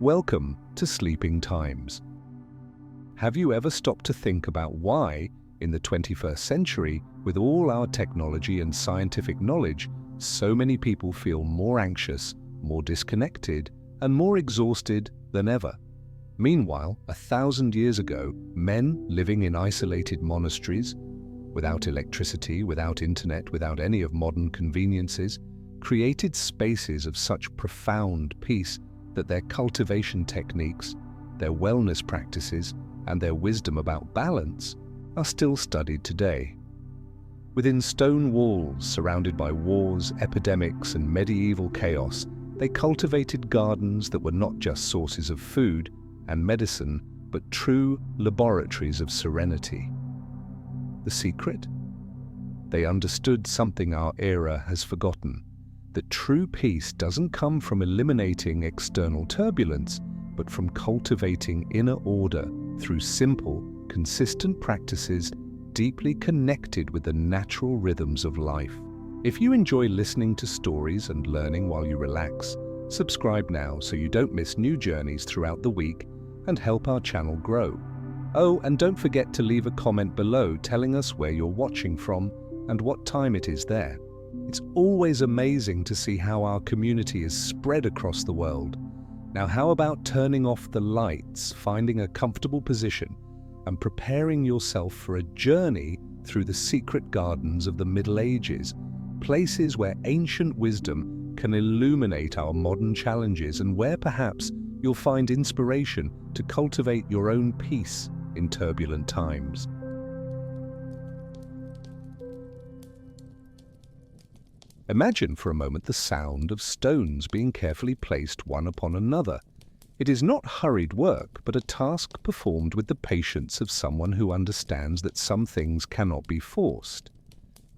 Welcome to Sleeping Times. Have you ever stopped to think about why, in the 21st century, with all our technology and scientific knowledge, so many people feel more anxious, more disconnected, and more exhausted than ever? Meanwhile, 1,000 years ago, men living in isolated monasteries, without electricity, without internet, without any of modern conveniences, created spaces of such profound peace that their cultivation techniques, their wellness practices, and their wisdom about balance are still studied today. Within stone walls surrounded by wars, epidemics, and medieval chaos, they cultivated gardens that were not just sources of food and medicine, but true laboratories of serenity. The secret? They understood something our era has forgotten, that true peace doesn't come from eliminating external turbulence, but from cultivating inner order through simple, consistent practices deeply connected with the natural rhythms of life. If you enjoy listening to stories and learning while you relax, subscribe now so you don't miss new journeys throughout the week and help our channel grow. Oh, and don't forget to leave a comment below telling us where you're watching from and what time it is there. It's always amazing to see how our community is spread across the world. Now, how about turning off the lights, finding a comfortable position, and preparing yourself for a journey through the secret gardens of the Middle Ages, places where ancient wisdom can illuminate our modern challenges and where perhaps you'll find inspiration to cultivate your own peace in turbulent times. Imagine for a moment the sound of stones being carefully placed one upon another. It is not hurried work, but a task performed with the patience of someone who understands that some things cannot be forced.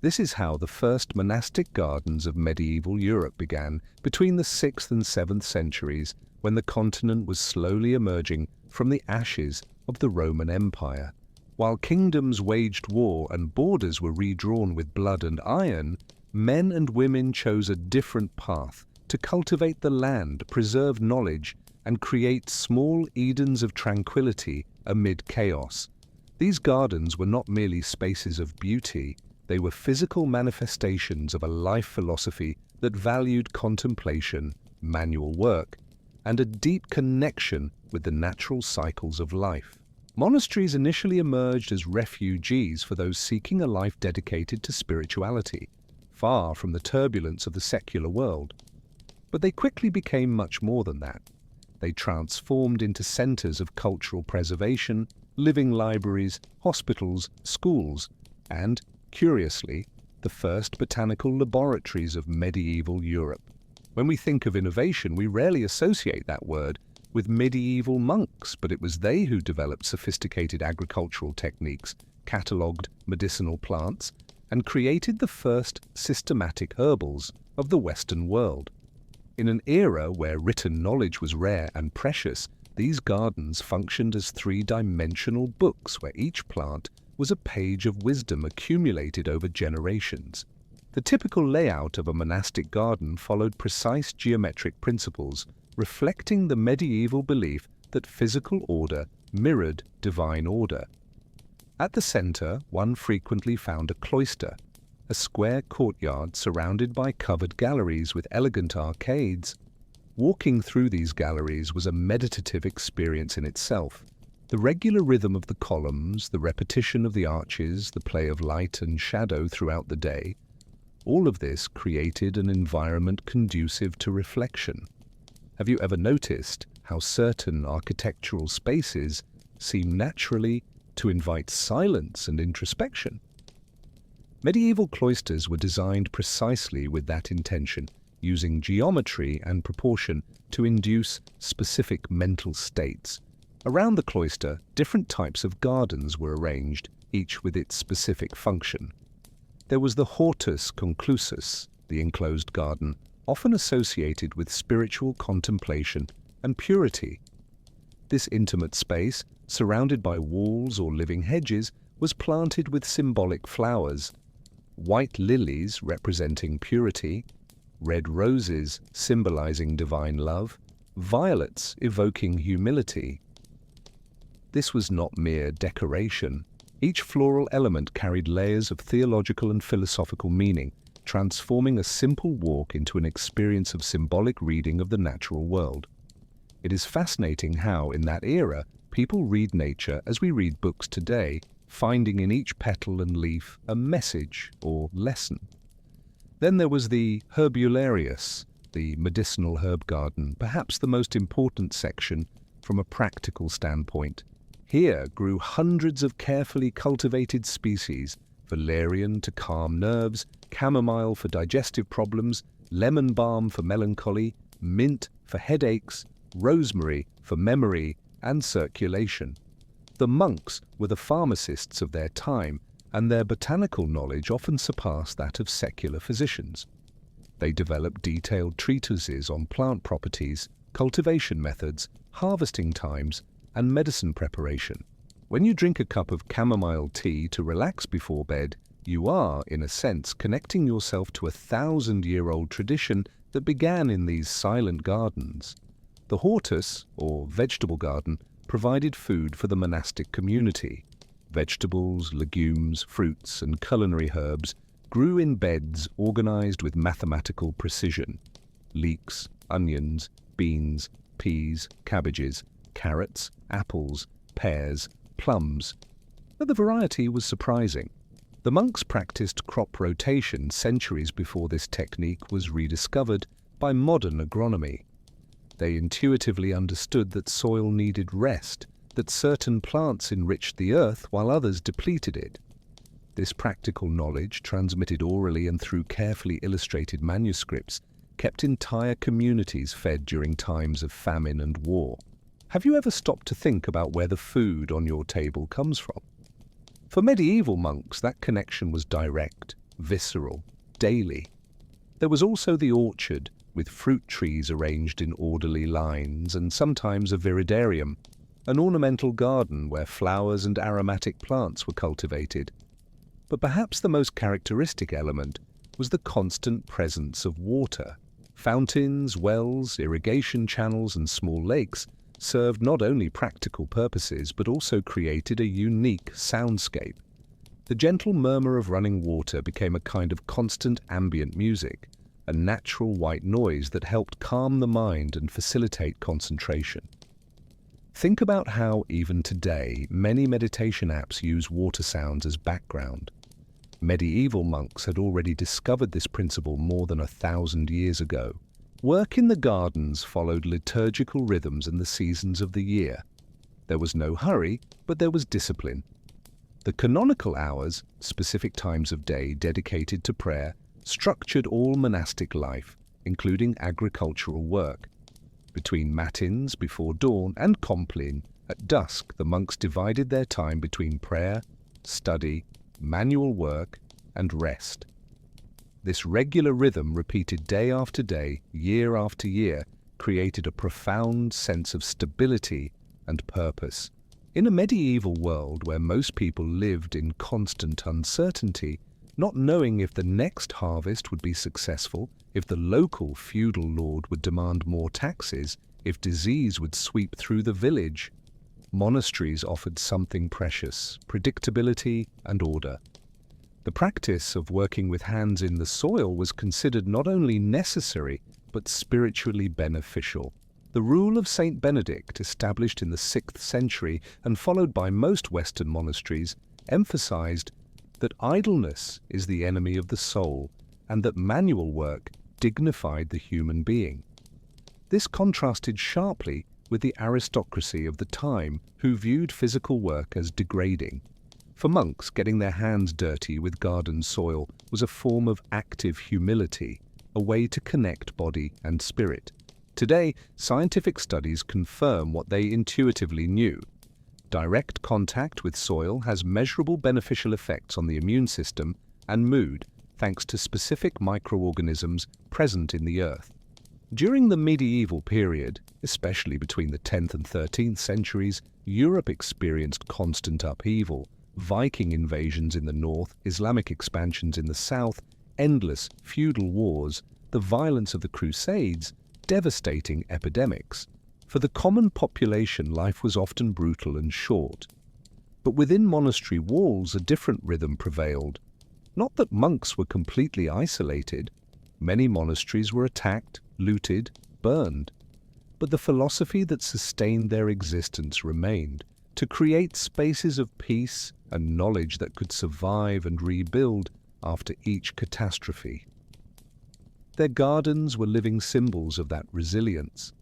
This is how the first monastic gardens of medieval Europe began, between the 6th and 7th centuries, when the continent was slowly emerging from the ashes of the Roman Empire. While kingdoms waged war and borders were redrawn with blood and iron, men and women chose a different path to cultivate the land, preserve knowledge, and create small Edens of tranquility amid chaos. These gardens were not merely spaces of beauty, they were physical manifestations of a life philosophy that valued contemplation, manual work, and a deep connection with the natural cycles of life. Monasteries initially emerged as refuges for those seeking a life dedicated to spirituality, far from the turbulence of the secular world. But they quickly became much more than that. They transformed into centers of cultural preservation, living libraries, hospitals, schools, and, curiously, the first botanical laboratories of medieval Europe. When we think of innovation, we rarely associate that word with medieval monks, but it was they who developed sophisticated agricultural techniques, catalogued medicinal plants, and created the first systematic herbals of the Western world. In an era where written knowledge was rare and precious, these gardens functioned as three-dimensional books where each plant was a page of wisdom accumulated over generations. The typical layout of a monastic garden followed precise geometric principles, reflecting the medieval belief that physical order mirrored divine order. At the center, one frequently found a cloister, a square courtyard surrounded by covered galleries with elegant arcades. Walking through these galleries was a meditative experience in itself. The regular rhythm of the columns, the repetition of the arches, the play of light and shadow throughout the day, all of this created an environment conducive to reflection. Have you ever noticed how certain architectural spaces seem naturally to invite silence and introspection? Medieval cloisters were designed precisely with that intention, using geometry and proportion to induce specific mental states. Around the cloister, different types of gardens were arranged, each with its specific function. There was the hortus conclusus, the enclosed garden, often associated with spiritual contemplation and purity. This intimate space, surrounded by walls or living hedges, was planted with symbolic flowers. White lilies representing purity, red roses symbolizing divine love, violets evoking humility. This was not mere decoration. Each floral element carried layers of theological and philosophical meaning, transforming a simple walk into an experience of symbolic reading of the natural world. It is fascinating how, in that era, people read nature as we read books today, finding in each petal and leaf a message or lesson. Then there was the herbularius, the medicinal herb garden, perhaps the most important section from a practical standpoint. Here grew hundreds of carefully cultivated species, valerian to calm nerves, chamomile for digestive problems, lemon balm for melancholy, mint for headaches, rosemary for memory and circulation. The monks were the pharmacists of their time, and their botanical knowledge often surpassed that of secular physicians. They developed detailed treatises on plant properties, cultivation methods, harvesting times, and medicine preparation. When you drink a cup of chamomile tea to relax before bed, you are, in a sense, connecting yourself to a 1,000-year-old tradition that began in these silent gardens. The hortus, or vegetable garden, provided food for the monastic community. Vegetables, legumes, fruits, and culinary herbs grew in beds organized with mathematical precision. Leeks, onions, beans, peas, cabbages, carrots, apples, pears, plums. But the variety was surprising. The monks practiced crop rotation centuries before this technique was rediscovered by modern agronomy. They intuitively understood that soil needed rest, that certain plants enriched the earth while others depleted it. This practical knowledge, transmitted orally and through carefully illustrated manuscripts, kept entire communities fed during times of famine and war. Have you ever stopped to think about where the food on your table comes from? For medieval monks, that connection was direct, visceral, daily. There was also the orchard, with fruit trees arranged in orderly lines, and sometimes a viridarium, an ornamental garden where flowers and aromatic plants were cultivated. But perhaps the most characteristic element was the constant presence of water. Fountains, wells, irrigation channels, and small lakes served not only practical purposes but also created a unique soundscape. The gentle murmur of running water became a kind of constant ambient music, a natural white noise that helped calm the mind and facilitate concentration. Think about how, even today, many meditation apps use water sounds as background. Medieval monks had already discovered this principle more than 1,000 years ago. Work in the gardens followed liturgical rhythms and the seasons of the year. There was no hurry, but there was discipline. The canonical hours, specific times of day dedicated to prayer, structured all monastic life, including agricultural work. Between matins before dawn and compline, at dusk the monks divided their time between prayer, study, manual work, and rest. This regular rhythm, repeated day after day, year after year, created a profound sense of stability and purpose. In a medieval world where most people lived in constant uncertainty, not knowing if the next harvest would be successful, if the local feudal lord would demand more taxes, if disease would sweep through the village, monasteries offered something precious: predictability and order. The practice of working with hands in the soil was considered not only necessary, but spiritually beneficial. The rule of Saint Benedict, established in the 6th century and followed by most Western monasteries, emphasized that idleness is the enemy of the soul and that manual work dignified the human being. This contrasted sharply with the aristocracy of the time, who viewed physical work as degrading. For monks, getting their hands dirty with garden soil was a form of active humility, a way to connect body and spirit. Today, scientific studies confirm what they intuitively knew. Direct contact with soil has measurable beneficial effects on the immune system and mood, thanks to specific microorganisms present in the earth. During the medieval period, especially between the 10th and 13th centuries, Europe experienced constant upheaval. Viking invasions in the north, Islamic expansions in the south, endless feudal wars, the violence of the Crusades, devastating epidemics. For the common population, life was often brutal and short. But within monastery walls, a different rhythm prevailed. Not that monks were completely isolated. Many monasteries were attacked, looted, burned. But the philosophy that sustained their existence remained, to create spaces of peace and knowledge that could survive and rebuild after each catastrophe. Their gardens were living symbols of that resilience.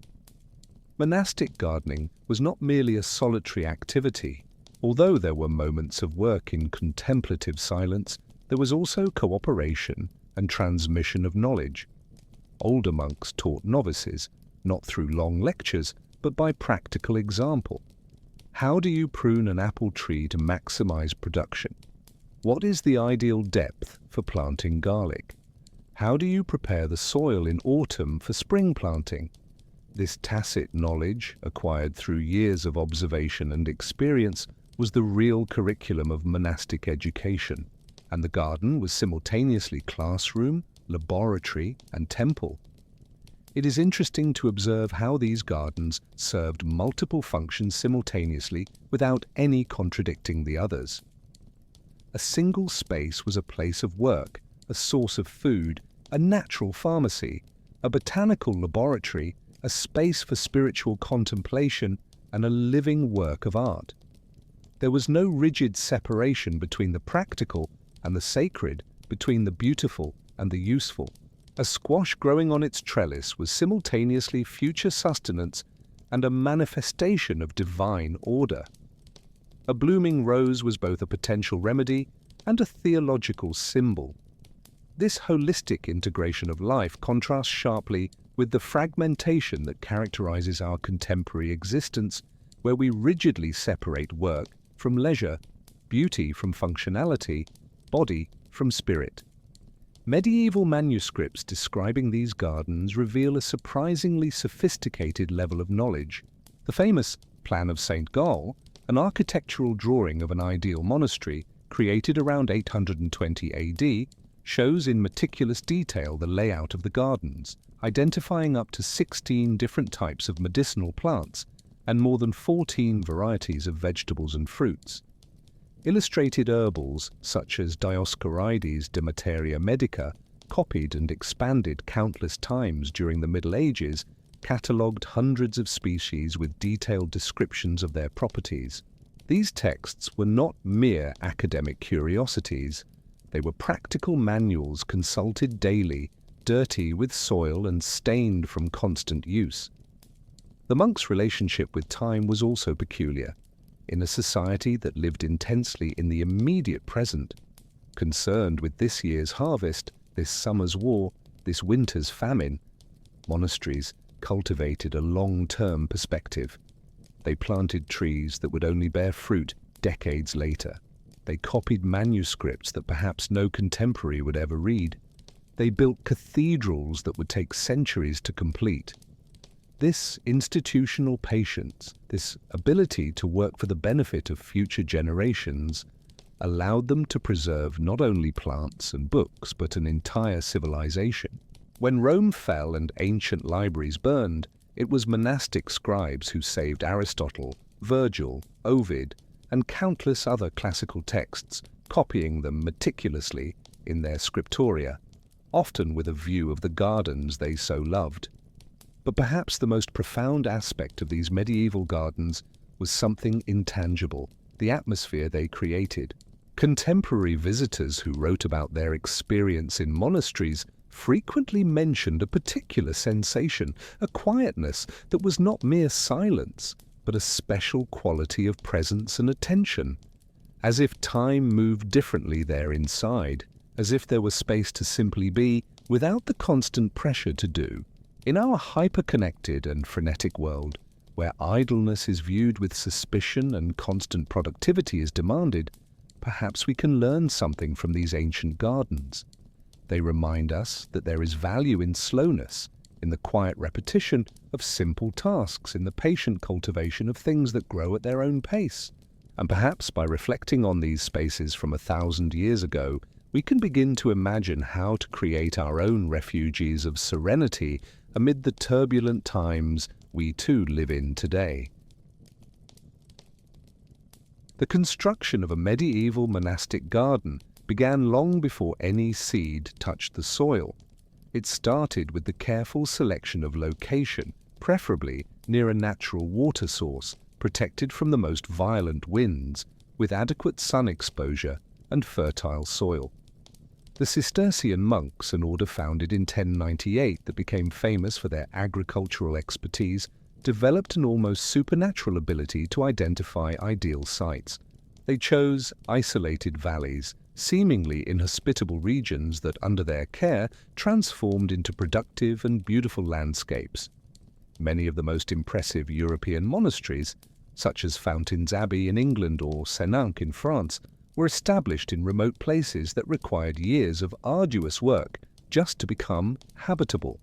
Monastic gardening was not merely a solitary activity. Although there were moments of work in contemplative silence, there was also cooperation and transmission of knowledge. Older monks taught novices, not through long lectures, but by practical example. How do you prune an apple tree to maximize production? What is the ideal depth for planting garlic? How do you prepare the soil in autumn for spring planting? This tacit knowledge, acquired through years of observation and experience, was the real curriculum of monastic education, and the garden was simultaneously classroom, laboratory, and temple. It is interesting to observe how these gardens served multiple functions simultaneously without any contradicting the others. A single space was a place of work, a source of food, a natural pharmacy, a botanical laboratory, a space for spiritual contemplation, and a living work of art. There was no rigid separation between the practical and the sacred, between the beautiful and the useful. A squash growing on its trellis was simultaneously future sustenance and a manifestation of divine order. A blooming rose was both a potential remedy and a theological symbol. This holistic integration of life contrasts sharply with the fragmentation that characterizes our contemporary existence, where we rigidly separate work from leisure, beauty from functionality, body from spirit. Medieval manuscripts describing these gardens reveal a surprisingly sophisticated level of knowledge. The famous Plan of St. Gall, an architectural drawing of an ideal monastery created around 820 AD, shows in meticulous detail the layout of the gardens, identifying up to 16 different types of medicinal plants and more than 14 varieties of vegetables and fruits. Illustrated herbals such as Dioscorides de Materia Medica, copied and expanded countless times during the Middle Ages, catalogued hundreds of species with detailed descriptions of their properties. These texts were not mere academic curiosities. They were practical manuals consulted daily, dirty with soil and stained from constant use. The monk's relationship with time was also peculiar. In a society that lived intensely in the immediate present, concerned with this year's harvest, this summer's war, this winter's famine, monasteries cultivated a long-term perspective. They planted trees that would only bear fruit decades later. They copied manuscripts that perhaps no contemporary would ever read. They built cathedrals that would take centuries to complete. This institutional patience, this ability to work for the benefit of future generations, allowed them to preserve not only plants and books, but an entire civilization. When Rome fell and ancient libraries burned, it was monastic scribes who saved Aristotle, Virgil, Ovid, and countless other classical texts, copying them meticulously in their scriptoria, often with a view of the gardens they so loved. But perhaps the most profound aspect of these medieval gardens was something intangible, the atmosphere they created. Contemporary visitors who wrote about their experience in monasteries frequently mentioned a particular sensation, a quietness that was not mere silence, but a special quality of presence and attention, as if time moved differently there inside, as if there was space to simply be without the constant pressure to do. In our hyper-connected and frenetic world, where idleness is viewed with suspicion and constant productivity is demanded, perhaps we can learn something from these ancient gardens. They remind us that there is value in slowness, in the quiet repetition of simple tasks, in the patient cultivation of things that grow at their own pace. And perhaps by reflecting on these spaces from 1,000 years ago, we can begin to imagine how to create our own refuges of serenity amid the turbulent times we too live in today. The construction of a medieval monastic garden began long before any seed touched the soil. It started with the careful selection of location, preferably near a natural water source, protected from the most violent winds, with adequate sun exposure and fertile soil. The Cistercian monks, an order founded in 1098 that became famous for their agricultural expertise, developed an almost supernatural ability to identify ideal sites. They chose isolated valleys, seemingly inhospitable regions that, under their care, transformed into productive and beautiful landscapes. Many of the most impressive European monasteries, such as Fountains Abbey in England or Sénanque in France, were established in remote places that required years of arduous work just to become habitable.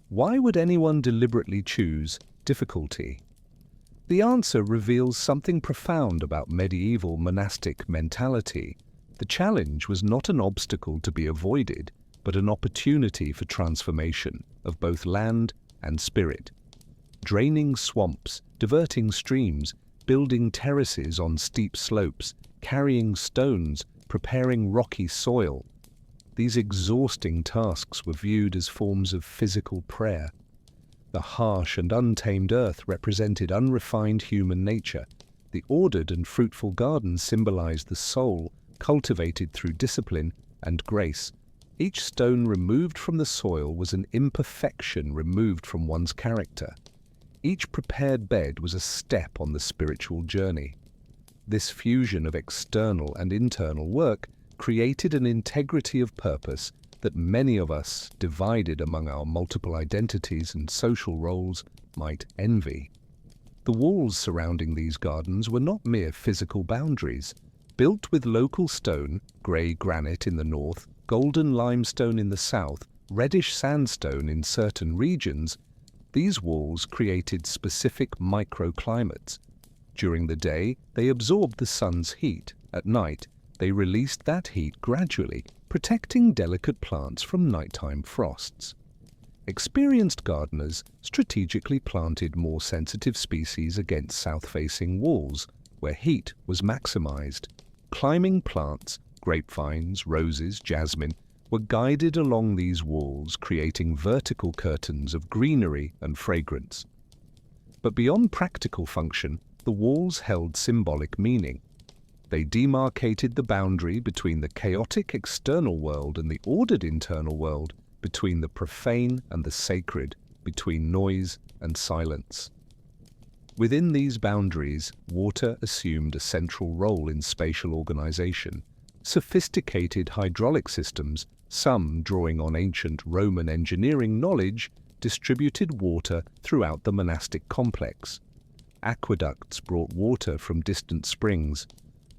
Why would anyone deliberately choose difficulty? The answer reveals something profound about medieval monastic mentality. The challenge was not an obstacle to be avoided, but an opportunity for transformation of both land and spirit. Draining swamps, diverting streams, building terraces on steep slopes, carrying stones, preparing rocky soil. These exhausting tasks were viewed as forms of physical prayer. The harsh and untamed earth represented unrefined human nature. The ordered and fruitful gardens symbolized the soul, cultivated through discipline and grace. Each stone removed from the soil was an imperfection removed from one's character. Each prepared bed was a step on the spiritual journey. This fusion of external and internal work created an integrity of purpose that many of us, divided among our multiple identities and social roles, might envy. The walls surrounding these gardens were not mere physical boundaries. Built with local stone, grey granite in the north, golden limestone in the south, reddish sandstone in certain regions, these walls created specific microclimates. During the day, they absorbed the sun's heat. At night, they released that heat gradually, protecting delicate plants from nighttime frosts. Experienced gardeners strategically planted more sensitive species against south-facing walls, where heat was maximized. Climbing plants, grapevines, roses, jasmine, were guided along these walls, creating vertical curtains of greenery and fragrance. But beyond practical function, the walls held symbolic meaning. They demarcated the boundary between the chaotic external world and the ordered internal world, between the profane and the sacred, between noise and silence. Within these boundaries, water assumed a central role in spatial organization. Sophisticated hydraulic systems, some drawing on ancient Roman engineering knowledge, distributed water throughout the monastic complex. Aqueducts brought water from distant springs.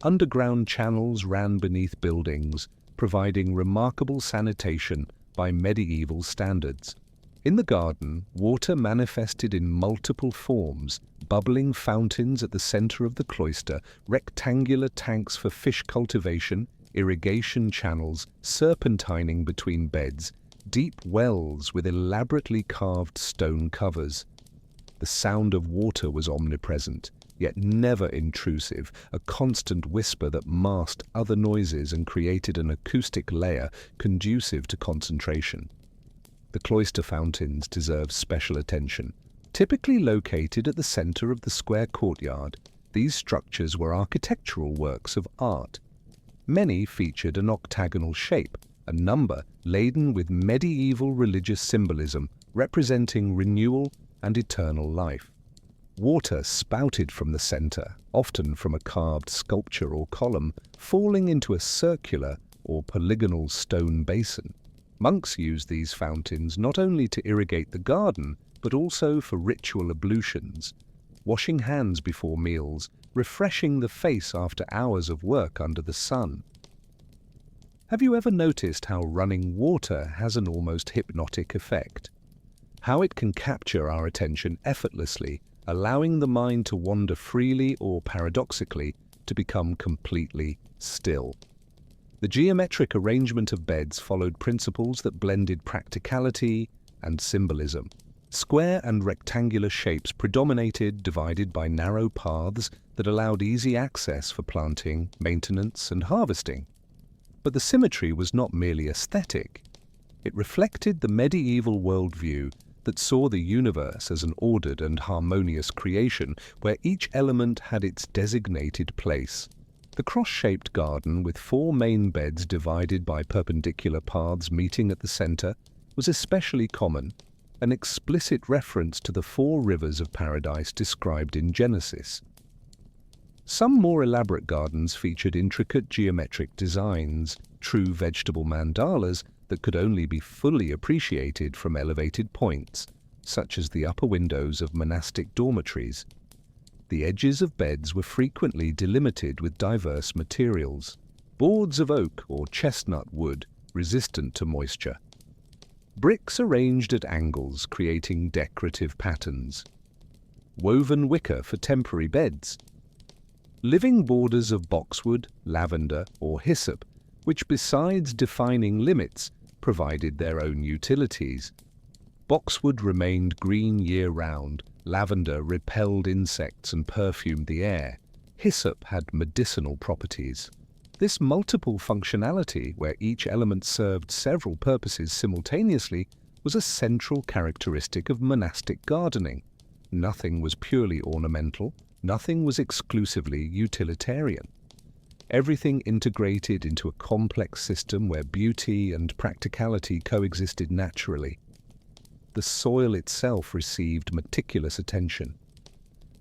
Underground channels ran beneath buildings, providing remarkable sanitation by medieval standards. In the garden, water manifested in multiple forms: bubbling fountains at the center of the cloister, rectangular tanks for fish cultivation, irrigation channels serpentining between beds, deep wells with elaborately carved stone covers. The sound of water was omnipresent, yet never intrusive, a constant whisper that masked other noises and created an acoustic layer conducive to concentration. The cloister fountains deserve special attention. Typically located at the center of the square courtyard, these structures were architectural works of art. Many featured an octagonal shape, a number laden with medieval religious symbolism representing renewal and eternal life. Water spouted from the center, often from a carved sculpture or column, falling into a circular or polygonal stone basin. Monks used these fountains not only to irrigate the garden, but also for ritual ablutions, washing hands before meals, refreshing the face after hours of work under the sun. Have you ever noticed how running water has an almost hypnotic effect? How it can capture our attention effortlessly, allowing the mind to wander freely or, paradoxically, to become completely still. The geometric arrangement of beds followed principles that blended practicality, and symbolism. Square and rectangular shapes predominated, divided by narrow paths that allowed easy access for planting, maintenance, and harvesting. But the symmetry was not merely aesthetic. It reflected the medieval worldview that saw the universe as an ordered and harmonious creation where each element had its designated place. The cross-shaped garden, with 4 main beds divided by perpendicular paths meeting at the center, was especially common, an explicit reference to the 4 rivers of paradise described in Genesis. Some more elaborate gardens featured intricate geometric designs, true vegetable mandalas that could only be fully appreciated from elevated points, such as the upper windows of monastic dormitories. The edges of beds were frequently delimited with diverse materials, boards of oak or chestnut wood resistant to moisture, bricks arranged at angles creating decorative patterns, woven wicker for temporary beds, living borders of boxwood, lavender, or hyssop, which besides defining limits, provided their own utilities. Boxwood remained green year-round, lavender repelled insects and perfumed the air, hyssop had medicinal properties. This multiple functionality, where each element served several purposes simultaneously, was a central characteristic of monastic gardening. Nothing was purely ornamental, nothing was exclusively utilitarian. Everything integrated into a complex system where beauty and practicality coexisted naturally. The soil itself received meticulous attention.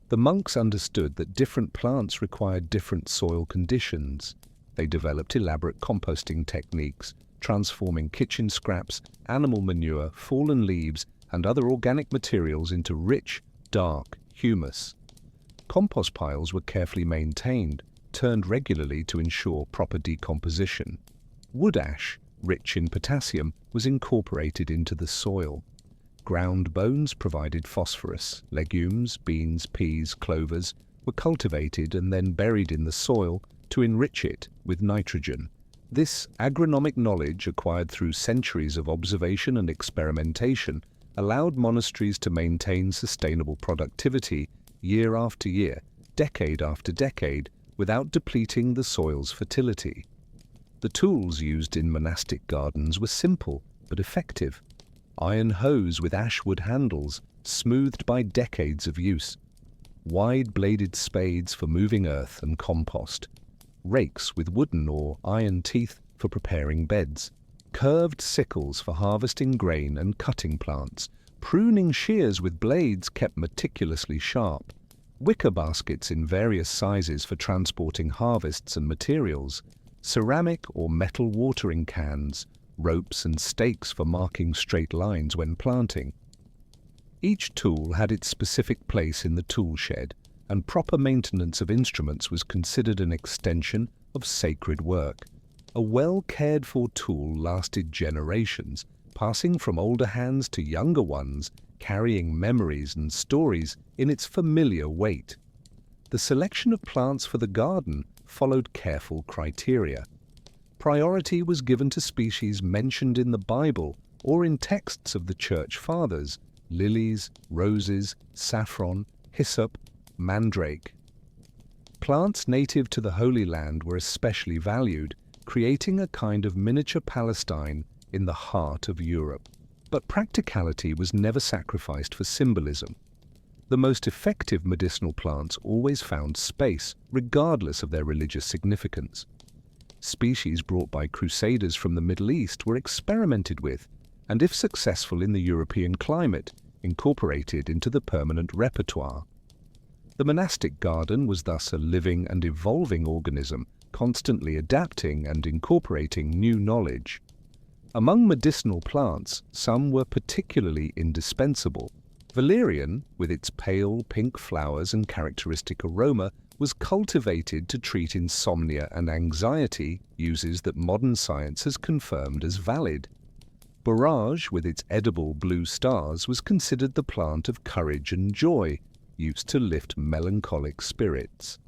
The monks understood that different plants required different soil conditions. They developed elaborate composting techniques, transforming kitchen scraps, animal manure, fallen leaves, and other organic materials into rich, dark humus. Compost piles were carefully maintained, turned regularly to ensure proper decomposition. Wood ash, rich in potassium, was incorporated into the soil. Ground bones provided phosphorus. Legumes, beans, peas, clovers were cultivated and then buried in the soil to enrich it with nitrogen. This agronomic knowledge, acquired through centuries of observation and experimentation, allowed monasteries to maintain sustainable productivity year after year, decade after decade, without depleting the soil's fertility. The tools used in monastic gardens were simple but effective. Iron hoes with ashwood handles, smoothed by decades of use. Wide-bladed spades for moving earth and compost. Rakes with wooden or iron teeth for preparing beds. Curved sickles for harvesting grain and cutting plants. Pruning shears with blades kept meticulously sharp. Wicker baskets in various sizes for transporting harvests and materials. Ceramic or metal watering cans. Ropes and stakes for marking straight lines when planting. Each tool had its specific place in the tool shed, and proper maintenance of instruments was considered an extension of sacred work. A well-cared-for tool lasted generations, passing from older hands to younger ones, carrying memories and stories in its familiar weight. The selection of plants for the garden followed careful criteria. Priority was given to species mentioned in the Bible or in texts of the Church Fathers: lilies, roses, saffron, hyssop, mandrake. Plants native to the Holy Land were especially valued, creating a kind of miniature Palestine in the heart of Europe. But practicality was never sacrificed for symbolism. The most effective medicinal plants always found space, regardless of their religious significance. Species brought by crusaders from the Middle East were experimented with, and if successful in the European climate, incorporated into the permanent repertoire. The monastic garden was thus a living and evolving organism, constantly adapting and incorporating new knowledge. Among medicinal plants, some were particularly indispensable. Valerian, with its pale pink flowers and characteristic aroma, was cultivated to treat insomnia and anxiety, uses that modern science has confirmed as valid. Borage, with its edible blue stars, was considered the plant of courage and joy, used to lift melancholic spirits.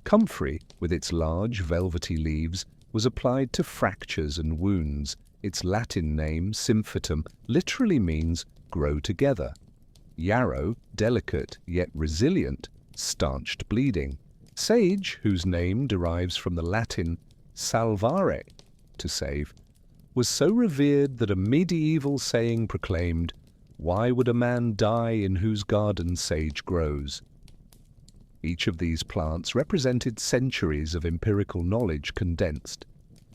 Comfrey, with its large velvety leaves, was applied to fractures and wounds, Its Latin name, symphytum, literally means grow together. Yarrow, delicate yet resilient, stanched bleeding. Sage, whose name derives from the Latin salvare, to save, was so revered that a medieval saying proclaimed, "Why would a man die in whose garden sage grows?" Each of these plants represented centuries of empirical knowledge condensed.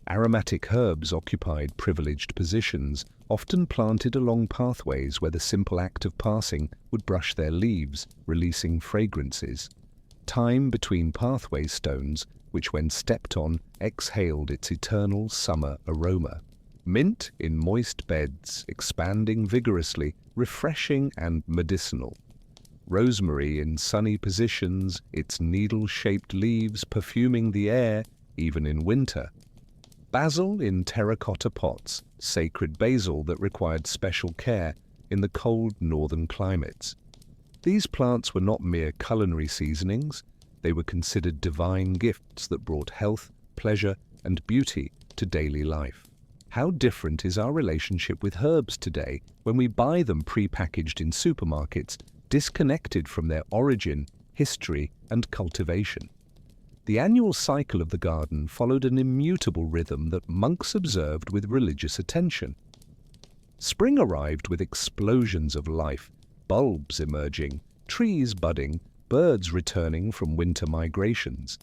Aromatic herbs occupied privileged positions, often planted along pathways where the simple act of passing would brush their leaves, releasing fragrances. Thyme between pathway stones, which when stepped on exhaled its eternal summer aroma. Mint in moist beds, expanding vigorously, refreshing and medicinal. Rosemary in sunny positions, its needle-shaped leaves perfuming the air, even in winter. Basil in terracotta pots, sacred basil that required special care in the cold northern climates. These plants were not mere culinary seasonings, they were considered divine gifts that brought health, pleasure, and beauty to daily life. How different is our relationship with herbs today when we buy them pre-packaged in supermarkets, disconnected from their origin, history, and cultivation. The annual cycle of the garden followed an immutable rhythm that monks observed with religious attention. Spring arrived with explosions of life, bulbs emerging, trees budding, birds returning from winter migrations.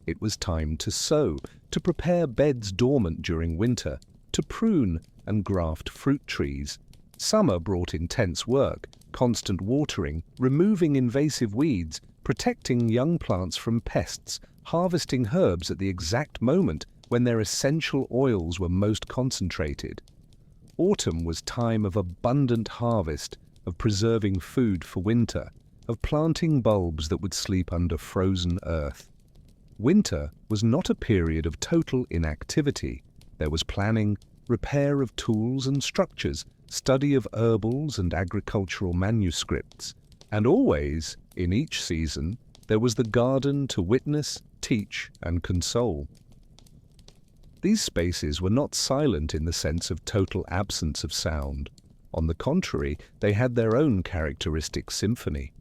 It was time to sow, to prepare beds dormant during winter, to prune and graft fruit trees. Summer brought intense work, constant watering, removing invasive weeds, protecting young plants from pests, harvesting herbs at the exact moment when their essential oils were most concentrated. Autumn was time of abundant harvest, of preserving food for winter, of planting bulbs that would sleep under frozen earth. Winter was not a period of total inactivity. There was planning, repair of tools and structures, study of herbals and agricultural manuscripts, and always, in each season, there was the garden to witness, teach, and console. These spaces were not silent in the sense of total absence of sound. On the contrary, they had their own characteristic symphony.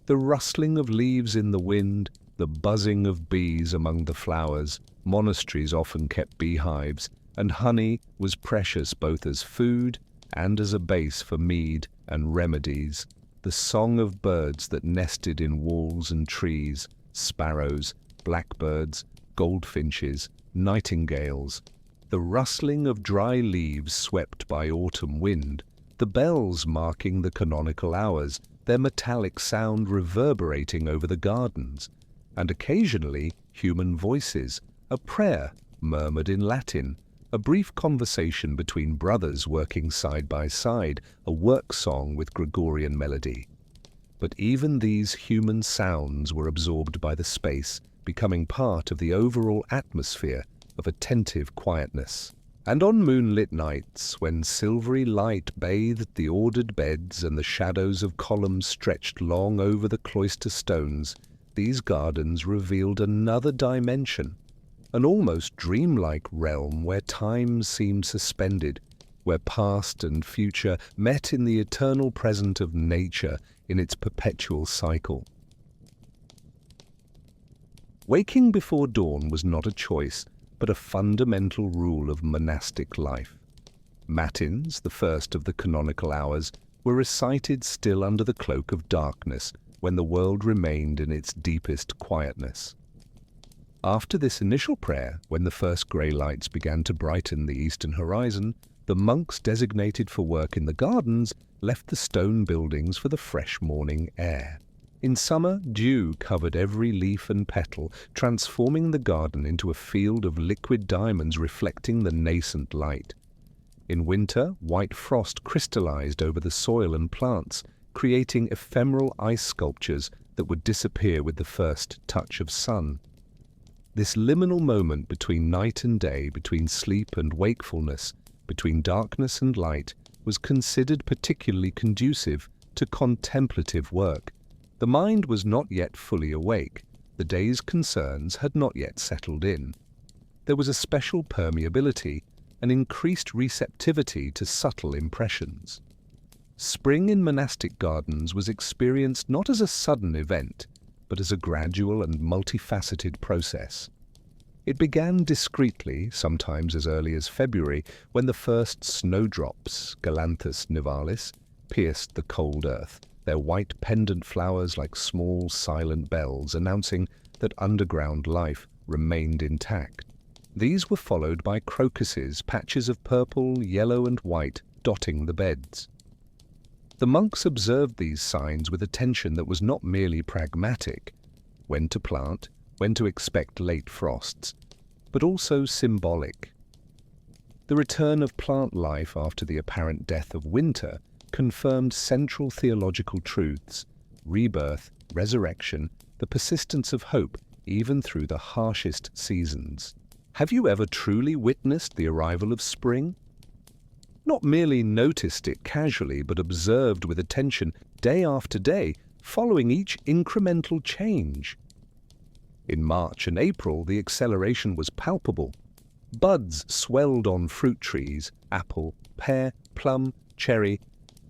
The rustling of leaves in the wind, the buzzing of bees among the flowers, monasteries often kept beehives, and honey was precious both as food and as a base for mead and remedies. The song of birds that nested in walls and trees, sparrows, blackbirds, goldfinches, nightingales, the rustling of dry leaves swept by autumn wind, the bells marking the canonical hours, their metallic sound reverberating over the gardens, and occasionally human voices, a prayer murmured in Latin, a brief conversation between brothers working side by side, a work song with Gregorian melody. But even these human sounds were absorbed by the space, becoming part of the overall atmosphere of attentive quietness. And on moonlit nights, when silvery light bathed the ordered beds and the shadows of columns stretched long over the cloister stones, these gardens revealed another dimension, an almost dreamlike realm where time seemed suspended, where past and future met in the eternal present of nature in its perpetual cycle. Waking before dawn was not a choice, but a fundamental rule of monastic life. Matins, the first of the canonical hours, were recited still under the cloak of darkness, when the world remained in its deepest quietness. After this initial prayer, when the first grey lights began to brighten the eastern horizon, the monks designated for work in the gardens left the stone buildings for the fresh morning air. In summer, dew covered every leaf and petal, transforming the garden into a field of liquid diamonds reflecting the nascent light. In winter, white frost crystallized over the soil and plants, creating ephemeral ice sculptures that would disappear with the first touch of sun. This liminal moment between night and day, between sleep and wakefulness, between darkness and light, was considered particularly conducive to contemplative work. The mind was not yet fully awake. The day's concerns had not yet settled in. There was a special permeability, an increased receptivity to subtle impressions. Spring in monastic gardens was experienced not as a sudden event, but as a gradual and multifaceted process. It began discreetly, sometimes as early as February, when the first snowdrops, Galanthus nivalis, pierced the cold earth, their white pendant flowers like small silent bells announcing that underground life remained intact. These were followed by crocuses, patches of purple, yellow and white dotting the beds. The monks observed these signs with attention that was not merely pragmatic, when to plant, when to expect late frosts, but also symbolic. The return of plant life after the apparent death of winter confirmed central theological truths: rebirth, resurrection, the persistence of hope even through the harshest seasons. Have you ever truly witnessed the arrival of spring? Not merely noticed it casually, but observed with attention day after day, following each incremental change. In March and April, the acceleration was palpable. Buds swelled on fruit trees, apple, pear, plum, cherry,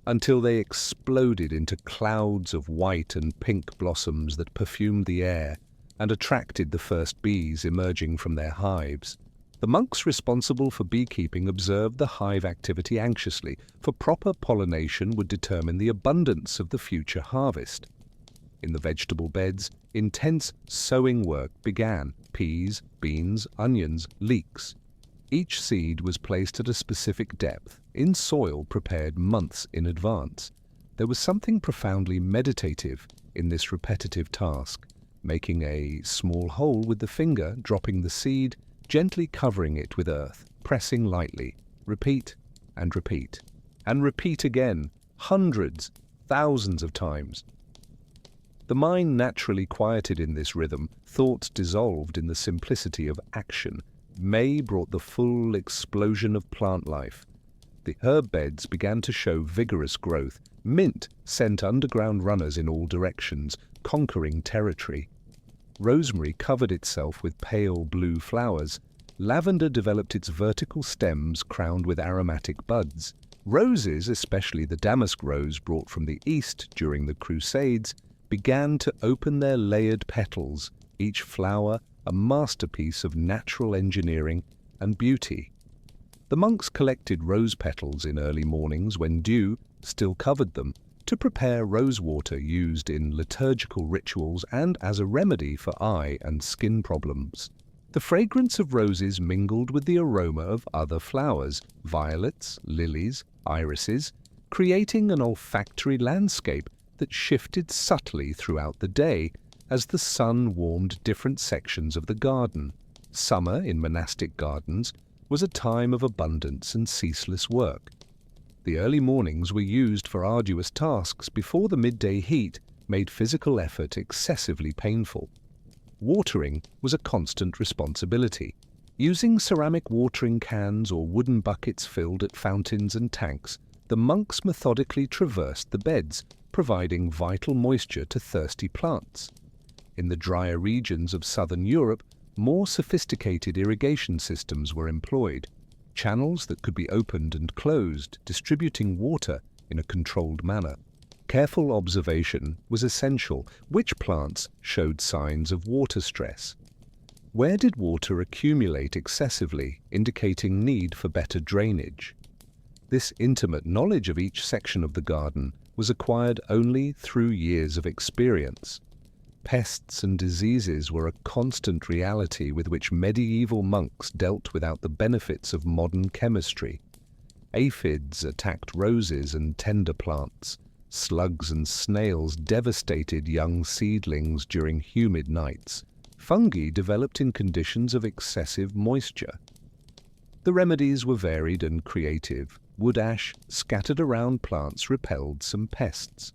until they exploded into clouds of white and pink blossoms that perfumed the air and attracted the first bees emerging from their hives. The monks responsible for beekeeping observed the hive activity anxiously, for proper pollination would determine the abundance of the future harvest. In the vegetable beds, intense sowing work began: peas, beans, onions, leeks. Each seed was placed at a specific depth, in soil prepared months in advance. There was something profoundly meditative in this repetitive task, making a small hole with the finger, dropping the seed, gently covering it with earth, pressing lightly, repeat and repeat, and repeat again, hundreds, thousands of times. The mind naturally quieted in this rhythm, thoughts dissolved in the simplicity of action. May brought the full explosion of plant life. The herb beds began to show vigorous growth. Mint sent underground runners in all directions, conquering territory. Rosemary covered itself with pale blue flowers. Lavender developed its vertical stems crowned with aromatic buds. Roses, especially the damask rose brought from the east during the Crusades, began to open their layered petals, each flower a masterpiece of natural engineering and beauty. The monks collected rose petals in early mornings when dew still covered them, to prepare rose water used in liturgical rituals and as a remedy for eye and skin problems. The fragrance of roses mingled with the aroma of other flowers, violets, lilies, irises, creating an olfactory landscape that shifted subtly throughout the day as the sun warmed different sections of the garden. Summer in monastic gardens was a time of abundance and ceaseless work. The early mornings were used for arduous tasks before the midday heat made physical effort excessively painful. Watering was a constant responsibility. Using ceramic watering cans or wooden buckets filled at fountains and tanks, the monks methodically traversed the beds, providing vital moisture to thirsty plants. In the drier regions of southern Europe, more sophisticated irrigation systems were employed, channels that could be opened and closed, distributing water in a controlled manner. Careful observation was essential. Which plants showed signs of water stress? Where did water accumulate excessively, indicating need for better drainage? This intimate knowledge of each section of the garden was acquired only through years of experience. Pests and diseases were a constant reality with which medieval monks dealt without the benefits of modern chemistry. Aphids attacked roses and tender plants. Slugs and snails devastated young seedlings during humid nights. Fungi developed in conditions of excessive moisture. The remedies were varied and creative. Wood ash scattered around plants repelled some pests.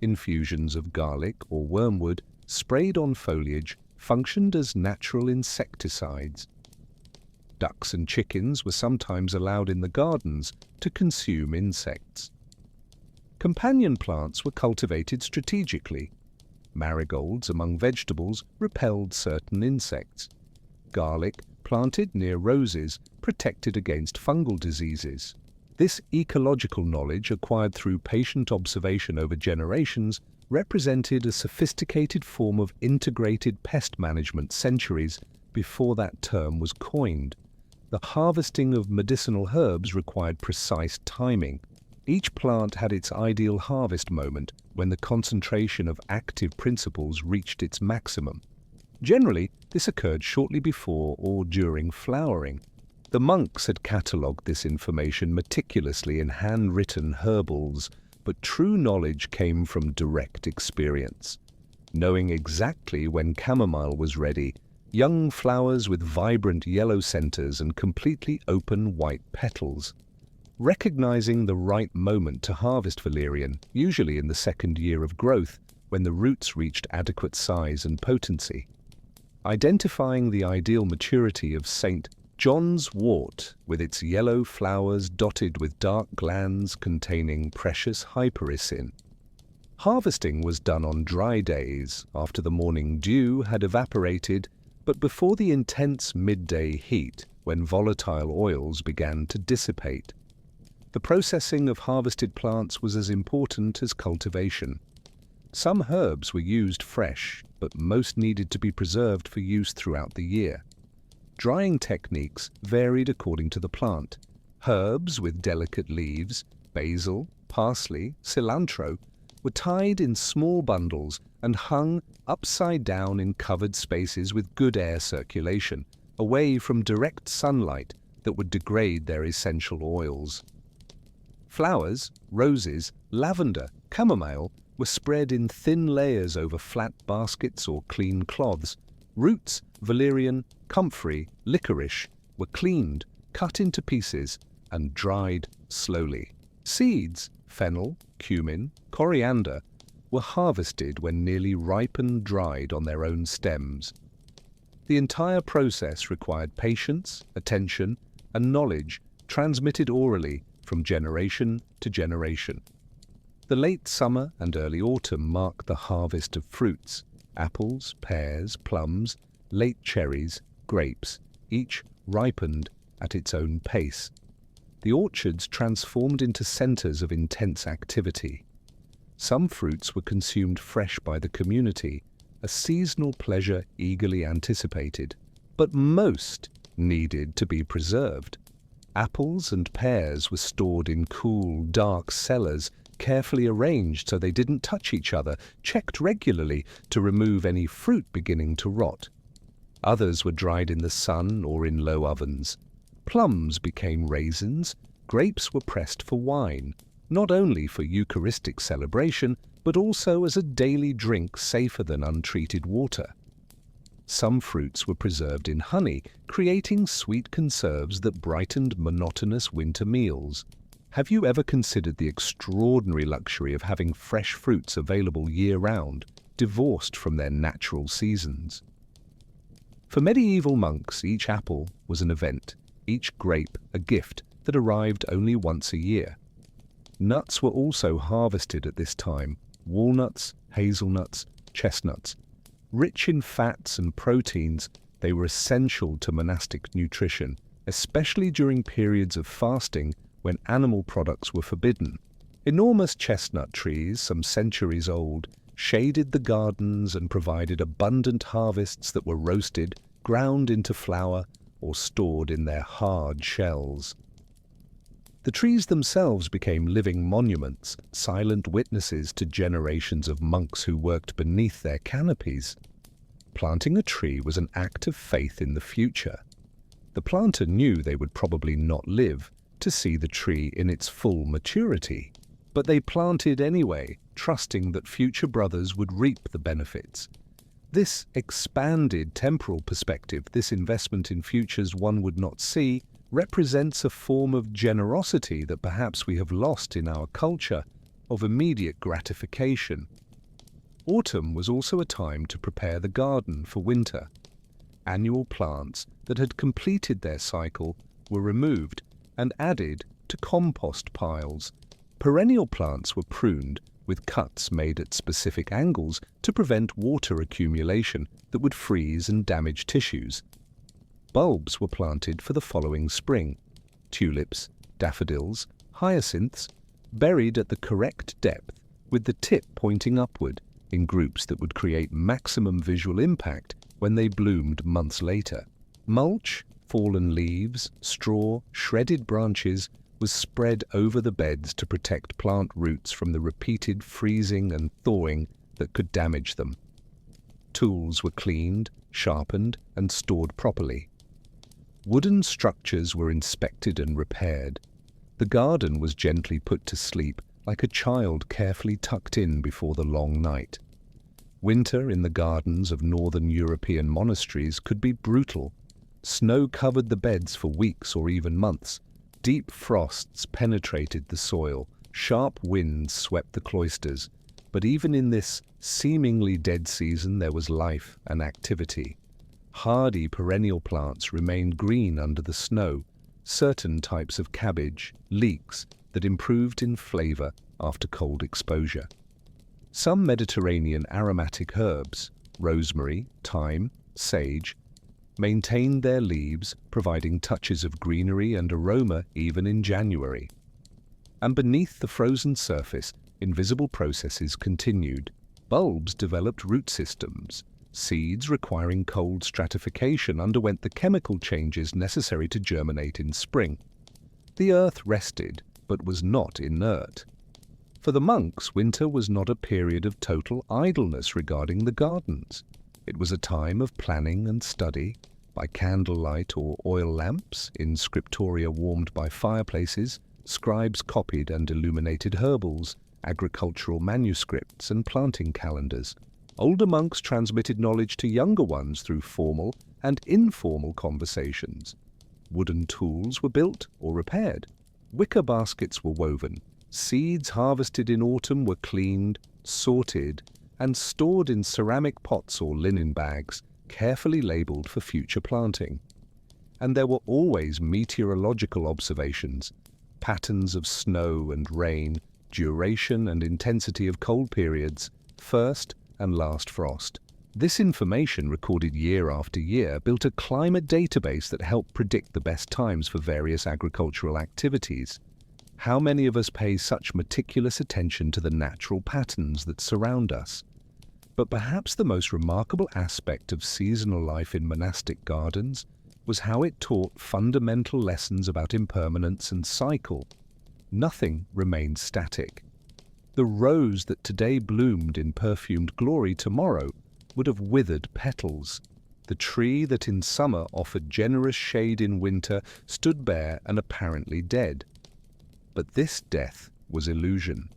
Infusions of garlic or wormwood sprayed on foliage functioned as natural insecticides. Ducks and chickens were sometimes allowed in the gardens to consume insects. Companion plants were cultivated strategically. Marigolds among vegetables repelled certain insects. Garlic planted near roses, protected against fungal diseases. This ecological knowledge, acquired through patient observation over generations, represented a sophisticated form of integrated pest management centuries before that term was coined. The harvesting of medicinal herbs required precise timing. Each plant had its ideal harvest moment when the concentration of active principles reached its maximum. Generally, this occurred shortly before or during flowering. The monks had catalogued this information meticulously in handwritten herbals, but true knowledge came from direct experience. Knowing exactly when chamomile was ready, young flowers with vibrant yellow centers and completely open white petals. Recognizing the right moment to harvest valerian, usually in the second year of growth, when the roots reached adequate size and potency. Identifying the ideal maturity of St. John's wort, with its yellow flowers dotted with dark glands containing precious hypericin. Harvesting was done on dry days, after the morning dew had evaporated, but before the intense midday heat, when volatile oils began to dissipate. The processing of harvested plants was as important as cultivation. Some herbs were used fresh, but most needed to be preserved for use throughout the year. Drying techniques varied according to the plant. Herbs with delicate leaves, basil, parsley, cilantro, were tied in small bundles and hung upside down in covered spaces with good air circulation, away from direct sunlight that would degrade their essential oils. Flowers, roses, lavender, chamomile were spread in thin layers over flat baskets or clean cloths. Roots, valerian, comfrey, licorice were cleaned, cut into pieces, and dried slowly. Seeds, fennel, cumin, coriander, were harvested when nearly ripe and dried on their own stems. The entire process required patience, attention, and knowledge transmitted orally from generation to generation. The late summer and early autumn mark the harvest of fruits: apples, pears, plums, late cherries, grapes, each ripened at its own pace. The orchards transformed into centers of intense activity. Some fruits were consumed fresh by the community, a seasonal pleasure eagerly anticipated, but most needed to be preserved. Apples and pears were stored in cool, dark cellars, carefully arranged so they didn't touch each other, checked regularly to remove any fruit beginning to rot. Others were dried in the sun or in low ovens. Plums became raisins, grapes were pressed for wine, not only for Eucharistic celebration, but also as a daily drink safer than untreated water. Some fruits were preserved in honey, creating sweet conserves that brightened monotonous winter meals. Have you ever considered the extraordinary luxury of having fresh fruits available year-round, divorced from their natural seasons? For medieval monks, each apple was an event, each grape a gift that arrived only once a year. Nuts were also harvested at this time: walnuts, hazelnuts, chestnuts. Rich in fats and proteins, they were essential to monastic nutrition, especially during periods of fasting when animal products were forbidden. Enormous chestnut trees, some centuries old, shaded the gardens and provided abundant harvests that were roasted, ground into flour, or stored in their hard shells. The trees themselves became living monuments, silent witnesses to generations of monks who worked beneath their canopies. Planting a tree was an act of faith in the future. The planter knew they would probably not live to see the tree in its full maturity, but they planted anyway, trusting that future brothers would reap the benefits. This expanded temporal perspective, this investment in futures one would not see, represents a form of generosity that perhaps we have lost in our culture of immediate gratification. Autumn was also a time to prepare the garden for winter. Annual plants that had completed their cycle were removed and added to compost piles. Perennial plants were pruned with cuts made at specific angles to prevent water accumulation that would freeze and damage tissues. Bulbs were planted for the following spring. Tulips, daffodils, hyacinths, buried at the correct depth with the tip pointing upward in groups that would create maximum visual impact when they bloomed months later. Mulch, fallen leaves, straw, shredded branches was spread over the beds to protect plant roots from the repeated freezing and thawing that could damage them. Tools were cleaned, sharpened, and stored properly. Wooden structures were inspected and repaired. The garden was gently put to sleep like a child carefully tucked in before the long night. Winter in the gardens of northern European monasteries could be brutal. Snow covered the beds for weeks or even months. Deep frosts penetrated the soil. Sharp winds swept the cloisters. But even in this seemingly dead season, there was life and activity. Hardy perennial plants remained green under the snow. Certain types of cabbage, leeks, that improved in flavor after cold exposure. Some Mediterranean aromatic herbs, rosemary, thyme, sage, maintained their leaves, providing touches of greenery and aroma even in January. And beneath the frozen surface, invisible processes continued. Bulbs developed root systems. Seeds requiring cold stratification underwent the chemical changes necessary to germinate in spring. The earth rested, but was not inert. For the monks, winter was not a period of total idleness regarding the gardens. It was a time of planning and study, by candlelight or oil lamps, in scriptoria warmed by fireplaces. Scribes copied and illuminated herbals, agricultural manuscripts, and planting calendars. Older monks transmitted knowledge to younger ones through formal and informal conversations. Wooden tools were built or repaired. Wicker baskets were woven. Seeds harvested in autumn were cleaned, sorted, and stored in ceramic pots or linen bags, carefully labeled for future planting. And there were always meteorological observations, patterns of snow and rain, duration and intensity of cold periods, first and last frost. This information, recorded year after year, built a climate database that helped predict the best times for various agricultural activities. How many of us pay such meticulous attention to the natural patterns that surround us? But perhaps the most remarkable aspect of seasonal life in monastic gardens was how it taught fundamental lessons about impermanence and cycle. Nothing remained static. The rose that today bloomed in perfumed glory tomorrow would have withered petals. The tree that in summer offered generous shade in winter stood bare and apparently dead. But this death was illusion,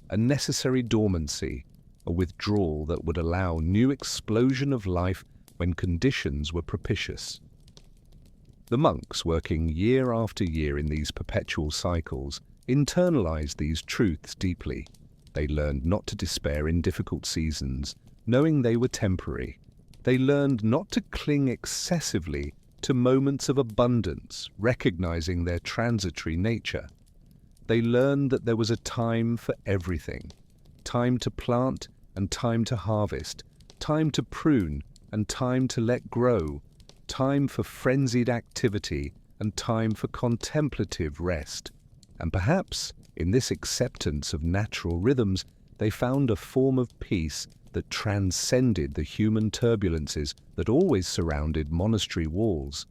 a necessary dormancy, a withdrawal that would allow new explosion of life when conditions were propitious. The monks, working year after year in these perpetual cycles, internalized these truths deeply. They learned not to despair in difficult seasons, knowing they were temporary. They learned not to cling excessively to moments of abundance, recognizing their transitory nature. They learned that there was a time for everything, time to plant and time to harvest, time to prune and time to let grow, time for frenzied activity and time for contemplative rest. And perhaps, in this acceptance of natural rhythms, they found a form of peace that transcended the human turbulences that always surrounded monastery walls.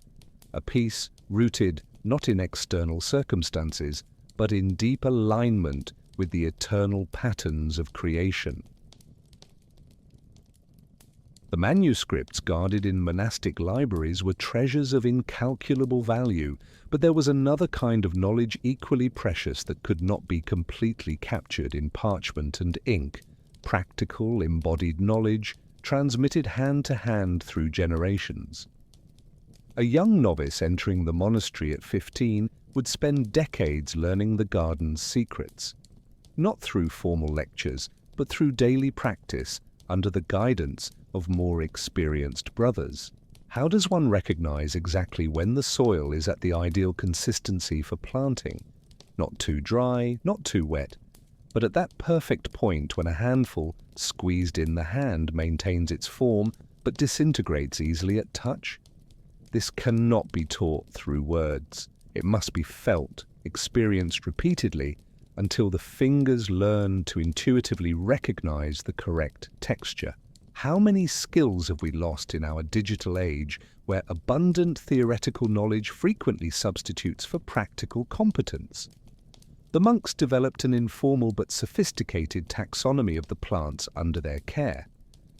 A peace rooted not in external circumstances, but in deep alignment with the eternal patterns of creation. The manuscripts guarded in monastic libraries were treasures of incalculable value, but there was another kind of knowledge equally precious that could not be completely captured in parchment and ink, practical, embodied knowledge transmitted hand to hand through generations. A young novice entering the monastery at 15 would spend decades learning the garden's secrets, not through formal lectures, but through daily practice under the guidance of more experienced brothers. How does one recognize exactly when the soil is at the ideal consistency for planting? Not too dry, not too wet, but at that perfect point when a handful squeezed in the hand maintains its form but disintegrates easily at touch? This cannot be taught through words. It must be felt, experienced repeatedly, until the fingers learn to intuitively recognize the correct texture. How many skills have we lost in our digital age where abundant theoretical knowledge frequently substitutes for practical competence? The monks developed an informal but sophisticated taxonomy of the plants under their care.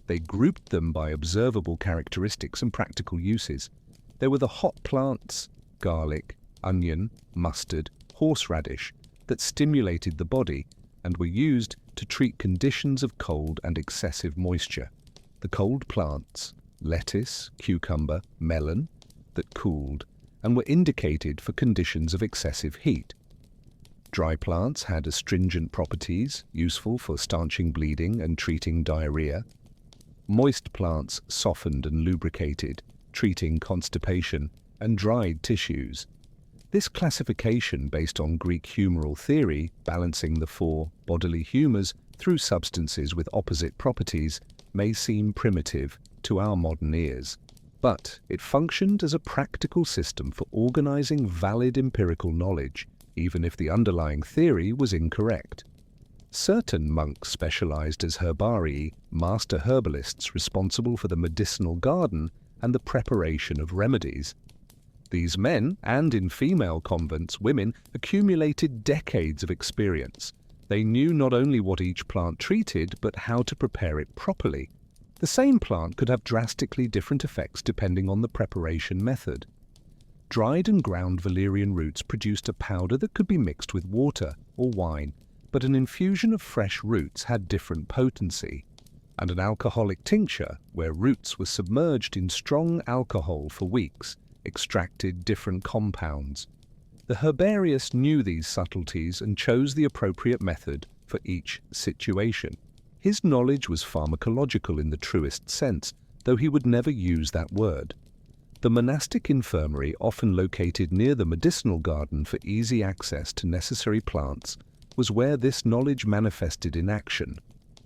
They grouped them by observable characteristics and practical uses. There were the hot plants, garlic, onion, mustard, horseradish, that stimulated the body and were used to treat conditions of cold and excessive moisture. The cold plants, lettuce, cucumber, melon, that cooled and were indicated for conditions of excessive heat. Dry plants had astringent properties, useful for stanching bleeding and treating diarrhea. Moist plants softened and lubricated, treating constipation and dried tissues. This classification, based on Greek humoral theory, balancing the four bodily humors through substances with opposite properties, may seem primitive to our modern ears. But it functioned as a practical system for organizing valid empirical knowledge, even if the underlying theory was incorrect. Certain monks specialized as herbarii, master herbalists responsible for the medicinal garden and the preparation of remedies. These men, and in female convents, women, accumulated decades of experience. They knew not only what each plant treated, but how to prepare it properly. The same plant could have drastically different effects depending on the preparation method. Dried and ground valerian roots produced a powder that could be mixed with water or wine, but an infusion of fresh roots had different potency. And an alcoholic tincture, where roots were submerged in strong alcohol for weeks, extracted different compounds. The herbarius knew these subtleties and chose the appropriate method for each situation. His knowledge was pharmacological in the truest sense, though he would never use that word. The monastic infirmary, often located near the medicinal garden for easy access to necessary plants, was where this knowledge manifested in action.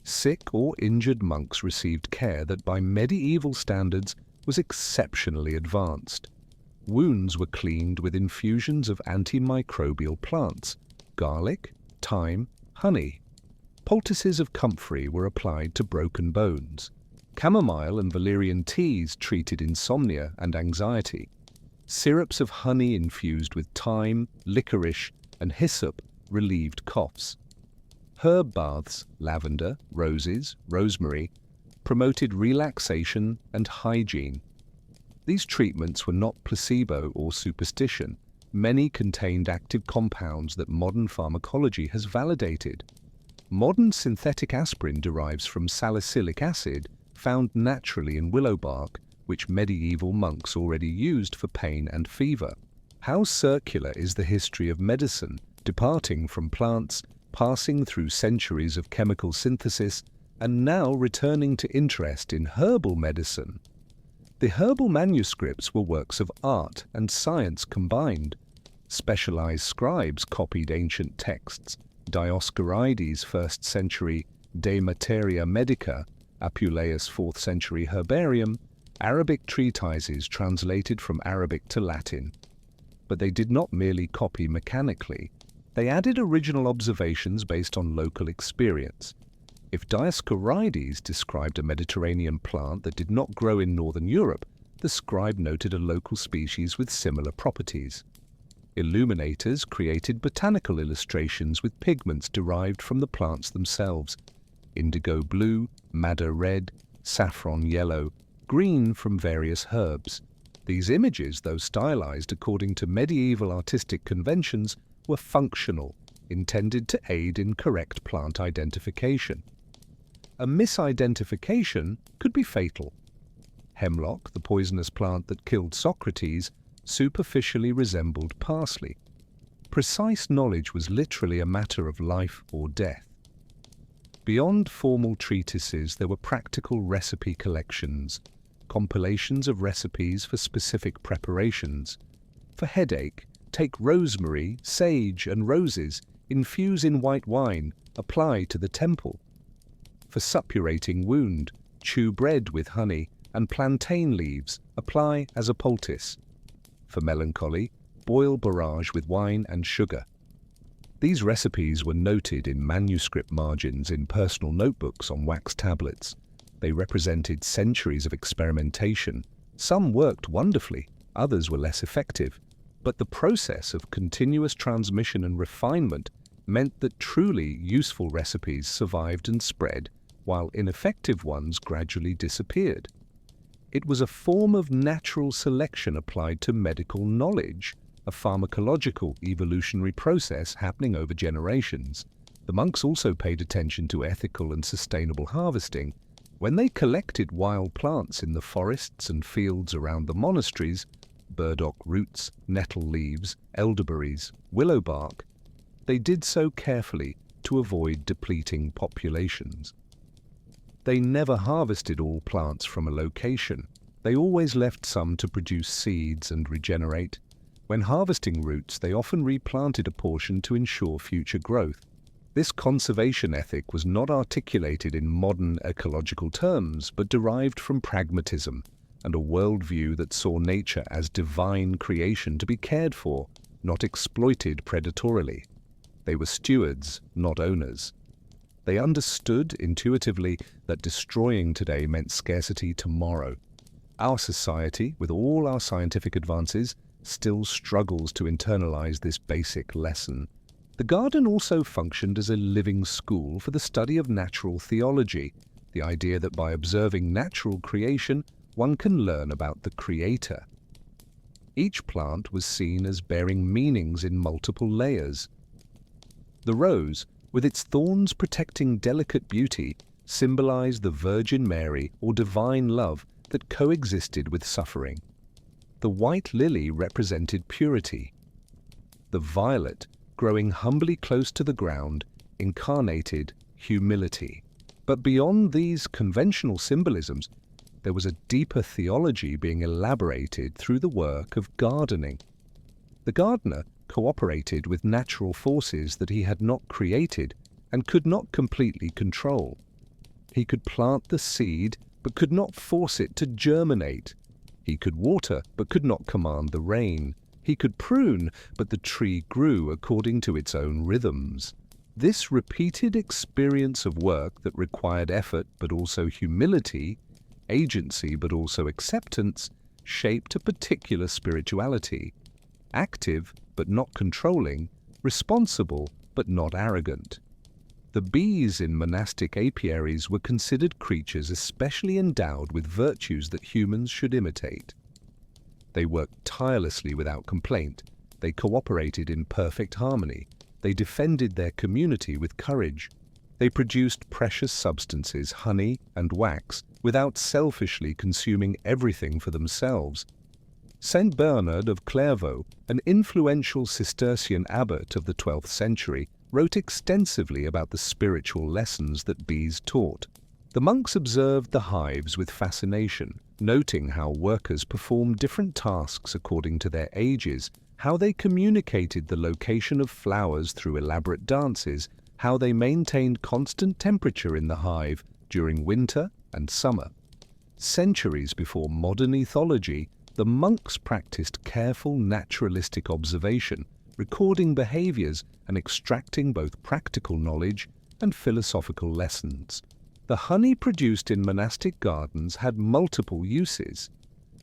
Sick or injured monks received care that by medieval standards was exceptionally advanced. Wounds were cleaned with infusions of antimicrobial plants, garlic, thyme, honey. Poultices of comfrey were applied to broken bones. Chamomile and valerian teas treated insomnia and anxiety. Syrups of honey infused with thyme, licorice, and hyssop relieved coughs. Herb baths, lavender, roses, rosemary, promoted relaxation and hygiene. These treatments were not placebo or superstition. Many contained active compounds that modern pharmacology has validated. Modern synthetic aspirin derives from salicylic acid found naturally in willow bark, which medieval monks already used for pain and fever. How circular is the history of medicine, departing from plants, passing through centuries of chemical synthesis, and now returning to interest in herbal medicine. The herbal manuscripts were works of art and science combined. Specialized scribes copied ancient texts. Dioscorides' 1st century De Materia Medica, Apuleius' 4th century Herbarium, Arabic treatises translated from Arabic to Latin. But they did not merely copy mechanically. They added original observations based on local experience. If Dioscorides described a Mediterranean plant that did not grow in northern Europe, the scribe noted a local species with similar properties. Illuminators created botanical illustrations with pigments derived from the plants themselves: indigo blue, madder red, saffron yellow, green from various herbs. These images, though stylized according to medieval artistic conventions, were functional, intended to aid in correct plant identification. A misidentification could be fatal. Hemlock, the poisonous plant that killed Socrates, superficially resembled parsley. Precise knowledge was literally a matter of life or death. Beyond formal treatises, there were practical recipe collections, compilations of recipes for specific preparations. For headache, take rosemary, sage, and roses, infuse in white wine, apply to the temple. For suppurating wound, chew bread with honey, and plantain leaves apply as a poultice. For melancholy, boil borage with wine and sugar. These recipes were noted in manuscript margins in personal notebooks on wax tablets. They represented centuries of experimentation. Some worked wonderfully, others were less effective, but the process of continuous transmission and refinement meant that truly useful recipes survived and spread, while ineffective ones gradually disappeared. It was a form of natural selection applied to medical knowledge, a pharmacological evolutionary process happening over generations. The monks also paid attention to ethical and sustainable harvesting. When they collected wild plants in the forests and fields around the monasteries, burdock roots, nettle leaves, elderberries, willow bark, they did so carefully to avoid depleting populations. They never harvested all plants from a location. They always left some to produce seeds and regenerate. When harvesting roots, they often replanted a portion to ensure future growth. This conservation ethic was not articulated in modern ecological terms, but derived from pragmatism and a worldview that saw nature as divine creation to be cared for, not exploited predatorily. They were stewards, not owners. They understood intuitively that destroying today meant scarcity tomorrow. Our society, with all our scientific advances, still struggles to internalize this basic lesson. The garden also functioned as a living school for the study of natural theology, the idea that by observing natural creation, one can learn about the Creator. Each plant was seen as bearing meanings in multiple layers. The rose, with its thorns protecting delicate beauty, symbolized the Virgin Mary or divine love that coexisted with suffering. The white lily represented purity. The violet, growing humbly close to the ground, incarnated humility. But beyond these conventional symbolisms, there was a deeper theology being elaborated through the work of gardening. The gardener cooperated with natural forces that he had not created and could not completely control. He could plant the seed, but could not force it to germinate. He could water, but could not command the rain. He could prune, but the tree grew according to its own rhythms. This repeated experience of work that required effort but also humility, agency but also acceptance, shaped a particular spirituality. Active but not controlling, responsible but not arrogant. The bees in monastic apiaries were considered creatures especially endowed with virtues that humans should imitate. They worked tirelessly without complaint. They cooperated in perfect harmony. They defended their community with courage. They produced precious substances, honey and wax, without selfishly consuming everything for themselves. Saint Bernard of Clairvaux, an influential Cistercian abbot of the 12th century, wrote extensively about the spiritual lessons that bees taught. The monks observed the hives with fascination, noting how workers performed different tasks according to their ages, how they communicated the location of flowers through elaborate dances, how they maintained constant temperature in the hive during winter and summer. Centuries before modern ethology, the monks practiced careful naturalistic observation, recording behaviors and extracting both practical knowledge and philosophical lessons. The honey produced in monastic gardens had multiple uses.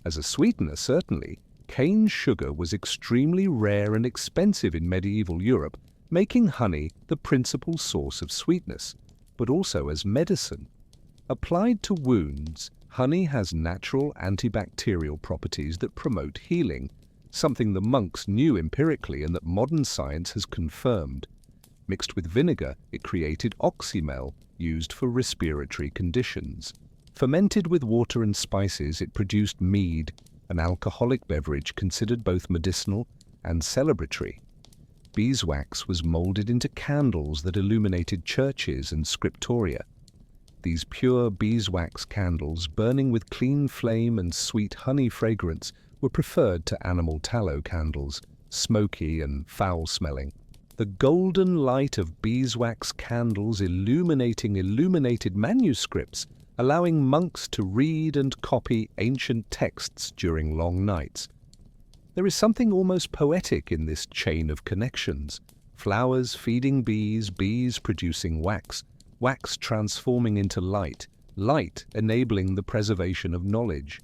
As a sweetener, certainly, cane sugar was extremely rare and expensive in medieval Europe, making honey the principal source of sweetness, but also as medicine. Applied to wounds, honey has natural antibacterial properties that promote healing, something the monks knew empirically and that modern science has confirmed. Mixed with vinegar, it created oxymel, used for respiratory conditions. Fermented with water and spices, it produced mead, an alcoholic beverage considered both medicinal and celebratory. Beeswax was molded into candles that illuminated churches and scriptoria. These pure beeswax candles, burning with clean flame and sweet honey fragrance, were preferred to animal tallow candles, smoky and foul-smelling. The golden light of beeswax candles illuminating illuminated manuscripts allowing monks to read and copy ancient texts during long nights. There is something almost poetic in this chain of connections. Flowers feeding bees, bees producing wax, wax transforming into light, light enabling the preservation of knowledge.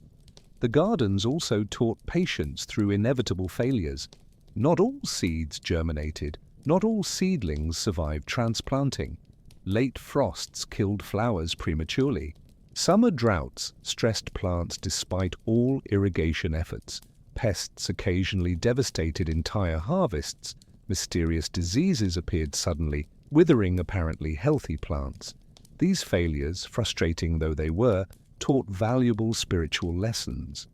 The gardens also taught patience through inevitable failures. Not all seeds germinated, not all seedlings survived transplanting. Late frosts killed flowers prematurely. Summer droughts stressed plants despite all irrigation efforts. Pests occasionally devastated entire harvests. Mysterious diseases appeared suddenly, withering apparently healthy plants. These failures, frustrating though they were, taught valuable spiritual lessons.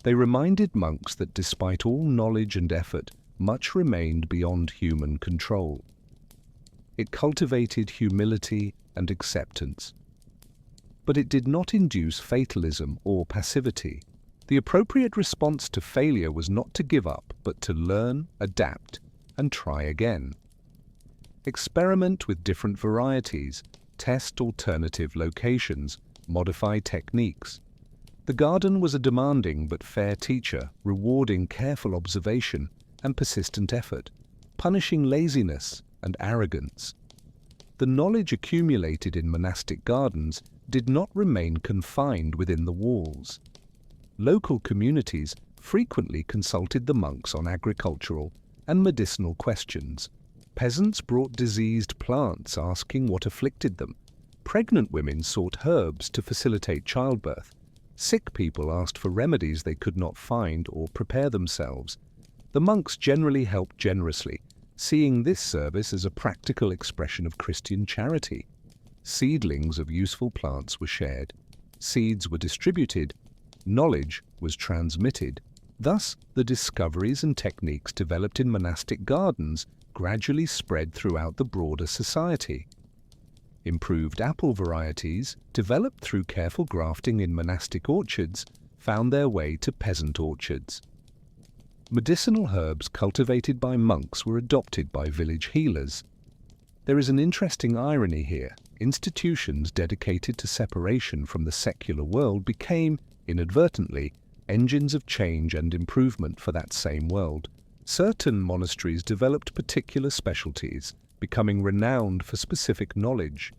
They reminded monks that despite all knowledge and effort, much remained beyond human control. It cultivated humility and acceptance. But it did not induce fatalism or passivity. The appropriate response to failure was not to give up, but to learn, adapt, and try again. Experiment with different varieties, test alternative locations, modify techniques. The garden was a demanding but fair teacher, rewarding careful observation and persistent effort, punishing laziness and arrogance. The knowledge accumulated in monastic gardens did not remain confined within the walls. Local communities frequently consulted the monks on agricultural and medicinal questions. Peasants brought diseased plants asking what afflicted them. Pregnant women sought herbs to facilitate childbirth. Sick people asked for remedies they could not find or prepare themselves. The monks generally helped generously, seeing this service as a practical expression of Christian charity. Seedlings of useful plants were shared. Seeds were distributed. Knowledge was transmitted. Thus, the discoveries and techniques developed in monastic gardens gradually spread throughout the broader society. Improved apple varieties, developed through careful grafting in monastic orchards, found their way to peasant orchards. Medicinal herbs cultivated by monks were adopted by village healers. There is an interesting irony here. Institutions dedicated to separation from the secular world became, inadvertently, engines of change and improvement for that same world. Certain monasteries developed particular specialties, becoming renowned for specific knowledge.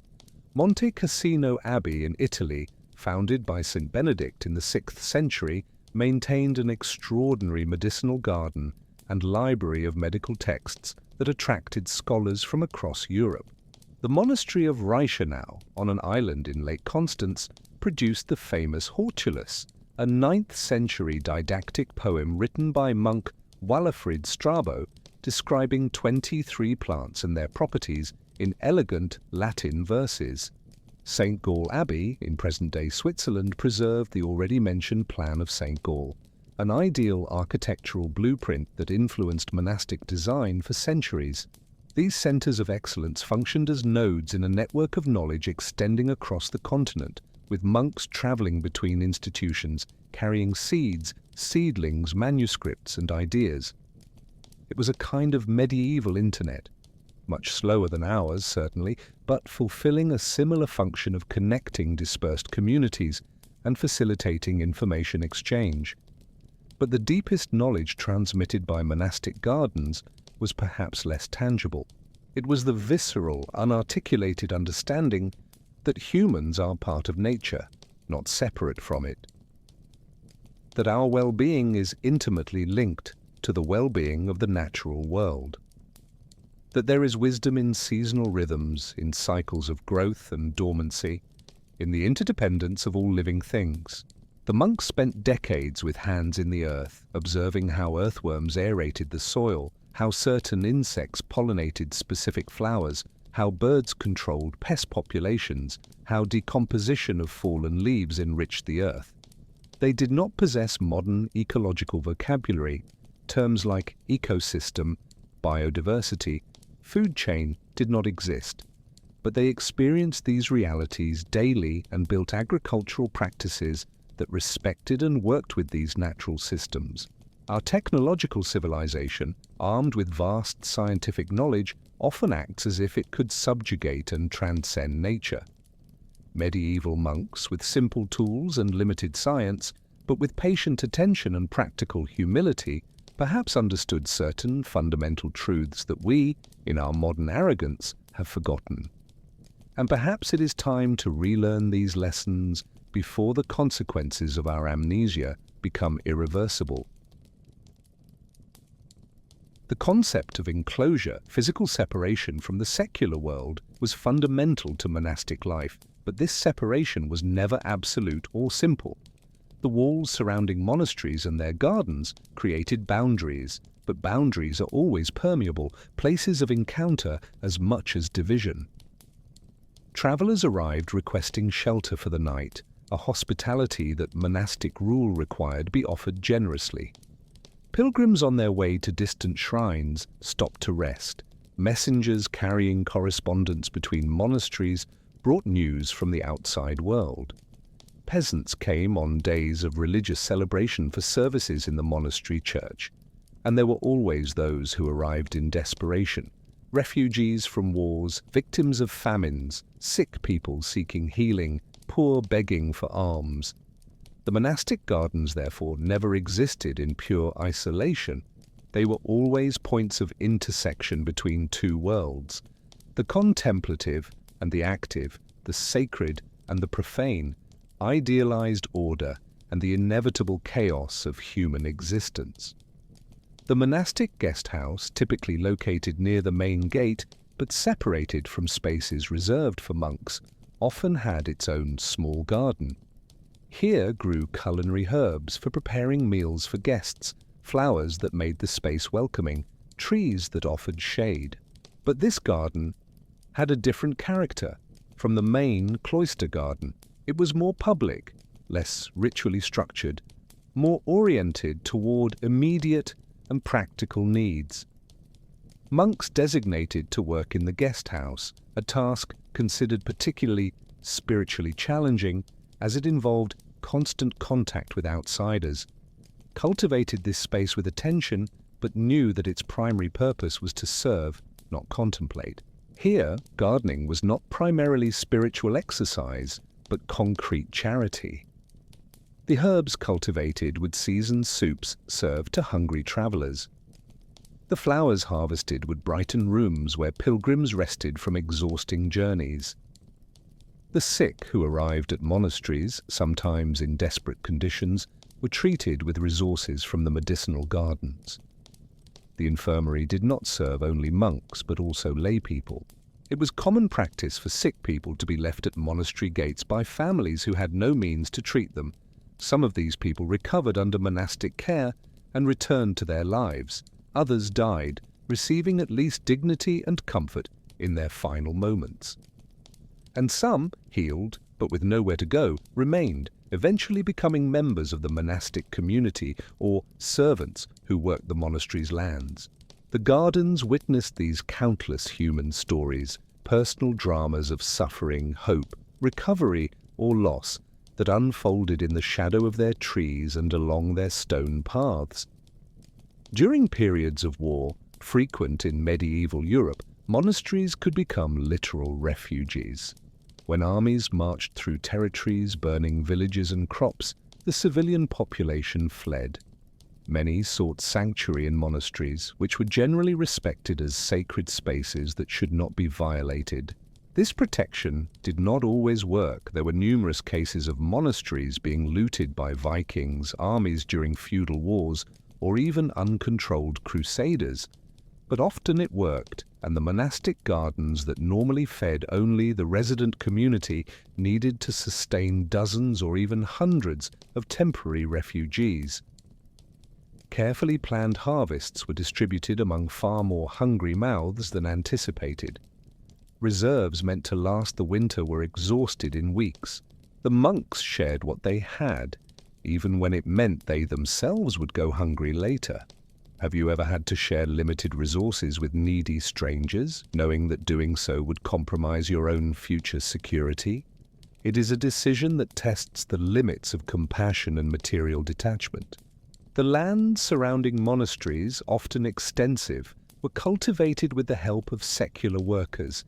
Monte Cassino Abbey in Italy, founded by St. Benedict in the 6th century, maintained an extraordinary medicinal garden and library of medical texts that attracted scholars from across Europe. The monastery of Reichenau, on an island in Lake Constance, produced the famous Hortulus, a 9th century didactic poem written by monk Walafrid Strabo, describing 23 plants and their properties in elegant Latin verses. St. Gall Abbey, in present-day Switzerland, preserved the already mentioned plan of St. Gall, an ideal architectural blueprint that influenced monastic design for centuries. These centers of excellence functioned as nodes in a network of knowledge extending across the continent, with monks traveling between institutions, carrying seeds, seedlings, manuscripts, and ideas. It was a kind of medieval internet, much slower than ours, certainly, but fulfilling a similar function of connecting dispersed communities and facilitating information exchange. But the deepest knowledge transmitted by monastic gardens was perhaps less tangible. It was the visceral, unarticulated understanding that humans are part of nature, not separate from it. That our well-being is intimately linked to the well-being of the natural world. That there is wisdom in seasonal rhythms, in cycles of growth and dormancy, in the interdependence of all living things. The monks spent decades with hands in the earth, observing how earthworms aerated the soil, how certain insects pollinated specific flowers, how birds controlled pest populations, how decomposition of fallen leaves enriched the earth. They did not possess modern ecological vocabulary. Terms like ecosystem, biodiversity, food chain did not exist, but they experienced these realities daily and built agricultural practices that respected and worked with these natural systems. Our technological civilization, armed with vast scientific knowledge, often acts as if it could subjugate and transcend nature. Medieval monks with simple tools and limited science, but with patient attention and practical humility, perhaps understood certain fundamental truths that we, in our modern arrogance, have forgotten. And perhaps it is time to relearn these lessons before the consequences of our amnesia become irreversible. The concept of enclosure, physical separation from the secular world, was fundamental to monastic life, but this separation was never absolute or simple. The walls surrounding monasteries and their gardens created boundaries, but boundaries are always permeable, places of encounter as much as division. Travelers arrived requesting shelter for the night, a hospitality that monastic rule required be offered generously. Pilgrims on their way to distant shrines stopped to rest. Messengers carrying correspondence between monasteries brought news from the outside world. Peasants came on days of religious celebration for services in the monastery church, and there were always those who arrived in desperation. Refugees from wars, victims of famines, sick people seeking healing, poor begging for alms. The monastic gardens, therefore, never existed in pure isolation. They were always points of intersection between two worlds, the contemplative and the active, the sacred and the profane, idealized order and the inevitable chaos of human existence. The monastic guest house, typically located near the main gate but separated from spaces reserved for monks, often had its own small garden. Here grew culinary herbs for preparing meals for guests, flowers that made the space welcoming, trees that offered shade. But this garden had a different character from the main cloister garden. It was more public, less ritually structured, more oriented toward immediate and practical needs. Monks designated to work in the guest house, a task considered particularly spiritually challenging as it involved constant contact with outsiders, cultivated this space with attention but knew that its primary purpose was to serve, not contemplate. Here, gardening was not primarily spiritual exercise, but concrete charity. The herbs cultivated would season soups served to hungry travelers. The flowers harvested would brighten rooms where pilgrims rested from exhausting journeys. The sick who arrived at monasteries, sometimes in desperate conditions, were treated with resources from the medicinal gardens. The infirmary did not serve only monks but also lay people. It was common practice for sick people to be left at monastery gates by families who had no means to treat them. Some of these people recovered under monastic care and returned to their lives. Others died, receiving at least dignity and comfort in their final moments. And some, healed but with nowhere to go, remained, eventually becoming members of the monastic community or servants who worked the monastery's lands. The gardens witnessed these countless human stories, personal dramas of suffering, hope, recovery, or loss that unfolded in the shadow of their trees and along their stone paths. During periods of war, frequent in medieval Europe, monasteries could become literal refuges. When armies marched through territories, burning villages and crops, the civilian population fled. Many sought sanctuary in monasteries, which were generally respected as sacred spaces that should not be violated. This protection did not always work. There were numerous cases of monasteries being looted by Vikings, armies during feudal wars, or even uncontrolled crusaders. But often it worked, and the monastic gardens that normally fed only the resident community needed to sustain dozens or even hundreds of temporary refugees. Carefully planned harvests were distributed among far more hungry mouths than anticipated. Reserves meant to last the winter were exhausted in weeks. The monks shared what they had, even when it meant they themselves would go hungry later. Have you ever had to share limited resources with needy strangers, knowing that doing so would compromise your own future security? It is a decision that tests the limits of compassion and material detachment. The lands surrounding monasteries, often extensive, were cultivated with the help of secular workers.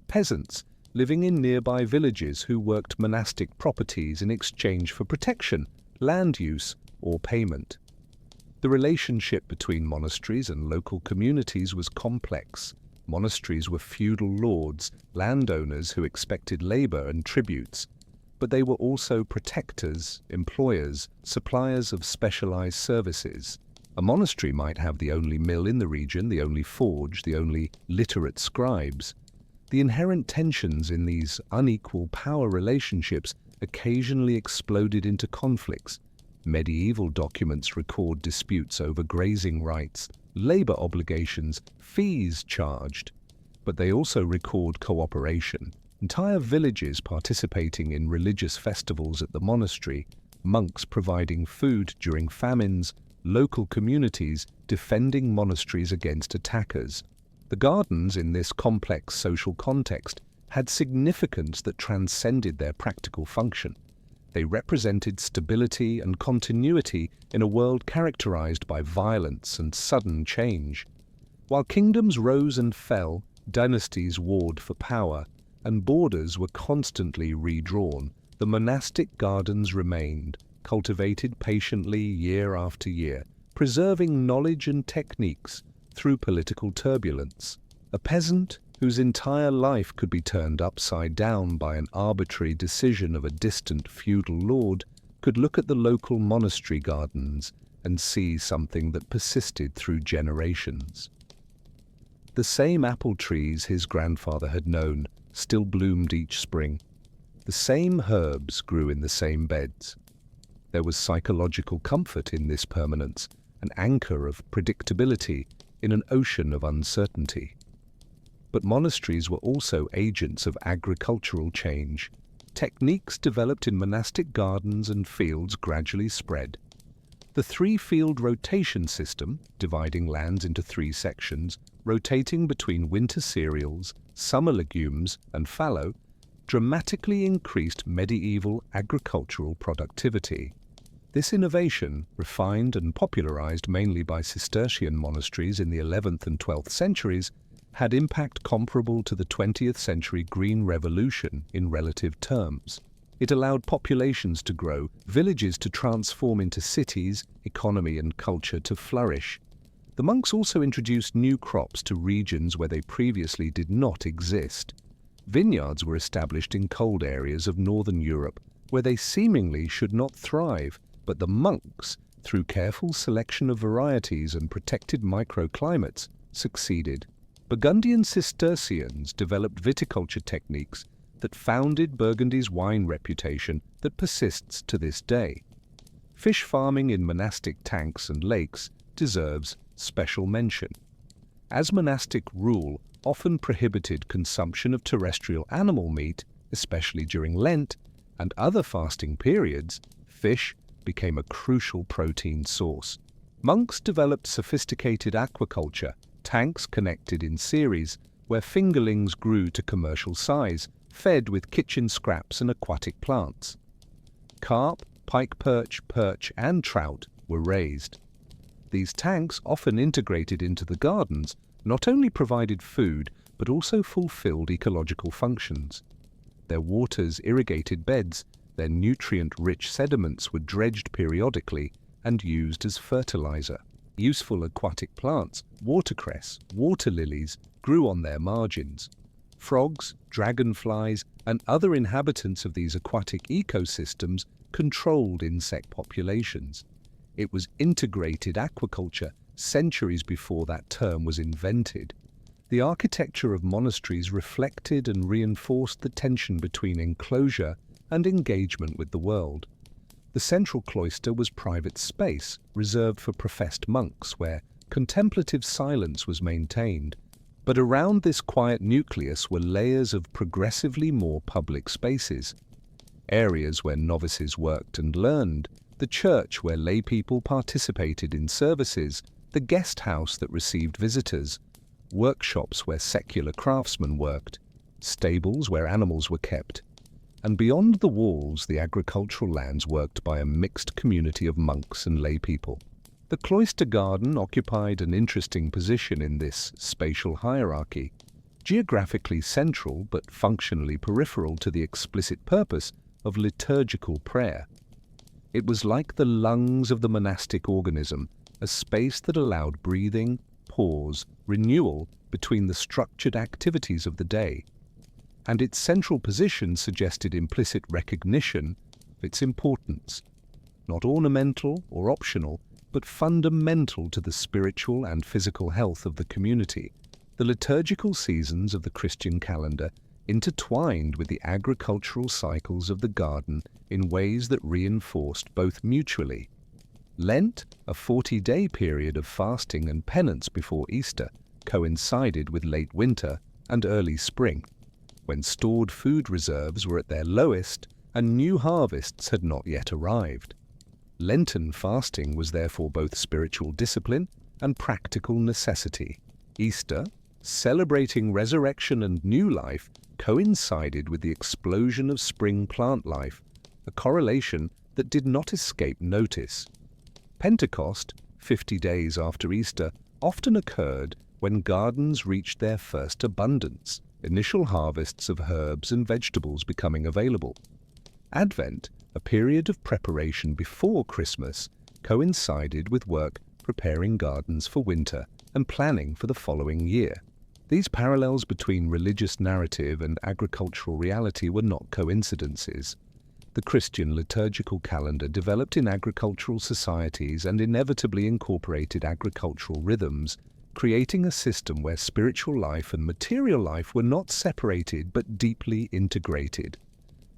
Peasants, living in nearby villages who worked monastic properties in exchange for protection, land use, or payment. The relationship between monasteries and local communities was complex. Monasteries were feudal lords, landowners who expected labor and tributes, but they were also protectors, employers, suppliers of specialized services. A monastery might have the only mill in the region, the only forge, the only literate scribes. The inherent tensions in these unequal power relationships occasionally exploded into conflicts. Medieval documents record disputes over grazing rights, labor obligations, fees charged, but they also record cooperation. Entire villages participating in religious festivals at the monastery, monks providing food during famines, local communities defending monasteries against attackers. The gardens in this complex social context had significance that transcended their practical function. They represented stability and continuity in a world characterized by violence and sudden change. While kingdoms rose and fell, dynasties warred for power, and borders were constantly redrawn, the monastic gardens remained, cultivated patiently year after year, preserving knowledge and techniques through political turbulence. A peasant whose entire life could be turned upside down by an arbitrary decision of a distant feudal lord could look at the local monastery gardens and see something that persisted through generations. The same apple trees his grandfather had known still bloomed each spring. The same herbs grew in the same beds. There was psychological comfort in this permanence, an anchor of predictability in an ocean of uncertainty. But monasteries were also agents of agricultural change. Techniques developed in monastic gardens and fields gradually spread. The three-field rotation system, dividing lands into three sections, rotating between winter cereals, summer legumes, and fallow, dramatically increased medieval agricultural productivity. This innovation, refined and popularized mainly by Cistercian monasteries in the 11th and 12th centuries, had impact comparable to the 20th century Green Revolution in relative terms. It allowed populations to grow, villages to transform into cities, economy and culture to flourish. The monks also introduced new crops to regions where they previously did not exist. Vineyards were established in cold areas of northern Europe where they seemingly should not thrive, but the monks, through careful selection of varieties and protected microclimates, succeeded. Burgundian Cistercians developed viticulture techniques that founded Burgundy's wine reputation that persists to this day. Fish farming in monastic tanks and lakes deserves special mention. As monastic rule often prohibited consumption of terrestrial animal meat, especially during Lent and other fasting periods, fish became a crucial protein source. Monks developed sophisticated aquaculture, tanks connected in series, where fingerlings grew to commercial size, fed with kitchen scraps and aquatic plants. Carp, pike perch, and trout were raised. These tanks, often integrated into the gardens, not only provided food, but also fulfilled ecological functions. Their waters irrigated beds, their nutrient-rich sediments were dredged periodically and used as fertilizer. Useful aquatic plants, watercress, water lilies, grew on their margins. Frogs, dragonflies, and other inhabitants of these aquatic ecosystems controlled insect populations. It was integrated aquaculture centuries before that term was invented. The architecture of monasteries reflected and reinforced the tension between enclosure and engagement with the world. The central cloister was private space, reserved for professed monks, where contemplative silence was maintained. But around this quiet nucleus were layers of progressively more public spaces. Areas where novices worked and learned, the church where laypeople participated in services, the guest house that received visitors, workshops where secular craftsmen worked, stables where animals were kept, and beyond the walls the agricultural lands worked by a mixed community of monks and laypeople. The cloister garden occupied an interesting position in this spatial hierarchy. geographically central but functionally peripheral to the explicit purpose of liturgical prayer. It was like the lungs of the monastic organism, a space that allowed breathing, pause, renewal between the structured activities of the day. And its central position suggested implicit recognition of its importance, not ornamental or optional, but fundamental to the spiritual and physical health of the community. The liturgical seasons of the Christian calendar intertwined with the agricultural cycles of the garden in ways that reinforced both mutually. Lent, a 40-day period of fasting and penance before Easter, coincided with late winter and early spring, when stored food reserves were at their lowest and new harvests had not yet arrived. Lenten fasting was therefore both spiritual discipline and practical necessity. Easter, celebrating resurrection and new life, coincided with the explosion of spring plant life, a correlation that did not escape notice. Pentecost, 50 days after Easter, often occurred when gardens reached their first abundance, initial harvests of herbs and vegetables becoming available. Advent, a period of preparation before Christmas, coincided with work preparing gardens for winter and planning for the following year. These parallels between religious narrative and agricultural reality were not coincidences. The Christian liturgical calendar developed in agricultural societies and inevitably incorporated agricultural rhythms, creating a system where spiritual life and material life were not separated but deeply integrated.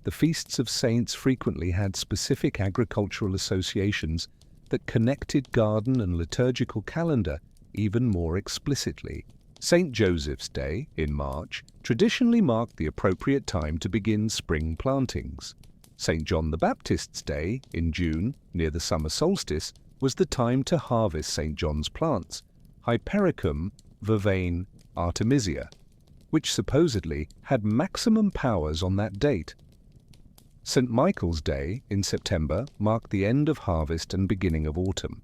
The feasts of saints frequently had specific agricultural associations that connected garden and liturgical calendar even more explicitly. St. Joseph's Day, in March, traditionally marked the appropriate time to begin spring plantings. St. John the Baptist's Day, in June, near the summer solstice, was the time to harvest St. John's plants, Hypericum, Vervain, Artemisia, which supposedly had maximum powers on that date. St. Michael's Day, in September, marked the end of harvest and beginning of autumn.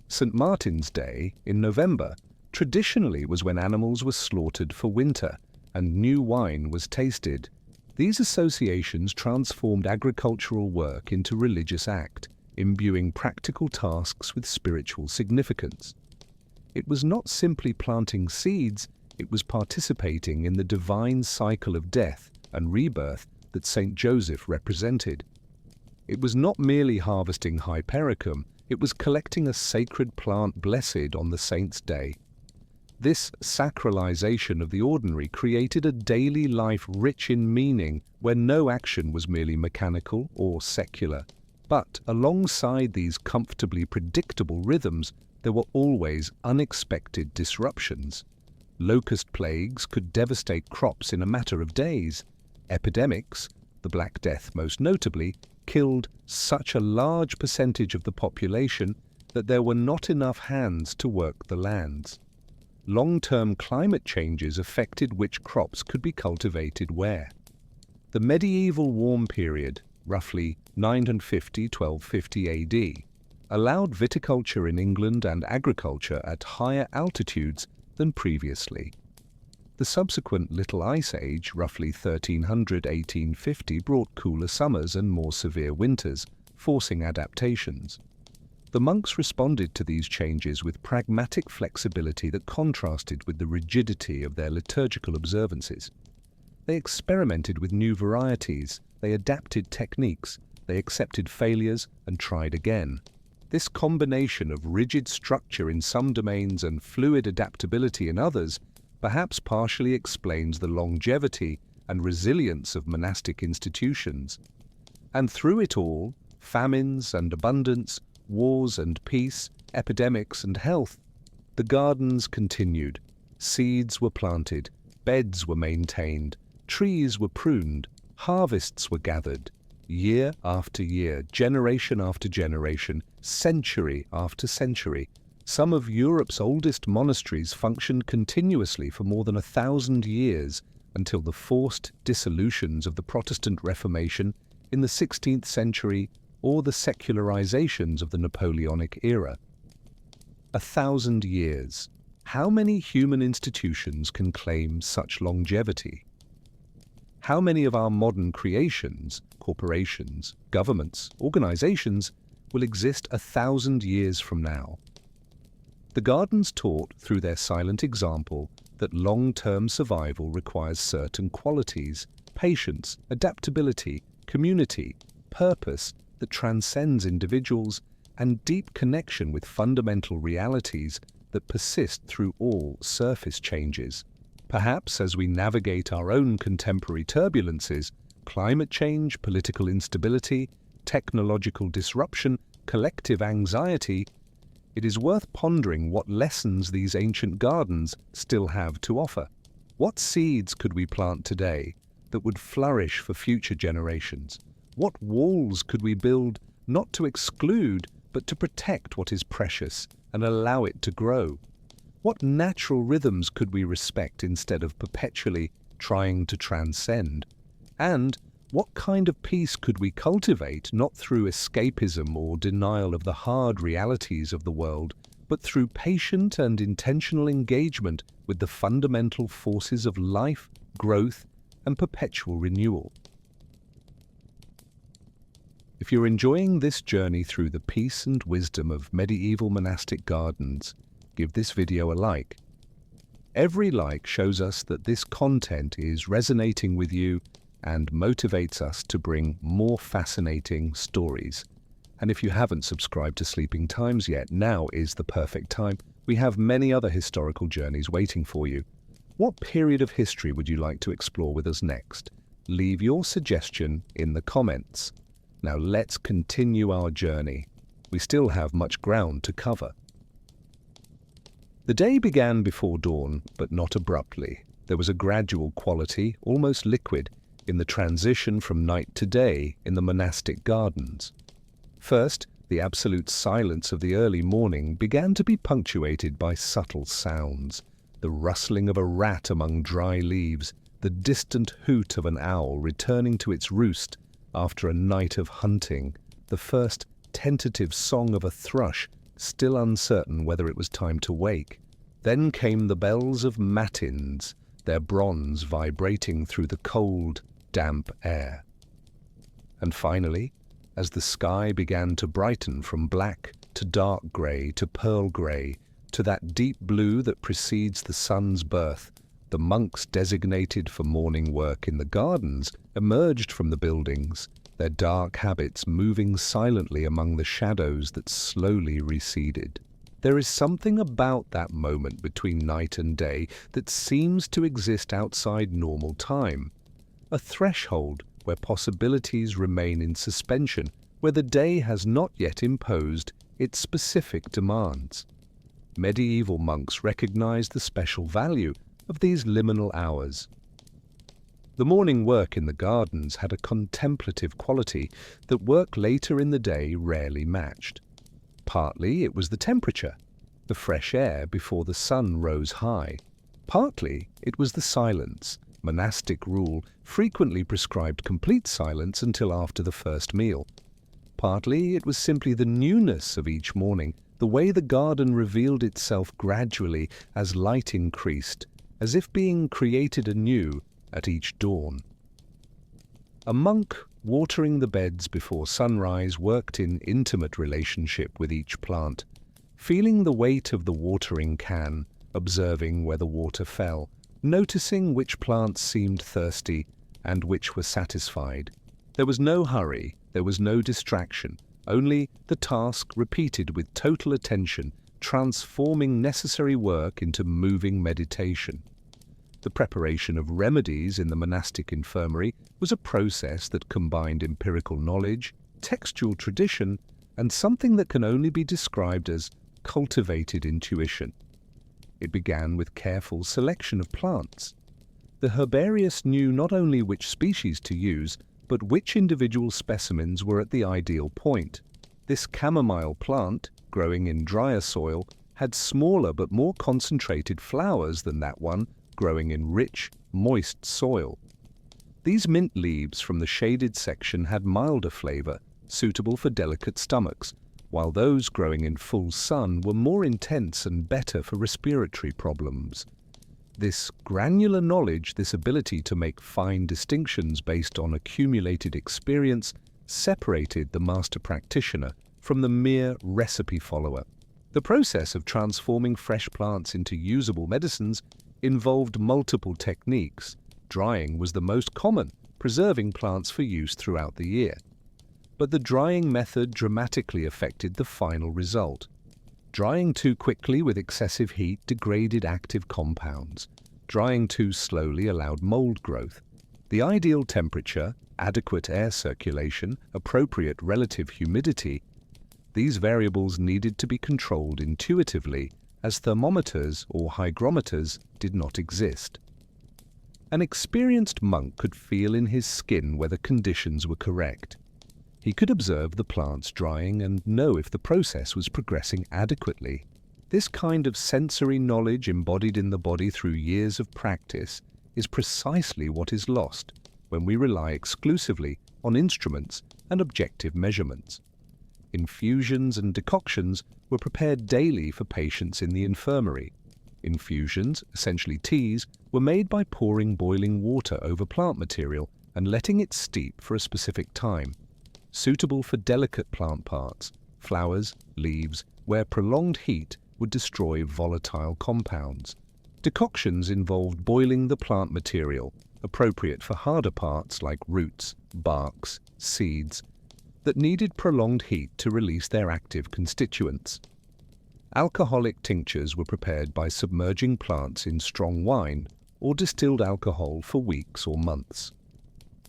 St. Martin's Day, in November, traditionally was when animals were slaughtered for winter and new wine was tasted. These associations transformed agricultural work into religious act, imbuing practical tasks with spiritual significance. It was not simply planting seeds, it was participating in the divine cycle of death and rebirth that St. Joseph represented. It was not merely harvesting Hypericum, it was collecting a sacred plant blessed on the saint's day. This sacralization of the ordinary created a daily life rich in meaning where no action was merely mechanical or secular. But alongside these comfortably predictable rhythms, there were always unexpected disruptions. Locust plagues could devastate crops in a matter of days. Epidemics, the Black Death most notably, killed such a large percentage of the population that there were not enough hands to work the lands. Long-term climate changes affected which crops could be cultivated where. The medieval warm period, roughly 950–1250 AD, allowed viticulture in England and agriculture at higher altitudes than previously. The subsequent Little Ice Age, roughly 1300–1850, brought cooler summers and more severe winters, forcing adaptations. The monks responded to these changes with pragmatic flexibility that contrasted with the rigidity of their liturgical observances. They experimented with new varieties, they adapted techniques, they accepted failures and tried again. This combination of rigid structure in some domains and fluid adaptability in others perhaps partially explains the longevity and resilience of monastic institutions. And through it all, famines and abundance, wars and peace, epidemics and health, the gardens continued. Seeds were planted, beds were maintained, trees were pruned, harvests were gathered. Year after year, generation after generation, century after century, some of Europe's oldest monasteries functioned continuously for more than 1,000 years until the forced dissolutions of the Protestant Reformation in the 16th century or the secularizations of the Napoleonic era. 1,000 years. How many human institutions can claim such longevity? How many of our modern creations, corporations, governments, organizations, will exist 1,000 years from now? The gardens taught through their silent example that long-term survival requires certain qualities: patience, adaptability, community, purpose that transcends individuals, and deep connection with fundamental realities that persist through all surface changes. Perhaps as we navigate our own contemporary turbulences, climate change, political instability, technological disruption, collective anxiety, it is worth pondering what lessons these ancient gardens still have to offer. What seeds could we plant today that would flourish for future generations? What walls could we build not to exclude but to protect what is precious and allow it to grow? What natural rhythms could we respect instead of perpetually trying to transcend? And what kind of peace could we cultivate not through escapism or denial of the hard realities of the world, but through patient and intentional engagement with the fundamental forces of life, growth, and perpetual renewal? If you're enjoying this journey through the peace and wisdom of medieval monastic gardens, give this video a like. Every like shows us that this content is resonating with you and motivates us to bring more fascinating stories. And if you haven't subscribed to Sleeping Times yet, now is the perfect time. We have many other historical journeys waiting for you. What period of history would you like to explore with us next? Leave your suggestion in the comments. Now let's continue our journey. We still have much ground to cover. The day began before dawn, but not abruptly. There was a gradual quality, almost liquid, in the transition from night to day in the monastic gardens. First, the absolute silence of the early morning began to be punctuated by subtle sounds: the rustling of a rat among dry leaves, the distant hoot of an owl returning to its roost after a night of hunting, the first tentative song of a thrush, still uncertain whether it was time to wake. Then came the bells of matins, their bronze vibrating through the cold, damp air. And finally, as the sky began to brighten from black to dark grey to pearl grey to that deep blue that precedes the sun's birth, the monks designated for morning work in the gardens emerged from the buildings, their dark habits moving silently among the shadows that slowly receded. There is something about that moment between night and day that seems to exist outside normal time, a threshold where possibilities remain in suspension, where the day has not yet imposed its specific demands. Medieval monks recognized the special value of these liminal hours. The morning work in the gardens had a contemplative quality that work later in the day rarely matched. Partly it was the temperature, the fresh air before the sun rose high. Partly it was the silence. Monastic rule frequently prescribed complete silence until after the first meal. Partly it was simply the newness of each morning, the way the garden revealed itself gradually as light increased, as if being created anew at each dawn. A monk watering the beds before sunrise worked in intimate relationship with each plant, feeling the weight of the watering can, observing where the water fell, noticing which plants seemed thirsty and which were satisfied. There was no hurry, there was no distraction, only the task repeated with total attention, transforming necessary work into moving meditation. The preparation of remedies in the monastic infirmary was a process that combined empirical knowledge, textual tradition, and something that can only be described as cultivated intuition. It began with careful selection of plants. The herbarius knew not only which species to use, but which individual specimens were at the ideal point. This chamomile plant, growing in drier soil, had smaller but more concentrated flowers than that one growing in rich, moist soil. These mint leaves from the shaded section had milder flavor, suitable for delicate stomachs, while those growing in full sun were more intense and better for respiratory problems. This granular knowledge, this ability to make fine distinctions based on accumulated experience, separated the master practitioner from the mere recipe follower. The process of transforming fresh plants into usable medicines involved multiple techniques. Drying was the most common, preserving plants for use throughout the year. But the drying method dramatically affected the final result. Drying too quickly with excessive heat degraded active compounds. Drying too slowly allowed mold growth. The ideal temperature, adequate air circulation, appropriate relative humidity, these variables needed to be controlled intuitively, as thermometers or hygrometers did not exist. An experienced monk could feel in his skin whether conditions were correct. He could observe the plants drying and know if the process was progressing adequately. This kind of sensory knowledge embodied in the body through years of practice is precisely what is lost when we rely exclusively on instruments and objective measurements. Infusions and decoctions were prepared daily for patients in the infirmary. Infusions, essentially teas, were made by pouring boiling water over plant material and letting it steep for a specific time, suitable for delicate plant parts, flowers, leaves, where prolonged heat would destroy volatile compounds. Decoctions involved boiling the plant material, appropriate for harder parts like roots, barks, seeds, that needed prolonged heat to release their active constituents. Alcoholic tinctures were prepared by submerging plants in strong wine or distilled alcohol for weeks or months.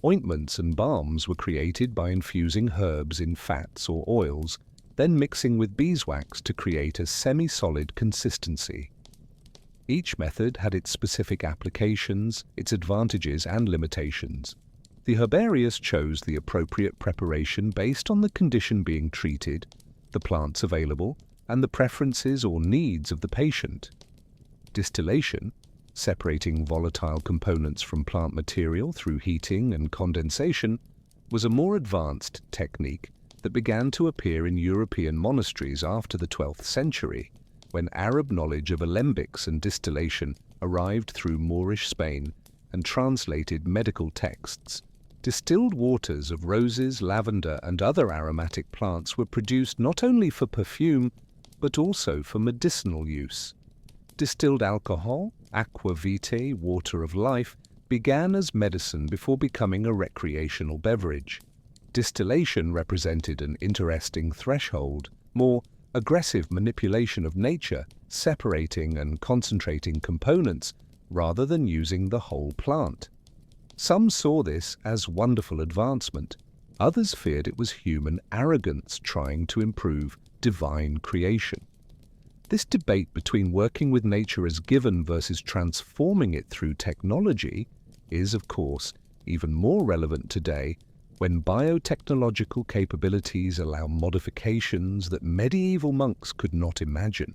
Ointments and balms were created by infusing herbs in fats or oils, then mixing with beeswax to create a semi-solid consistency. Each method had its specific applications, its advantages and limitations. The herbarius chose the appropriate preparation based on the condition being treated, the plants available, and the preferences or needs of the patient. Distillation, separating volatile components from plant material through heating and condensation, was a more advanced technique that began to appear in European monasteries after the 12th century, when Arab knowledge of alembics and distillation arrived through Moorish Spain and translated medical texts. Distilled waters of roses, lavender, and other aromatic plants were produced not only for perfume, but also for medicinal use. Distilled alcohol, aqua vitae, water of life, began as medicine before becoming a recreational beverage. Distillation represented an interesting threshold, more aggressive manipulation of nature, separating and concentrating components rather than using the whole plant. Some saw this as wonderful advancement. Others feared it was human arrogance trying to improve divine creation. This debate between working with nature as given versus transforming it through technology is, of course, even more relevant today when biotechnological capabilities allow modifications that medieval monks could not imagine.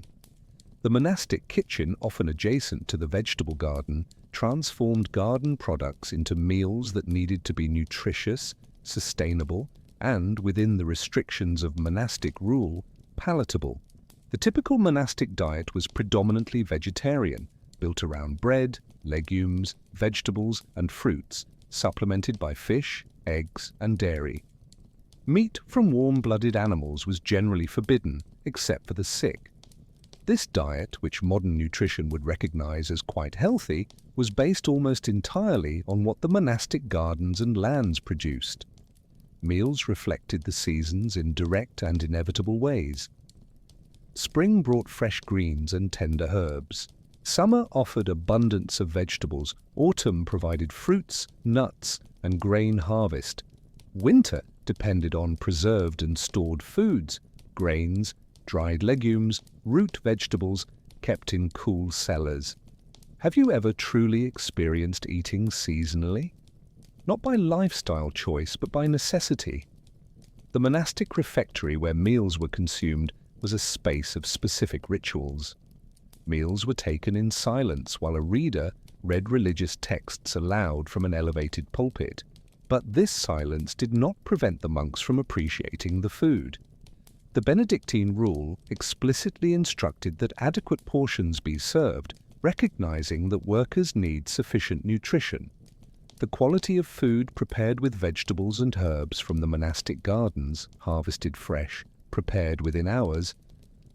The monastic kitchen, often adjacent to the vegetable garden, transformed garden products into meals that needed to be nutritious, sustainable, and, within the restrictions of monastic rule, palatable. The typical monastic diet was predominantly vegetarian, built around bread, legumes, vegetables, and fruits, supplemented by fish, eggs, and dairy. Meat from warm-blooded animals was generally forbidden, except for the sick. This diet, which modern nutrition would recognize as quite healthy, was based almost entirely on what the monastic gardens and lands produced. Meals reflected the seasons in direct and inevitable ways. Spring brought fresh greens and tender herbs. Summer offered abundance of vegetables. Autumn provided fruits, nuts, and grain harvest. Winter depended on preserved and stored foods, grains, dried legumes, root vegetables kept in cool cellars. Have you ever truly experienced eating seasonally? Not by lifestyle choice, but by necessity. The monastic refectory where meals were consumed was a space of specific rituals. Meals were taken in silence while a reader read religious texts aloud from an elevated pulpit. But this silence did not prevent the monks from appreciating the food. The Benedictine rule explicitly instructed that adequate portions be served, recognizing that workers need sufficient nutrition. The quality of food prepared with vegetables and herbs from the monastic gardens, harvested fresh, prepared within hours,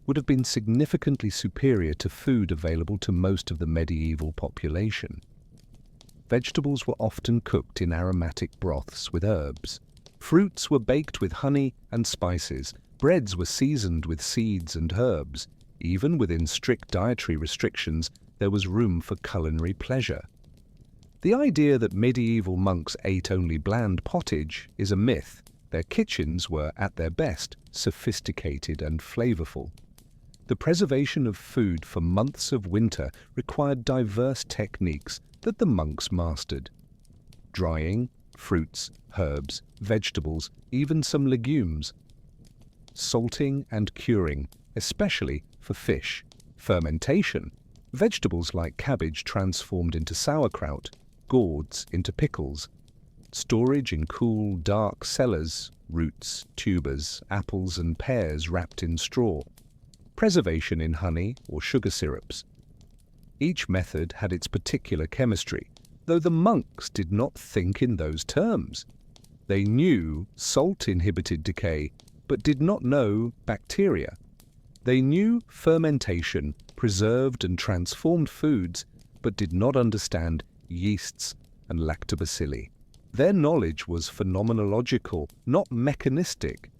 would have been significantly superior to food available to most of the medieval population. Vegetables were often cooked in aromatic broths with herbs. Fruits were baked with honey and spices. Breads were seasoned with seeds and herbs. Even within strict dietary restrictions, there was room for culinary pleasure. The idea that medieval monks ate only bland pottage is a myth. Their kitchens were, at their best, sophisticated and flavorful. The preservation of food for months of winter required diverse techniques that the monks mastered. Drying, fruits, herbs, vegetables, even some legumes. Salting and curing, especially for fish. Fermentation. Vegetables like cabbage transformed into sauerkraut, gourds into pickles. Storage in cool, dark cellars, roots, tubers, apples and pears wrapped in straw. Preservation in honey or sugar syrups. Each method had its particular chemistry, though the monks did not think in those terms. They knew salt inhibited decay, but did not know bacteria. They knew fermentation preserved and transformed foods, but did not understand yeasts and lactobacilli. Their knowledge was phenomenological, not mechanistic.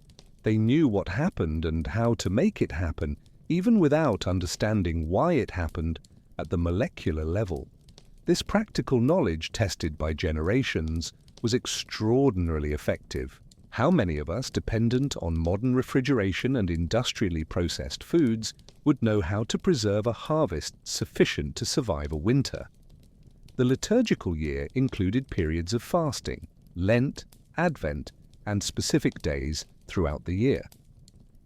They knew what happened and how to make it happen, even without understanding why it happened at the molecular level. This practical knowledge, tested by generations, was extraordinarily effective. How many of us, dependent on modern refrigeration and industrially processed foods, would know how to preserve a harvest sufficient to survive a winter? The liturgical year included periods of fasting, Lent, Advent, and specific days throughout the year.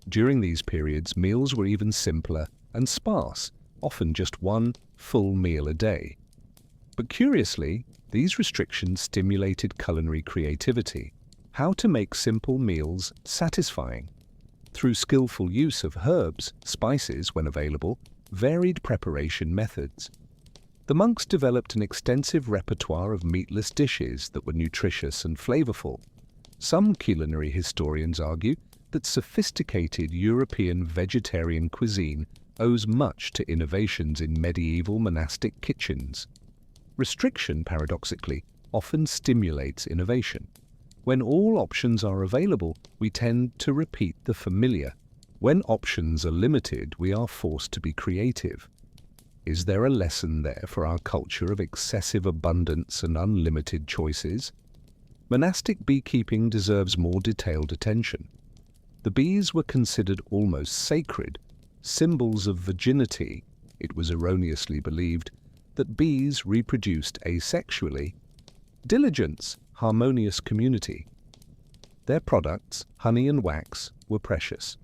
During these periods, meals were even simpler and sparse, often just one full meal a day. But curiously, these restrictions stimulated culinary creativity. How to make simple meals satisfying. Through skillful use of herbs, spices when available, varied preparation methods. The monks developed an extensive repertoire of meatless dishes that were nutritious and flavorful. Some culinary historians argue that sophisticated European vegetarian cuisine owes much to innovations in medieval monastic kitchens. Restriction, paradoxically, often stimulates innovation. When all options are available, we tend to repeat the familiar. When options are limited, we are forced to be creative. Is there a lesson there for our culture of excessive abundance and unlimited choices? Monastic beekeeping deserves more detailed attention. The bees were considered almost sacred, symbols of virginity. It was erroneously believed that bees reproduced asexually. Diligence, harmonious community. Their products, honey and wax, were precious.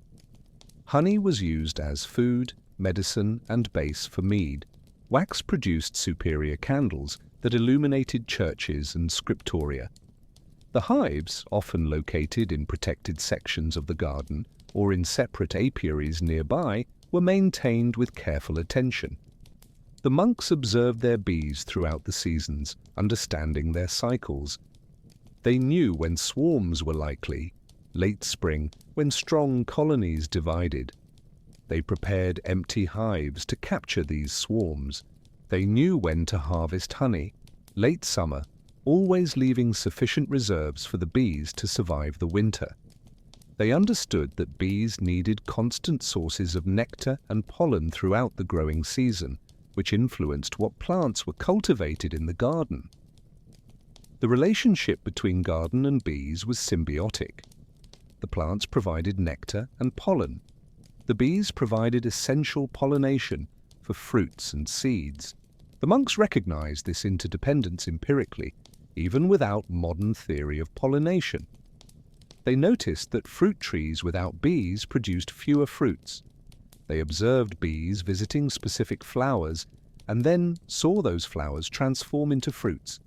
Honey was used as food, medicine, and base for mead. Wax produced superior candles that illuminated churches and scriptoria. The hives, often located in protected sections of the garden or in separate apiaries nearby, were maintained with careful attention. The monks observed their bees throughout the seasons, understanding their cycles. They knew when swarms were likely, late spring, when strong colonies divided. They prepared empty hives to capture these swarms. They knew when to harvest honey, late summer, always leaving sufficient reserves for the bees to survive the winter. They understood that bees needed constant sources of nectar and pollen throughout the growing season, which influenced what plants were cultivated in the garden. The relationship between garden and bees was symbiotic. The plants provided nectar and pollen. The bees provided essential pollination for fruits and seeds. The monks recognized this interdependence empirically, even without modern theory of pollination. They noticed that fruit trees without bees produced fewer fruits. They observed bees visiting specific flowers and then saw those flowers transform into fruits.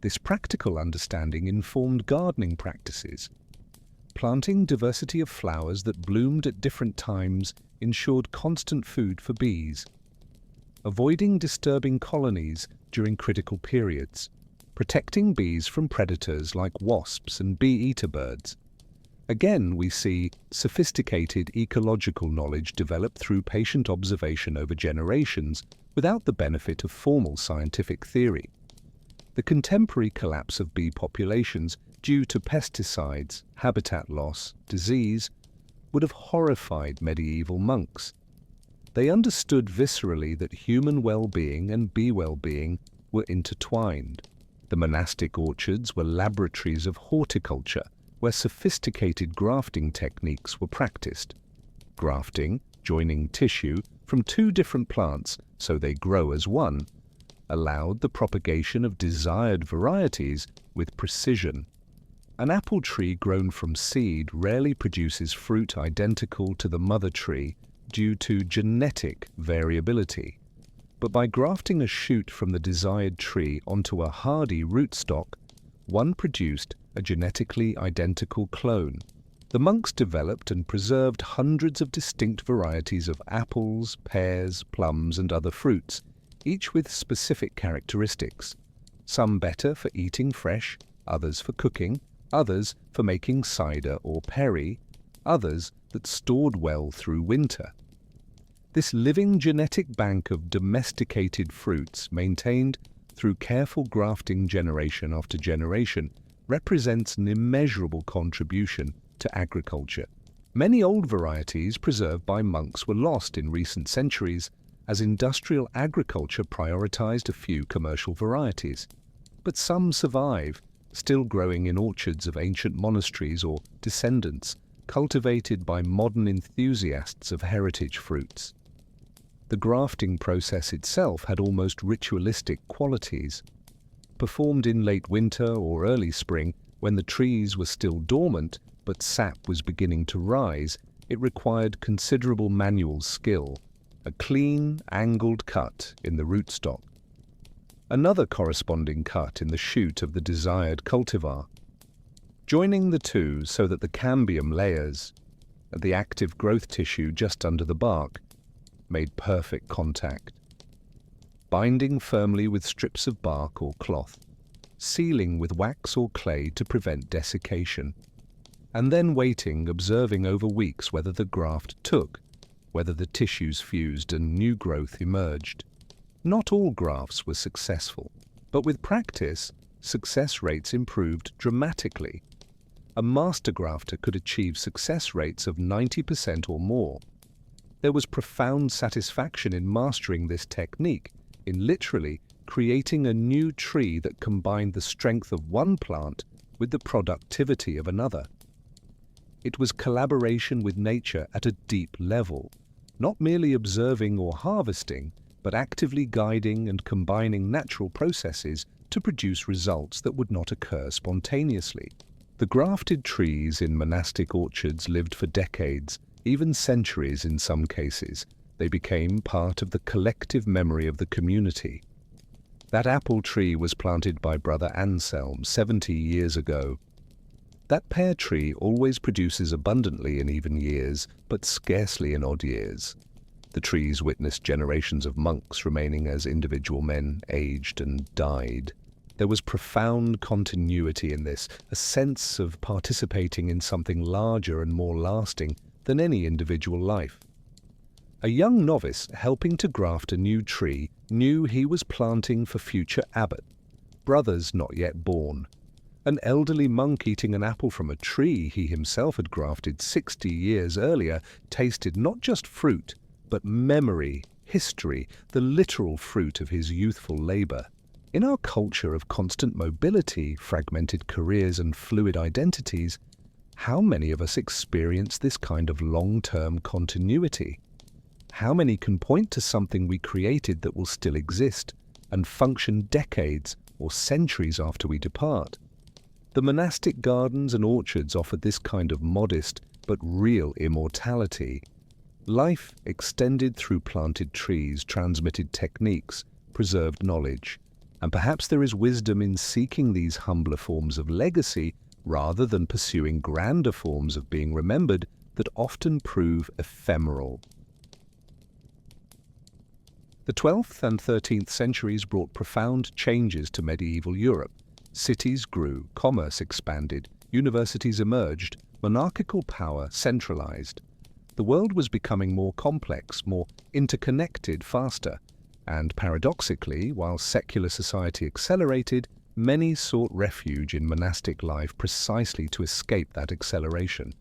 This practical understanding informed gardening practices. Planting diversity of flowers that bloomed at different times ensured constant food for bees. Avoiding disturbing colonies during critical periods. Protecting bees from predators like wasps and bee-eater birds. Again, we see sophisticated ecological knowledge developed through patient observation over generations without the benefit of formal scientific theory. The contemporary collapse of bee populations due to pesticides, habitat loss, disease, would have horrified medieval monks. They understood viscerally that human well-being and bee well-being were intertwined. The monastic orchards were laboratories of horticulture, where sophisticated grafting techniques were practiced. Grafting, joining tissue from two different plants so they grow as one, allowed the propagation of desired varieties with precision. An apple tree grown from seed rarely produces fruit identical to the mother tree due to genetic variability. But by grafting a shoot from the desired tree onto a hardy rootstock, one produced a genetically identical clone. The monks developed and preserved hundreds of distinct varieties of apples, pears, plums, and other fruits, each with specific characteristics. Some better for eating fresh, others for cooking, others for making cider or perry, others that stored well through winter. This living genetic bank of domesticated fruits, maintained through careful grafting generation after generation, represents an immeasurable contribution to agriculture. Many old varieties preserved by monks were lost in recent centuries as industrial agriculture prioritized a few commercial varieties. But some survive, still growing in orchards of ancient monasteries or descendants, cultivated by modern enthusiasts of heritage fruits. The grafting process itself had almost ritualistic qualities. Performed in late winter or early spring, when the trees were still dormant but sap was beginning to rise, it required considerable manual skill, a clean, angled cut in the rootstock. Another corresponding cut in the shoot of the desired cultivar. Joining the two so that the cambium layers, the active growth tissue just under the bark, made perfect contact. Binding firmly with strips of bark or cloth, sealing with wax or clay to prevent desiccation, and then waiting, observing over weeks whether the graft took, whether the tissues fused and new growth emerged. Not all grafts were successful, but with practice, success rates improved dramatically. A master grafter could achieve success rates of 90% or more. There was profound satisfaction in mastering this technique, in literally creating a new tree that combined the strength of one plant with the productivity of another. It was collaboration with nature at a deep level, not merely observing or harvesting, but actively guiding and combining natural processes to produce results that would not occur spontaneously. The grafted trees in monastic orchards lived for decades, even centuries in some cases. They became part of the collective memory of the community. That apple tree was planted by Brother Anselm 70 years ago. That pear tree always produces abundantly in even years, but scarcely in odd years. The trees witnessed generations of monks remaining as individual men aged and died. There was profound continuity in this, a sense of participating in something larger and more lasting than any individual life. A young novice helping to graft a new tree knew he was planting for future abbot, brothers not yet born. An elderly monk eating an apple from a tree he himself had grafted 60 years earlier tasted not just fruit, but memory, history, the literal fruit of his youthful labor. In our culture of constant mobility, fragmented careers, and fluid identities, how many of us experience this kind of long-term continuity? How many can point to something we created that will still exist and function decades or centuries after we depart? The monastic gardens and orchards offered this kind of modest but real immortality. Life extended through planted trees, transmitted techniques, preserved knowledge. And perhaps there is wisdom in seeking these humbler forms of legacy rather than pursuing grander forms of being remembered that often prove ephemeral. The 12th and 13th centuries brought profound changes to medieval Europe. Cities grew, commerce expanded, universities emerged, monarchical power centralized. The world was becoming more complex, more interconnected faster, and paradoxically, while secular society accelerated, many sought refuge in monastic life precisely to escape that acceleration.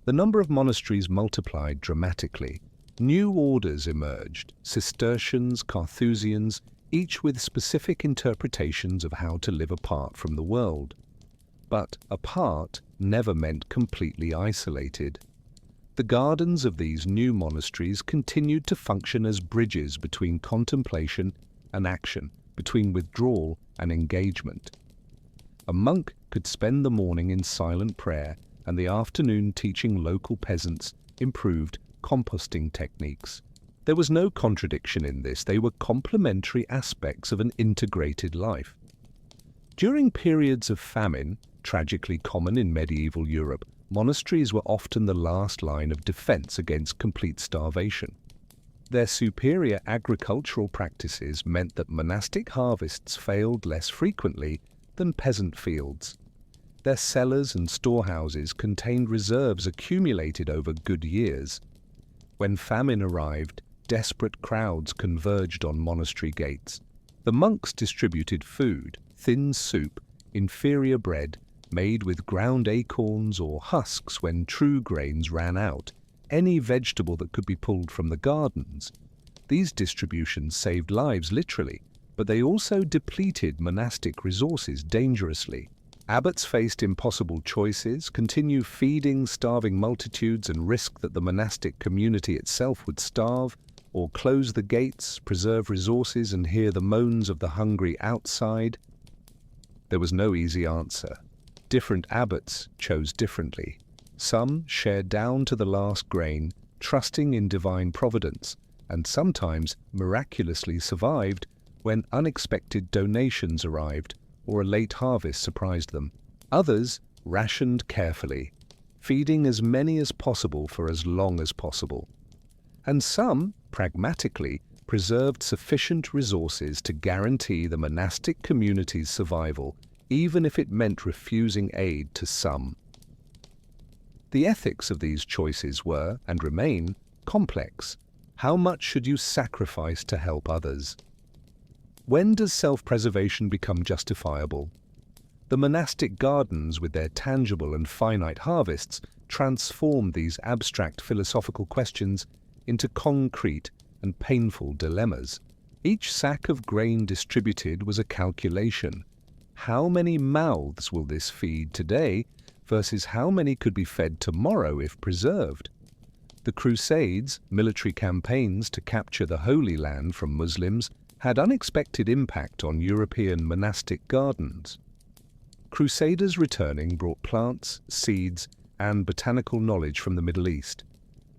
The number of monasteries multiplied dramatically. New orders emerged, Cistercians, Carthusians, each with specific interpretations of how to live apart from the world. But apart never meant completely isolated. The gardens of these new monasteries continued to function as bridges between contemplation and action, between withdrawal and engagement. A monk could spend the morning in silent prayer and the afternoon teaching local peasants improved composting techniques. There was no contradiction in this. They were complementary aspects of an integrated life. During periods of famine, tragically common in medieval Europe, monasteries were often the last line of defense against complete starvation. Their superior agricultural practices meant that monastic harvests failed less frequently than peasant fields. Their cellars and storehouses contained reserves accumulated over good years. When famine arrived, desperate crowds converged on monastery gates. The monks distributed food, thin soup, inferior bread, made with ground acorns or husks when true grains ran out, any vegetable that could be pulled from the gardens. These distributions saved lives literally, but they also depleted monastic resources dangerously. Abbots faced impossible choices: continue feeding starving multitudes and risk that the monastic community itself would starve, or close the gates, preserve resources, and hear the moans of the hungry outside. There was no easy answer. Different abbots chose differently. Some shared down to the last grain, trusting in divine providence, and sometimes miraculously survived when unexpected donations arrived or a late harvest surprised them. Others rationed carefully, feeding as many as possible for as long as possible. And some, pragmatically, preserved sufficient resources to guarantee the monastic community's survival, even if it meant refusing aid to some. The ethics of these choices were, and remain, complex. How much should you sacrifice to help others? When does self-preservation become justifiable? The monastic gardens, with their tangible and finite harvests, transformed these abstract philosophical questions into concrete and painful dilemmas. Each sack of grain distributed was a calculation. How many mouths will this feed today versus how many could be fed tomorrow if preserved? The Crusades, military campaigns to capture the Holy Land from Muslims, had unexpected impact on European monastic gardens. Crusaders returning brought plants, seeds, and botanical knowledge from the Middle East.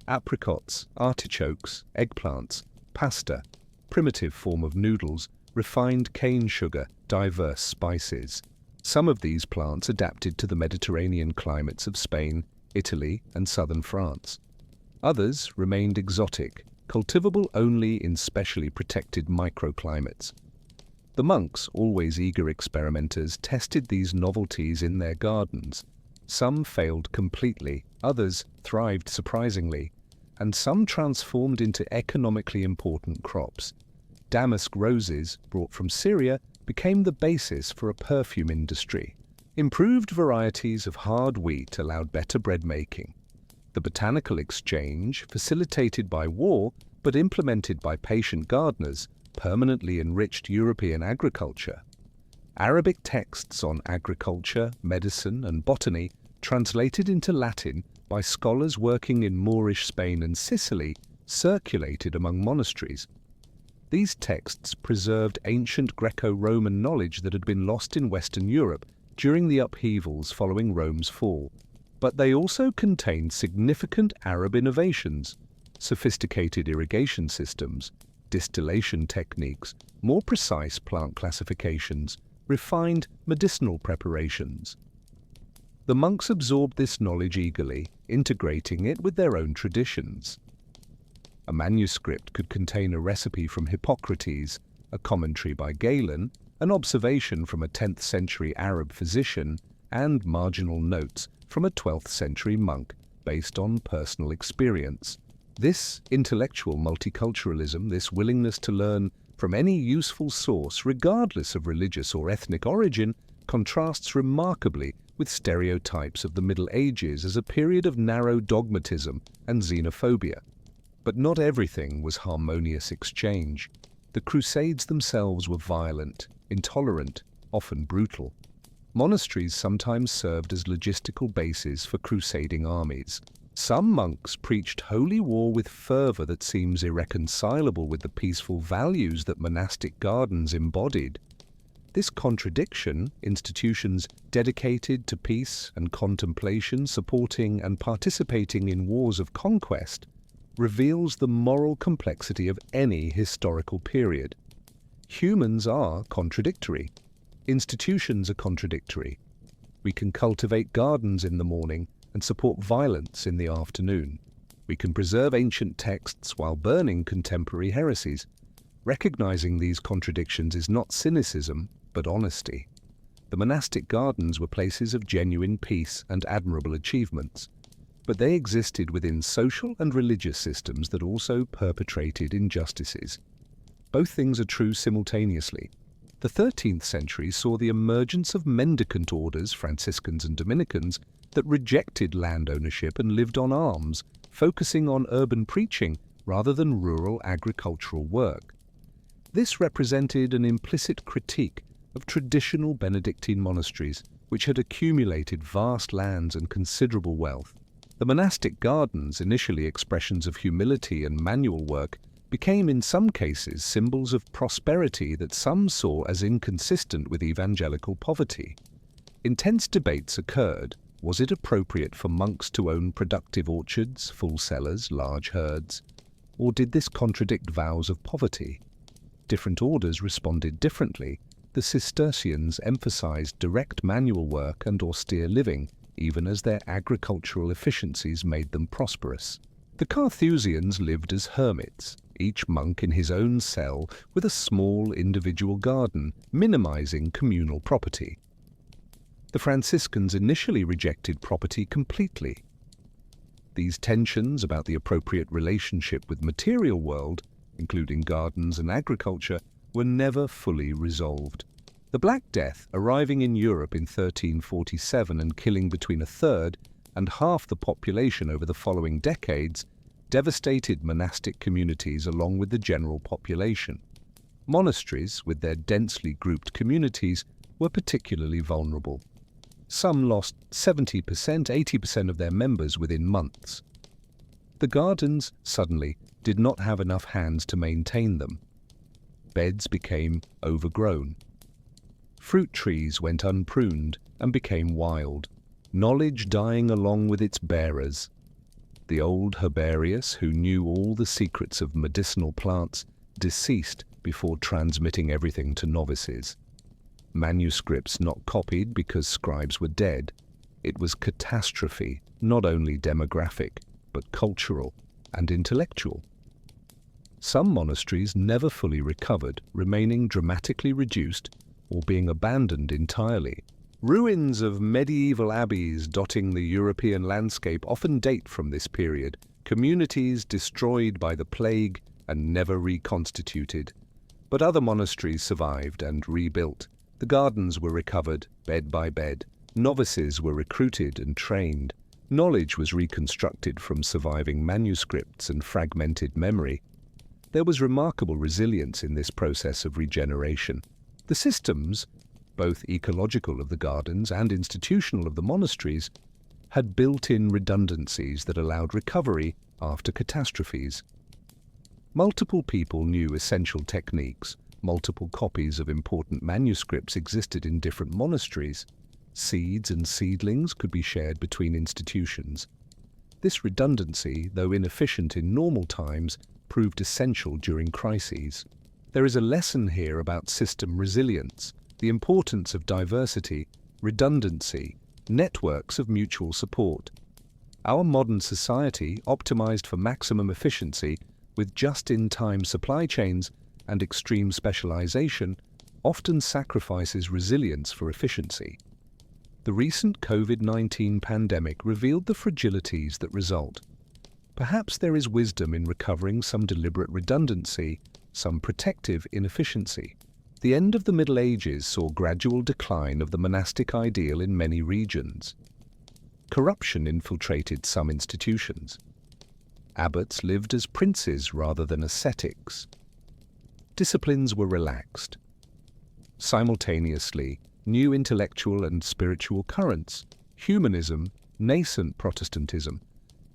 Apricots, artichokes, eggplants, pasta, primitive form of noodles, refined cane sugar, diverse spices. Some of these plants adapted to the Mediterranean climates of Spain, Italy, and southern France. Others remained exotic, cultivable only in specially protected microclimates. The monks, always eager experimenters, tested these novelties in their gardens. Some failed completely, others thrived surprisingly, and some transformed into economically important crops. Damask roses, brought from Syria, became the basis for a perfume industry. Improved varieties of hard wheat allowed better bread making. The botanical exchange, facilitated by war but implemented by patient gardeners, permanently enriched European agriculture. Arabic texts on agriculture, medicine, and botany, translated into Latin by scholars working in Moorish Spain and Sicily, circulated among monasteries. These texts preserved ancient Greco-Roman knowledge that had been lost in Western Europe during the upheavals following Rome's fall. But they also contained significant Arab innovations: sophisticated irrigation systems, distillation techniques, more precise plant classifications, refined medicinal preparations. The monks absorbed this knowledge eagerly, integrating it with their own traditions. A manuscript could contain a recipe from Hippocrates, a commentary by Galen, an observation from a 10th century Arab physician, and marginal notes from a 12th century monk based on personal experience. This intellectual multiculturalism, this willingness to learn from any useful source, regardless of religious or ethnic origin, contrasts remarkably with stereotypes of the Middle Ages as a period of narrow dogmatism and xenophobia. But not everything was harmonious exchange. The Crusades themselves were violent, intolerant, often brutal. Monasteries sometimes served as logistical bases for crusading armies. Some monks preached holy war with fervor that seems irreconcilable with the peaceful values that monastic gardens embodied. This contradiction, institutions dedicated to peace and contemplation, supporting and participating in wars of conquest, reveals the moral complexity of any historical period. Humans are contradictory. Institutions are contradictory. We can cultivate gardens in the morning and support violence in the afternoon. We can preserve ancient texts while burning contemporary heresies. Recognizing these contradictions is not cynicism, but honesty. The monastic gardens were places of genuine peace and admirable achievements, but they existed within social and religious systems that also perpetrated injustices. Both things are true simultaneously. The 13th century saw the emergence of mendicant orders, Franciscans and Dominicans, that rejected land ownership and lived on alms, focusing on urban preaching rather than rural agricultural work. This represented an implicit critique of traditional Benedictine monasteries, which had accumulated vast lands and considerable wealth. The monastic gardens, initially expressions of humility and manual work, became in some cases symbols of prosperity that some saw as inconsistent with evangelical poverty. Intense debates occurred. Was it appropriate for monks to own productive orchards, full cellars, large herds? Or did this contradict vows of poverty? Different orders responded differently. The Cistercians emphasized direct manual work and austere living, even as their agricultural efficiencies made them prosperous. The Carthusians lived as hermits, each monk in his own cell with a small individual garden, minimizing communal property. The Franciscans initially rejected property completely. These tensions about the appropriate relationship with material world, including gardens and agriculture, were never fully resolved. The Black Death, arriving in Europe in 1347 and killing between a third and half the population over the following decades, devastated monastic communities along with the general population. Monasteries, with their densely grouped communities, were particularly vulnerable. Some lost 70%, 80% of their members within months. The gardens, suddenly, did not have enough hands to maintain them. Beds became overgrown. Fruit trees went unpruned and became wild, knowledge dying along with its bearers. The old herbarius, who knew all the secrets of medicinal plants, deceased before transmitting everything to novices. Manuscripts not copied because scribes were dead. It was catastrophe, not only demographic, but cultural and intellectual. Some monasteries never fully recovered, remaining dramatically reduced or being abandoned entirely. Ruins of medieval abbeys dotting the European landscape often date from this period, communities destroyed by the plague and never reconstituted. But other monasteries survived and rebuilt. The gardens were recovered, bed by bed. Novices were recruited and trained. Knowledge was reconstructed from surviving manuscripts and fragmented memory. There was remarkable resilience in this process of regeneration. The systems, both ecological of the gardens and institutional of the monasteries, had built-in redundancies that allowed recovery after catastrophes. Multiple people knew essential techniques. Multiple copies of important manuscripts existed in different monasteries. Seeds and seedlings could be shared between institutions. This redundancy, though inefficient in normal times, proved essential during crises. There is a lesson here about system resilience, the importance of diversity, redundancy, networks of mutual support. Our modern society, optimized for maximum efficiency with just-in-time supply chains and extreme specialization, often sacrifices resilience for efficiency. The recent COVID-19 pandemic revealed the fragilities that result. Perhaps there is wisdom in recovering some deliberate redundancy, some protective inefficiency. The end of the Middle Ages saw gradual decline of the monastic ideal in many regions. Corruption infiltrated some institutions. Abbots lived as princes rather than ascetics. Disciplines were relaxed. Simultaneously, new intellectual and spiritual currents, humanism, nascent Protestantism,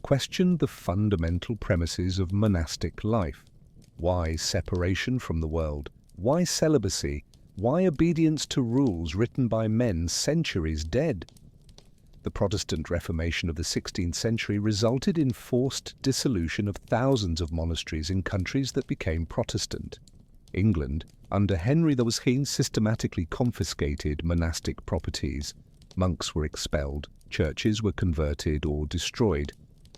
questioned the fundamental premises of monastic life. Why separation from the world? Why celibacy? Why obedience to rules written by men centuries dead? The Protestant Reformation of the 16th century resulted in forced dissolution of thousands of monasteries in countries that became Protestant. England, under Henry VIII, systematically confiscated monastic properties. Monks were expelled, churches were converted or destroyed,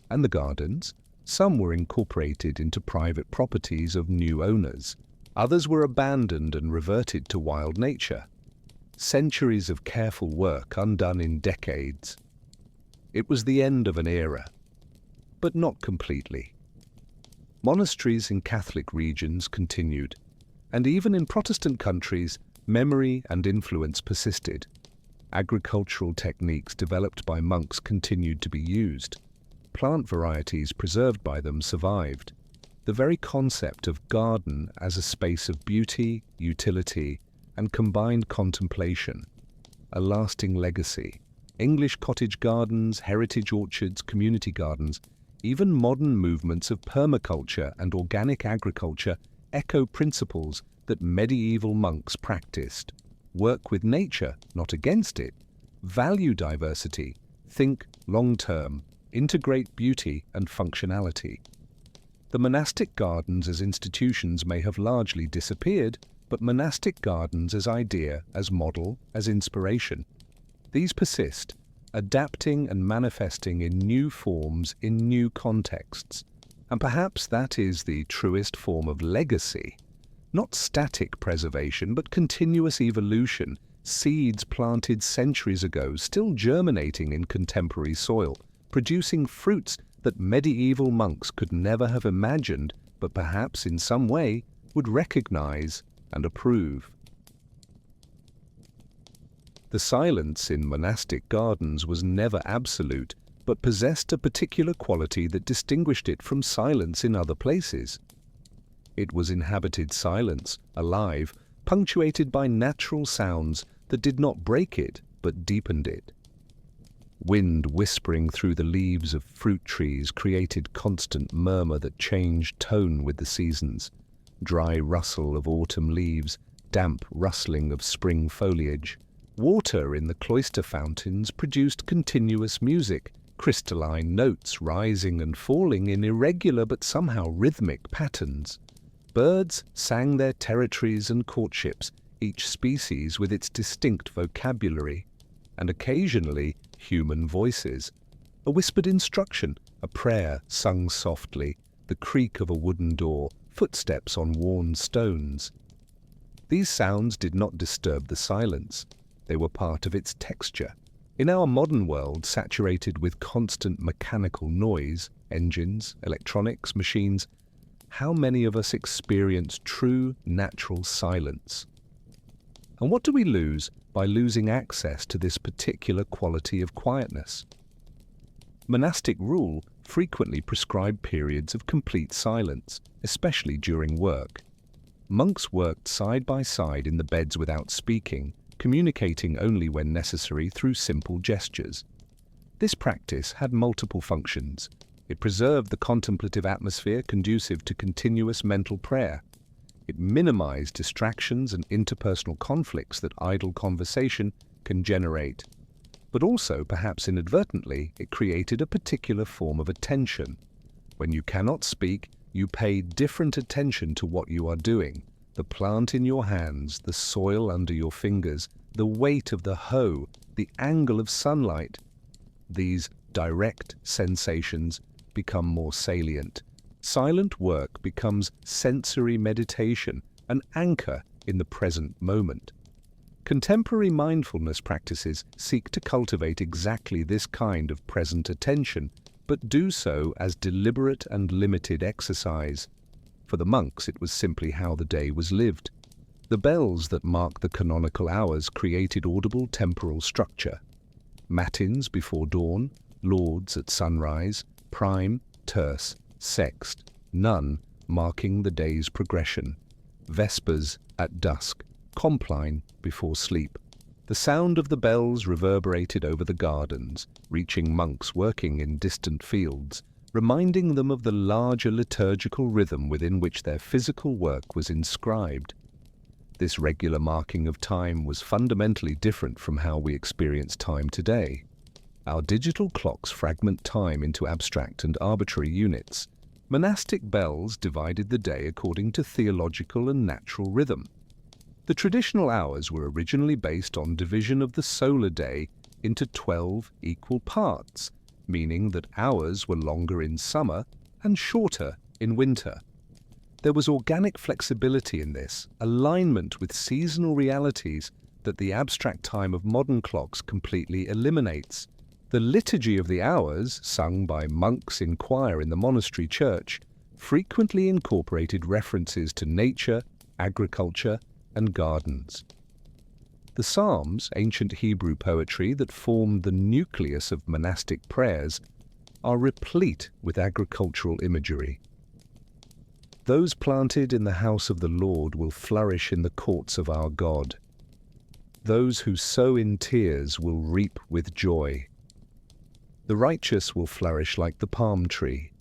and the gardens, some were incorporated into private properties of new owners. Others were abandoned and reverted to wild nature. Centuries of careful work undone in decades. It was the end of an era, but not completely. Monasteries in Catholic regions continued, and even in Protestant countries, memory and influence persisted. Agricultural techniques developed by monks continued to be used. Plant varieties preserved by them survived. The very concept of garden as a space of beauty, utility, and combined contemplation, a lasting legacy. English cottage gardens, heritage orchards, community gardens, even modern movements of permaculture and organic agriculture echo principles that medieval monks practiced. Work with nature, not against it. Value diversity. Think long-term. Integrate beauty and functionality. The monastic gardens as institutions may have largely disappeared, but monastic gardens as idea, as model, as inspiration, these persist, adapting and manifesting in new forms, in new contexts. And perhaps that is the truest form of legacy. Not static preservation, but continuous evolution, seeds planted centuries ago still germinating in contemporary soil, producing fruits that medieval monks could never have imagined, but perhaps in some way would recognize and approve. The silence in monastic gardens was never absolute, but possessed a particular quality that distinguished it from silence in other places. It was inhabited silence, alive, punctuated by natural sounds that did not break it, but deepened it. Wind whispering through the leaves of fruit trees created constant murmur that changed tone with the seasons. Dry rustle of autumn leaves, damp rustling of spring foliage. Water in the cloister fountains produced continuous music, crystalline notes rising and falling in irregular but somehow rhythmic patterns. Birds sang their territories and courtships, each species with its distinct vocabulary, and occasionally human voices. A whispered instruction, a prayer sung softly, the creak of a wooden door, footsteps on worn stones. These sounds did not disturb the silence. They were part of its texture. In our modern world, saturated with constant mechanical noise, engines, electronics, machines, how many of us experience true, natural silence? And what do we lose by losing access to this particular quality of quietness? Monastic rule frequently prescribed periods of complete silence, especially during work. Monks worked side by side in the beds without speaking, communicating only when necessary through simple gestures. This practice had multiple functions. It preserved the contemplative atmosphere conducive to continuous mental prayer. It minimized distractions and interpersonal conflicts that idle conversation can generate. But also, perhaps inadvertently, it created a particular form of attention. When you cannot speak, you pay different attention to what you are doing. The plant in your hands, the soil under your fingers, the weight of the hoe, the angle of sunlight. These direct sensations become more salient. Silent work becomes sensory meditation, an anchor in the present moment. Contemporary mindfulness practices seek to cultivate exactly this kind of present attention, but do so as deliberate and limited exercise. For the monks, it was simply how the day was lived. The bells that mark the canonical hours created audible temporal structure. Matins before dawn, lauds at sunrise, prime, terce, sext, none marking the day's progression, vespers at dusk, compline before sleep. The sound of the bells reverberated over the gardens, reaching monks working in distant fields, reminding them of the larger liturgical rhythm within which their physical work was inscribed. This regular marking of time was fundamentally different from how we experience time today. Our digital clocks fragment time into abstract and arbitrary units. Monastic bells divided the day according to theological and natural rhythm. The traditional hours were originally based on division of the solar day into 12 equal parts, meaning that hours were longer in summer and shorter in winter. There was organic flexibility in this, alignment with seasonal realities that the abstract time of modern clocks completely eliminates. The liturgy of the hours, sung by monks in choir in the monastery church, frequently incorporated references to nature, agriculture, and gardens. The Psalms, ancient Hebrew poetry that formed the nucleus of monastic prayers, are replete with agricultural imagery. Those planted in the house of the Lord will flourish in the courts of our God. Those who sow in tears will reap with joy. The righteous will flourish like the palm tree.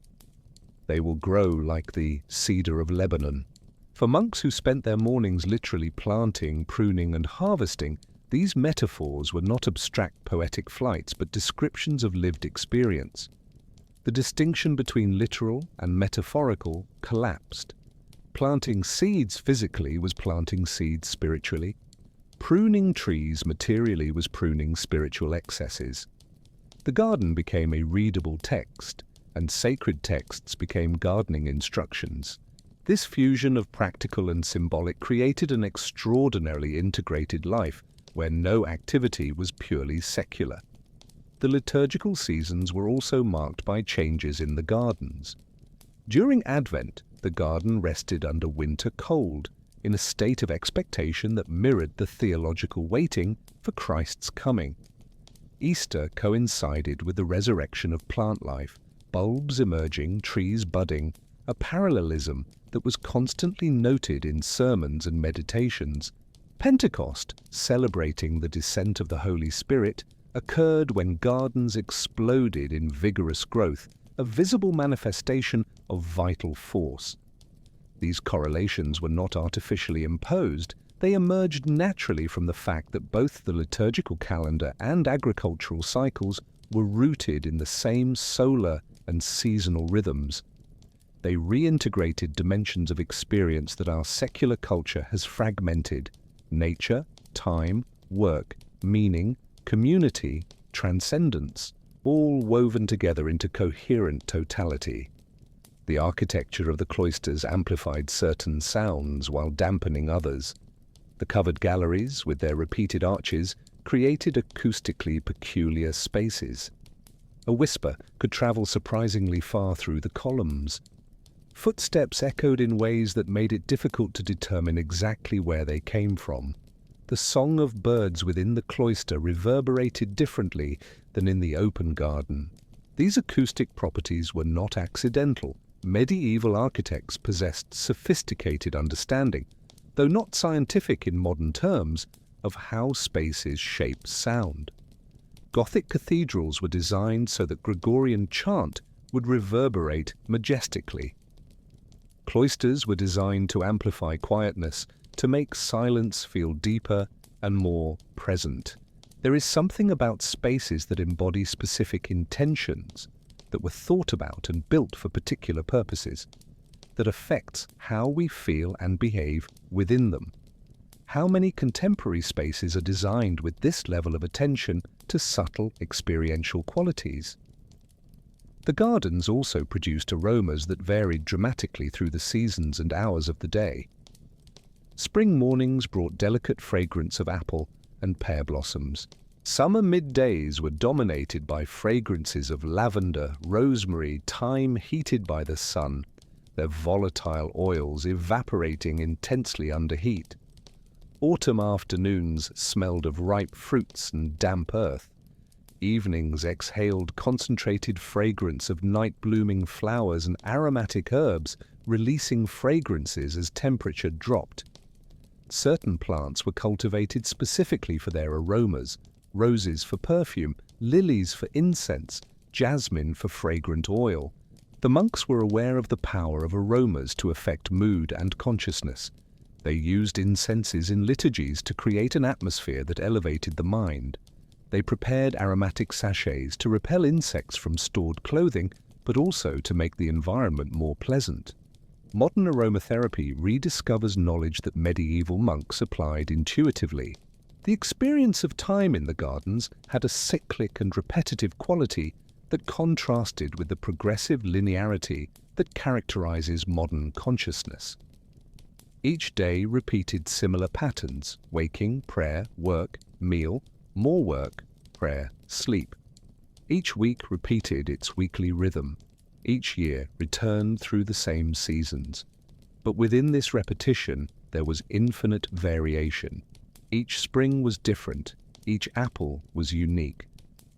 They will grow like the cedar of Lebanon. For monks who spent their mornings literally planting, pruning, and harvesting, these metaphors were not abstract poetic flights, but descriptions of lived experience. The distinction between literal and metaphorical collapsed. Planting seeds physically was planting seeds spiritually. Pruning trees materially was pruning spiritual excesses. The garden became a readable text, and sacred texts became gardening instructions. This fusion of practical and symbolic created an extraordinarily integrated life where no activity was purely secular. The liturgical seasons were also marked by changes in the gardens. During Advent, the garden rested under winter cold, in a state of expectation that mirrored the theological waiting for Christ's coming. Easter coincided with the resurrection of plant life, bulbs emerging, trees budding, a parallelism that was constantly noted in sermons and meditations. Pentecost, celebrating the descent of the Holy Spirit, occurred when gardens exploded in vigorous growth, a visible manifestation of vital force. These correlations were not artificially imposed. They emerged naturally from the fact that both the liturgical calendar and agricultural cycles were rooted in the same solar and seasonal rhythms. They reintegrated dimensions of experience that our secular culture has fragmented: nature, time, work, meaning, community, transcendence, all woven together into coherent totality. The architecture of the cloisters amplified certain sounds while dampening others. The covered galleries, with their repeated arches, created acoustically peculiar spaces. A whisper could travel surprisingly far through the columns. Footsteps echoed in ways that made it difficult to determine exactly where they came from. The song of birds within the cloister reverberated differently than in the open garden. These acoustic properties were not accidental. Medieval architects possessed sophisticated understanding, though not scientific in modern terms, of how spaces shape sound. Gothic cathedrals were designed so that Gregorian chant would reverberate majestically. Cloisters were designed to amplify quietness, to make silence feel deeper and more present. There is something about spaces that embody specific intentions, that were thought about and built for particular purposes. that affects how we feel and behave within them. How many contemporary spaces are designed with this level of attention to subtle experiential qualities? The gardens also produced aromas that varied dramatically through the seasons and hours of the day. Spring mornings brought delicate fragrance of apple and pear blossoms. Summer middays were dominated by fragrances of lavender, rosemary, thyme heated by the sun, their volatile oils evaporating intensely under heat. Autumn afternoons smelled of ripe fruits and damp earth. Evenings exhaled concentrated fragrance of night-blooming flowers and aromatic herbs, releasing fragrances as temperature dropped. Certain plants were cultivated specifically for their aromas: roses for perfume, lilies for incense, jasmine for fragrant oil. The monks were aware of the power of aromas to affect mood and consciousness. They used incenses in liturgies to create an atmosphere that elevated the mind. They prepared aromatic sachets to repel insects from stored clothing, but also to make the environment more pleasant. Modern aromatherapy rediscovers knowledge that medieval monks applied intuitively. The experience of time in the gardens had a cyclic and repetitive quality that contrasted with the progressive linearity that characterizes modern consciousness. Each day repeated similar patterns: waking, prayer, work, meal, more work, prayer, sleep. Each week repeated its weekly rhythm. Each year returned through the same seasons. But within this repetition, there was infinite variation. Each spring was different. Each apple was unique.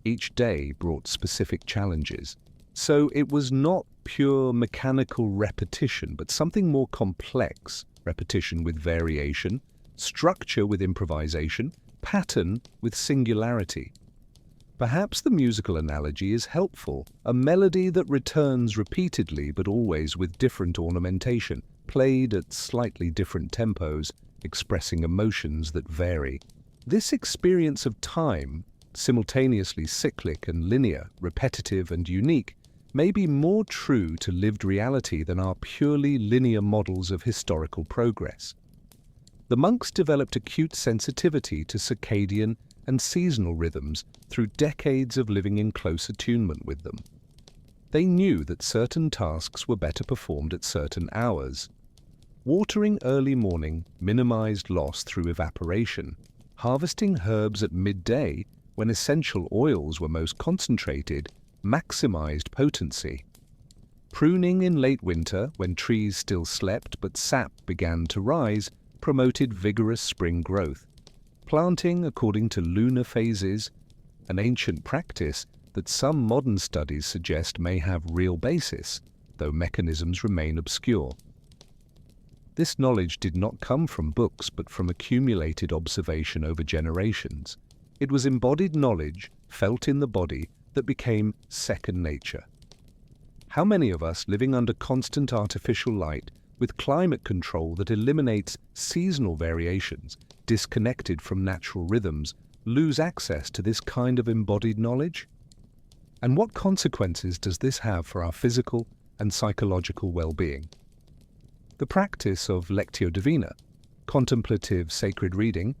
Each day brought specific challenges. So it was not pure mechanical repetition, but something more complex: repetition with variation, structure with improvisation, pattern with singularity. Perhaps the musical analogy is helpful: a melody that returns repeatedly but always with different ornamentation, played at slightly different tempos, expressing emotions that vary. This experience of time, simultaneously cyclic and linear, repetitive and unique, may be more true to lived reality than our purely linear models of historical progress. The monks developed acute sensitivity to circadian and seasonal rhythms through decades of living in close attunement with them. They knew that certain tasks were better performed at certain hours. Watering early morning minimized loss through evaporation. Harvesting herbs at midday, when essential oils were most concentrated, maximized potency. Pruning in late winter, when trees still slept but sap began to rise, promoted vigorous spring growth. Planting according to lunar phases, an ancient practice that some modern studies suggest may have real basis, though mechanisms remain obscure. This knowledge did not come from books but from accumulated observation over generations. It was embodied knowledge, felt in the body, that became second nature. How many of us, living under constant artificial light, with climate control that eliminates seasonal variations, disconnected from natural rhythms, lose access to this kind of embodied knowledge? And what consequences does this have for our physical and psychological well-being? The practice of lectio divina, contemplative sacred reading,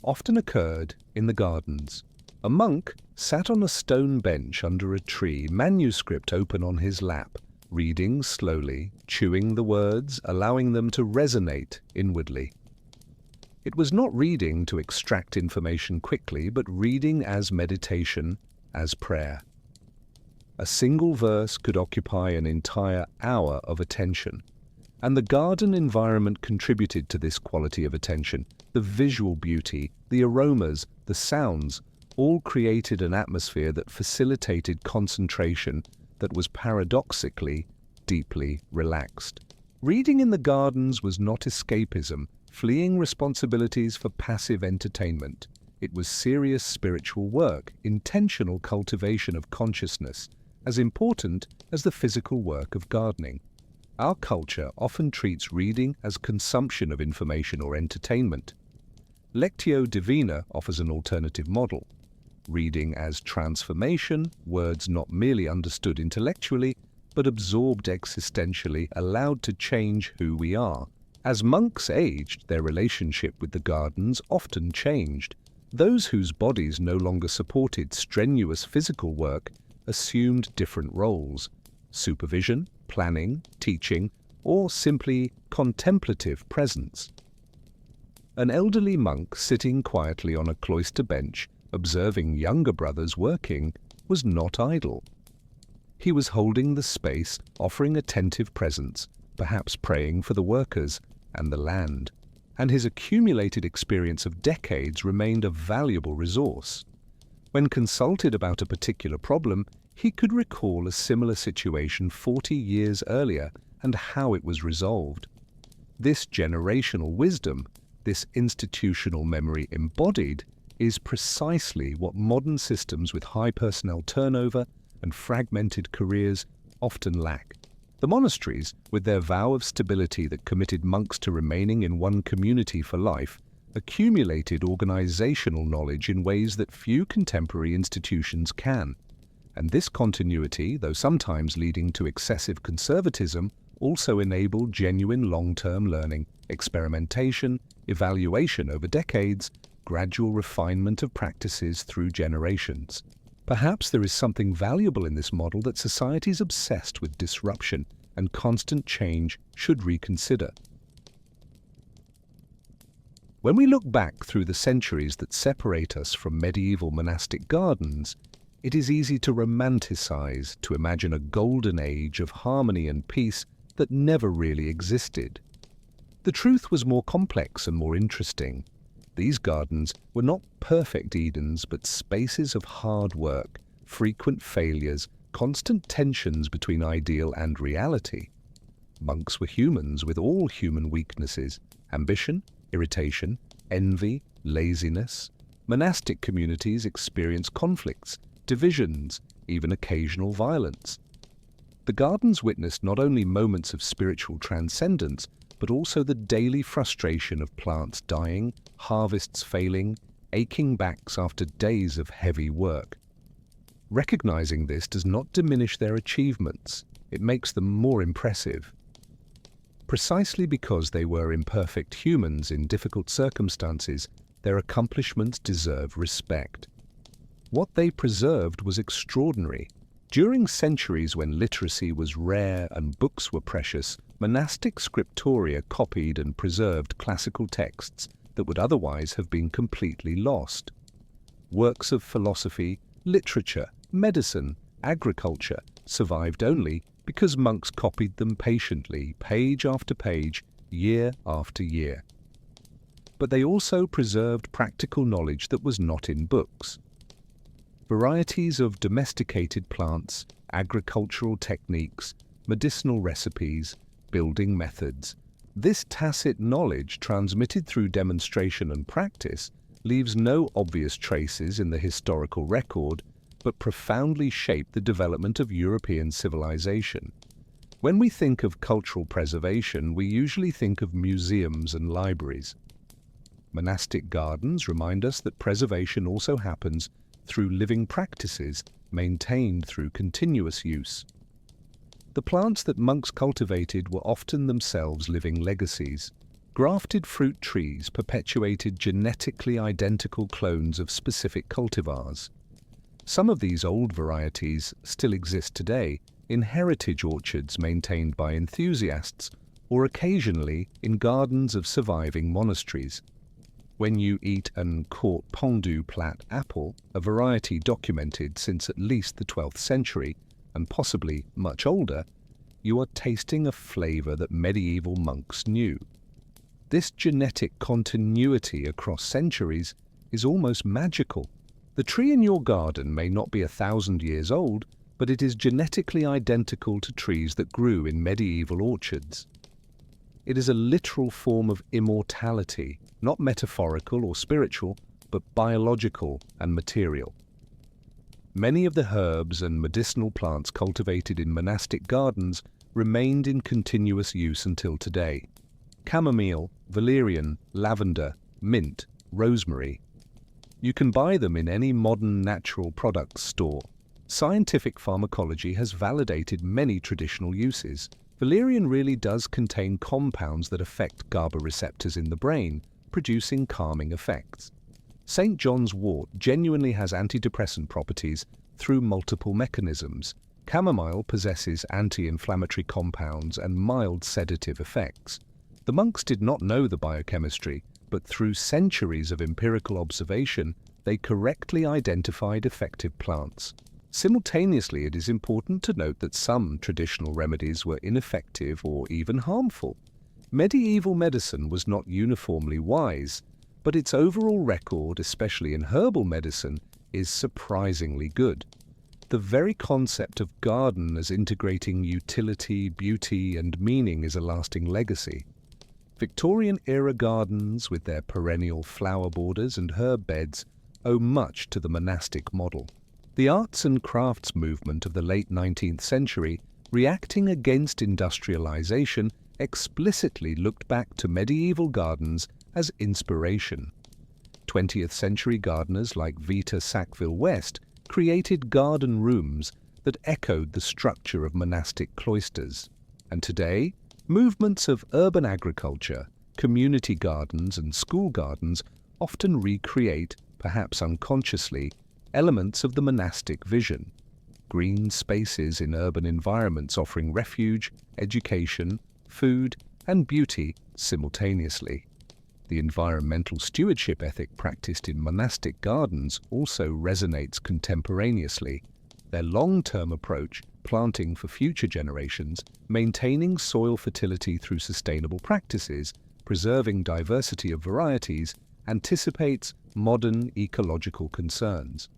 often occurred in the gardens. A monk sat on a stone bench under a tree, manuscript open on his lap, reading slowly, chewing the words, allowing them to resonate inwardly. It was not reading to extract information quickly, but reading as meditation, as prayer. A single verse could occupy an entire hour of attention, and the garden environment contributed to this quality of attention. The visual beauty, the aromas, the sounds, all created an atmosphere that facilitated concentration that was paradoxically deeply relaxed. Reading in the gardens was not escapism, fleeing responsibilities for passive entertainment. It was serious spiritual work, intentional cultivation of consciousness, as important as the physical work of gardening. Our culture often treats reading as consumption of information or entertainment. Lectio Divina offers an alternative model. Reading as transformation, words not merely understood intellectually, but absorbed existentially, allowed to change who we are. As monks aged, their relationship with the gardens often changed. Those whose bodies no longer supported strenuous physical work assumed different roles: supervision, planning, teaching, or simply contemplative presence. An elderly monk sitting quietly on a cloister bench, observing younger brothers working, was not idle. He was holding the space, offering attentive presence, perhaps praying for the workers and the land, and his accumulated experience of decades remained a valuable resource. When consulted about a particular problem, he could recall a similar situation 40 years earlier and how it was resolved. This generational wisdom, this institutional memory embodied, is precisely what modern systems with high personnel turnover and fragmented careers often lack. The monasteries, with their vow of stability that committed monks to remaining in one community for life, accumulated organizational knowledge in ways that few contemporary institutions can. And this continuity, though sometimes leading to excessive conservatism, also enabled genuine long-term learning, experimentation, evaluation over decades, gradual refinement of practices through generations. Perhaps there is something valuable in this model that societies obsessed with disruption and constant change should reconsider. When we look back through the centuries that separate us from medieval monastic gardens, it is easy to romanticize, to imagine a golden age of harmony and peace that never really existed. The truth was more complex and more interesting. These gardens were not perfect Edens, but spaces of hard work, frequent failures, constant tensions between ideal and reality. Monks were humans with all human weaknesses: ambition, irritation, envy, laziness. Monastic communities experience conflicts, divisions, even occasional violence. The gardens witnessed not only moments of spiritual transcendence, but also the daily frustration of plants dying, harvests failing, aching backs after days of heavy work. Recognizing this does not diminish their achievements, it makes them more impressive. Precisely because they were imperfect humans in difficult circumstances, their accomplishments deserve respect. What they preserved was extraordinary. During centuries when literacy was rare and books were precious, monastic scriptoria copied and preserved classical texts that would otherwise have been completely lost. Works of philosophy, literature, medicine, agriculture survived only because monks copied them patiently, page after page, year after year. But they also preserved practical knowledge that was not in books. Varieties of domesticated plants, agricultural techniques, medicinal recipes, building methods. This tacit knowledge, transmitted through demonstration and practice, leaves no obvious traces in the historical record, but profoundly shaped the development of European civilization. When we think of cultural preservation, we usually think of museums and libraries. Monastic gardens remind us that preservation also happens through living practices maintained through continuous use. The plants that monks cultivated were often themselves living legacies. Grafted fruit trees perpetuated genetically identical clones of specific cultivars. Some of these old varieties still exist today in heritage orchards maintained by enthusiasts, or occasionally in gardens of surviving monasteries. When you eat an court pendu plat apple, a variety documented since at least the 12th century, and possibly much older, you are tasting a flavor that medieval monks knew. This genetic continuity across centuries is almost magical. The tree in your garden may not be 1,000 years old, but it is genetically identical to trees that grew in medieval orchards. It is a literal form of immortality, not metaphorical or spiritual, but biological and material. Many of the herbs and medicinal plants cultivated in monastic gardens remained in continuous use until today. Chamomile, valerian, lavender, mint, rosemary. You can buy them in any modern natural products store. Scientific pharmacology has validated many traditional uses. Valerian really does contain compounds that affect GABA receptors in the brain, producing calming effects. St. John's wort genuinely has antidepressant properties through multiple mechanisms. Chamomile possesses anti-inflammatory compounds and mild sedative effects. The monks did not know the biochemistry, but through centuries of empirical observation, they correctly identified effective plants. Simultaneously, it is important to note that some traditional remedies were ineffective or even harmful. Medieval medicine was not uniformly wise, but its overall record, especially in herbal medicine, is surprisingly good. The very concept of garden as integrating utility, beauty, and meaning is a lasting legacy. Victorian-era gardens, with their perennial flower borders and herb beds, owe much to the monastic model. The arts and crafts movement of the late 19th century, reacting against industrialization, explicitly looked back to medieval gardens as inspiration. 20th century gardeners like Vita Sackville-West created garden rooms that echoed the structure of monastic cloisters. And today, movements of urban agriculture, community gardens and school gardens often recreate, perhaps unconsciously, elements of the monastic vision. Green spaces in urban environments offering refuge, education, food, and beauty simultaneously. The environmental stewardship ethic practiced in monastic gardens also resonates contemporaneously. Their long-term approach, planting for future generations, maintaining soil fertility through sustainable practices, preserving diversity of varieties, anticipates modern ecological concerns.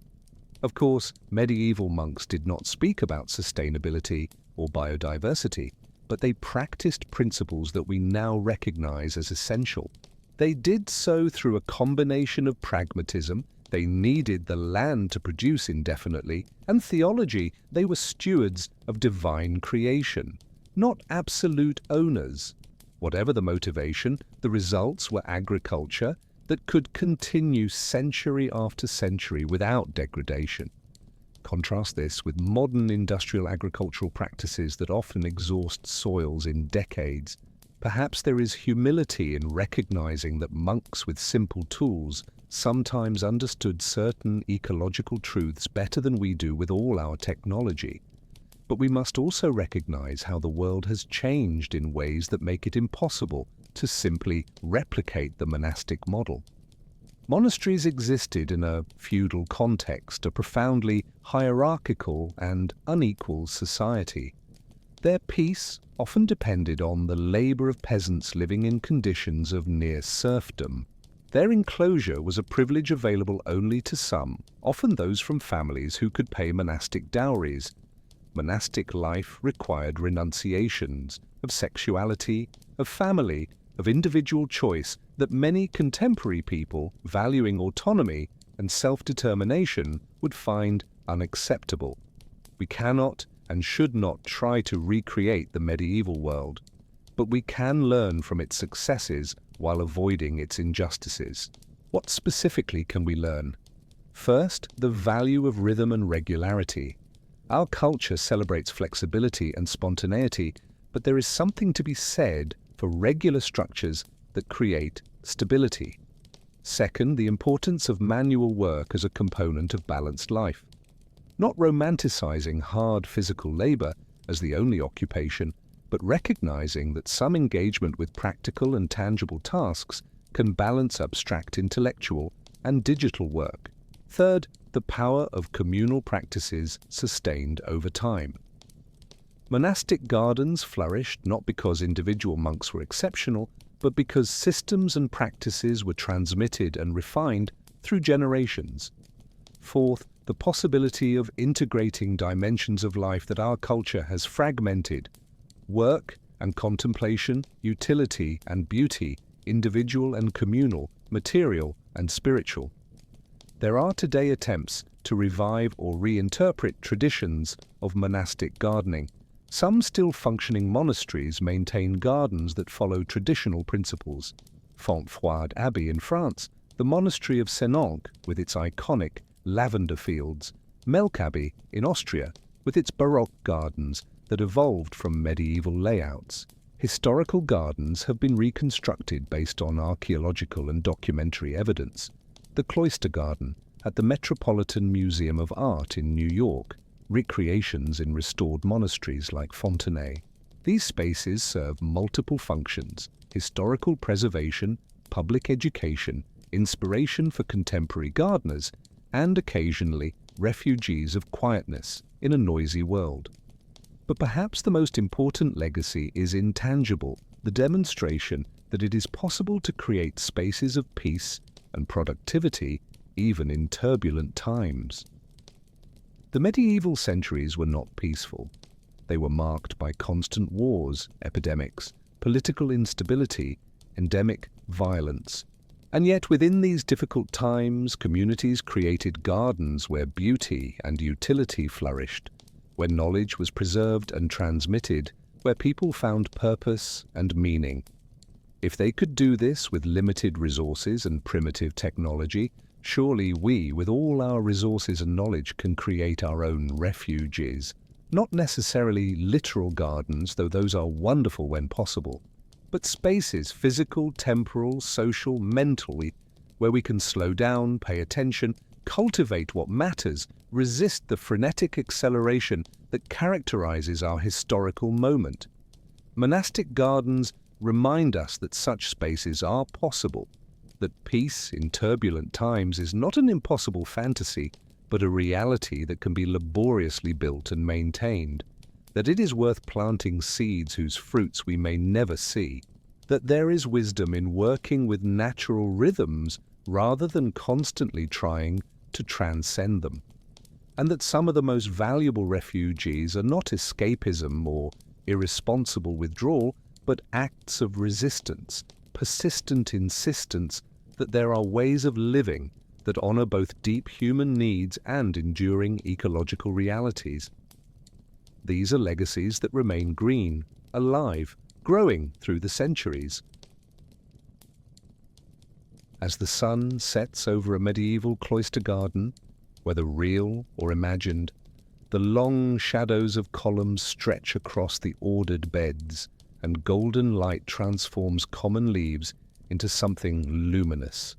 Of course, medieval monks did not speak about sustainability or biodiversity, but they practiced principles that we now recognize as essential. They did so through a combination of pragmatism. They needed the land to produce indefinitely, and theology. They were stewards of divine creation, not absolute owners. Whatever the motivation, the results were agriculture that could continue century after century without degradation. Contrast this with modern industrial agricultural practices that often exhaust soils in decades. Perhaps there is humility in recognizing that monks with simple tools sometimes understood certain ecological truths better than we do with all our technology. But we must also recognize how the world has changed in ways that make it impossible to simply replicate the monastic model. Monasteries existed in a feudal context, a profoundly hierarchical and unequal society. Their peace often depended on the labor of peasants living in conditions of near serfdom. Their enclosure was a privilege available only to some, often those from families who could pay monastic dowries. Monastic life required renunciations of sexuality, of family, of individual choice that many contemporary people, valuing autonomy and self-determination, would find unacceptable. We cannot and should not try to recreate the medieval world, but we can learn from its successes while avoiding its injustices. What specifically can we learn? First, the value of rhythm and regularity. Our culture celebrates flexibility and spontaneity, but there is something to be said for regular structures that create stability. Second, the importance of manual work as a component of balanced life. Not romanticizing hard physical labor as the only occupation, but recognizing that some engagement with practical and tangible tasks can balance abstract intellectual and digital work. Third, the power of communal practices sustained over time. Monastic gardens flourished not because individual monks were exceptional, but because systems and practices were transmitted and refined through generations. Fourth, the possibility of integrating dimensions of life that our culture has fragmented: work and contemplation, utility and beauty, individual and communal, material and spiritual. There are today attempts to revive or reinterpret traditions of monastic gardening. Some still functioning monasteries maintain gardens that follow traditional principles. Fontfroide Abbey in France, the monastery of Senonque, with its iconic lavender fields, Melkabi in Austria, with its Baroque gardens that evolved from medieval layouts. Historical gardens have been reconstructed based on archaeological and documentary evidence. The Cloister Garden at the Metropolitan Museum of Art in New York, recreations in restored monasteries like Fontenay. These spaces serve multiple functions: historical preservation, public education, inspiration for contemporary gardeners, and occasionally refuges of quietness in a noisy world. But perhaps the most important legacy is intangible, the demonstration that it is possible to create spaces of peace and productivity even in turbulent times. The medieval centuries were not peaceful. They were marked by constant wars, epidemics, political instability, endemic violence. And yet within these difficult times, communities created gardens where beauty and utility flourished, where knowledge was preserved and transmitted, where people found purpose and meaning. If they could do this with limited resources and primitive technology, surely we, with all our resources and knowledge, can create our own refuges. Not necessarily literal gardens, though those are wonderful when possible, but spaces, physical, temporal, social, mentally, where we can slow down, pay attention, cultivate what matters, resist the frenetic acceleration that characterizes our historical moment. Monastic gardens remind us that such spaces are possible, that peace in turbulent times is not an impossible fantasy, but a reality that can be laboriously built and maintained, that it is worth planting seeds whose fruits we may never see, that there is wisdom in working with natural rhythms rather than constantly trying to transcend them, and that some of the most valuable refuges are not escapism or irresponsible withdrawal, but acts of resistance, persistent insistence that there are ways of living that honor both deep human needs and enduring ecological realities. These are legacies that remain green, alive, growing through the centuries. As the sun sets over a medieval cloister garden, whether real or imagined, the long shadows of columns stretch across the ordered beds, and golden light transforms common leaves into something luminous.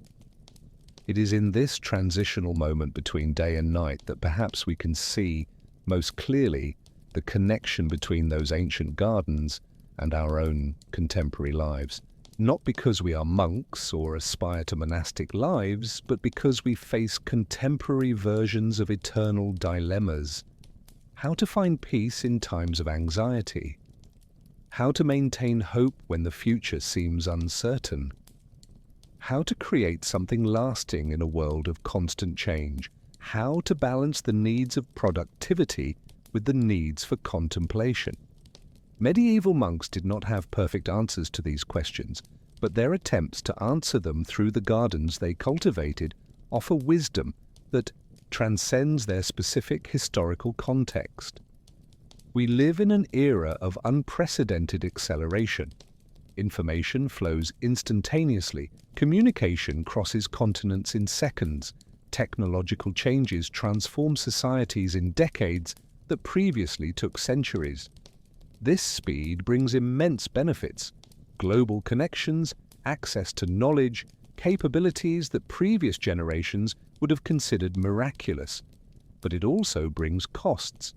It is in this transitional moment between day and night that perhaps we can see most clearly the connection between those ancient gardens and our own contemporary lives. Not because we are monks or aspire to monastic lives, but because we face contemporary versions of eternal dilemmas. How to find peace in times of anxiety. How to maintain hope when the future seems uncertain. How to create something lasting in a world of constant change. How to balance the needs of productivity with the needs for contemplation. Medieval monks did not have perfect answers to these questions, but their attempts to answer them through the gardens they cultivated offer wisdom that transcends their specific historical context. We live in an era of unprecedented acceleration. Information flows instantaneously, communication crosses continents in seconds, technological changes transform societies in decades that previously took centuries. This speed brings immense benefits: global connections, access to knowledge, capabilities that previous generations would have considered miraculous. But it also brings costs.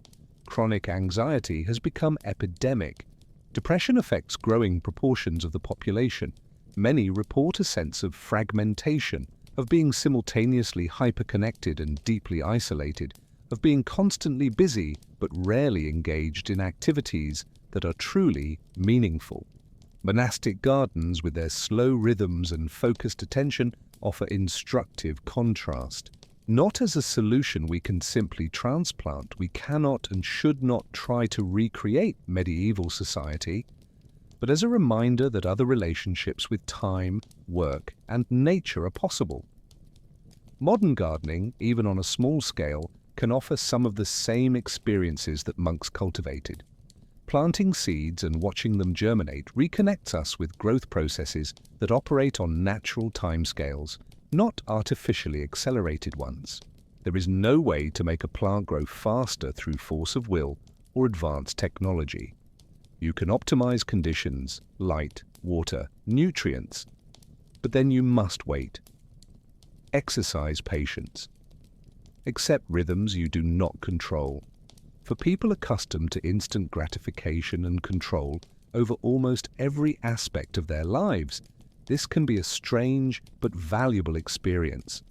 Chronic anxiety has become epidemic. Depression affects growing proportions of the population. Many report a sense of fragmentation, of being simultaneously hyperconnected and deeply isolated, of being constantly busy but rarely engaged in activities that are truly meaningful. Monastic gardens, with their slow rhythms and focused attention, offer instructive contrast. Not as a solution we can simply transplant. We cannot and should not try to recreate medieval society, but as a reminder that other relationships with time, work, and nature are possible. Modern gardening, even on a small scale, can offer some of the same experiences that monks cultivated. Planting seeds and watching them germinate reconnects us with growth processes that operate on natural timescales, not artificially accelerated ones. There is no way to make a plant grow faster through force of will or advanced technology. You can optimize conditions, light, water, nutrients, but then you must wait. Exercise patience. Accept rhythms you do not control. For people accustomed to instant gratification and control over almost every aspect of their lives, this can be a strange but valuable experience.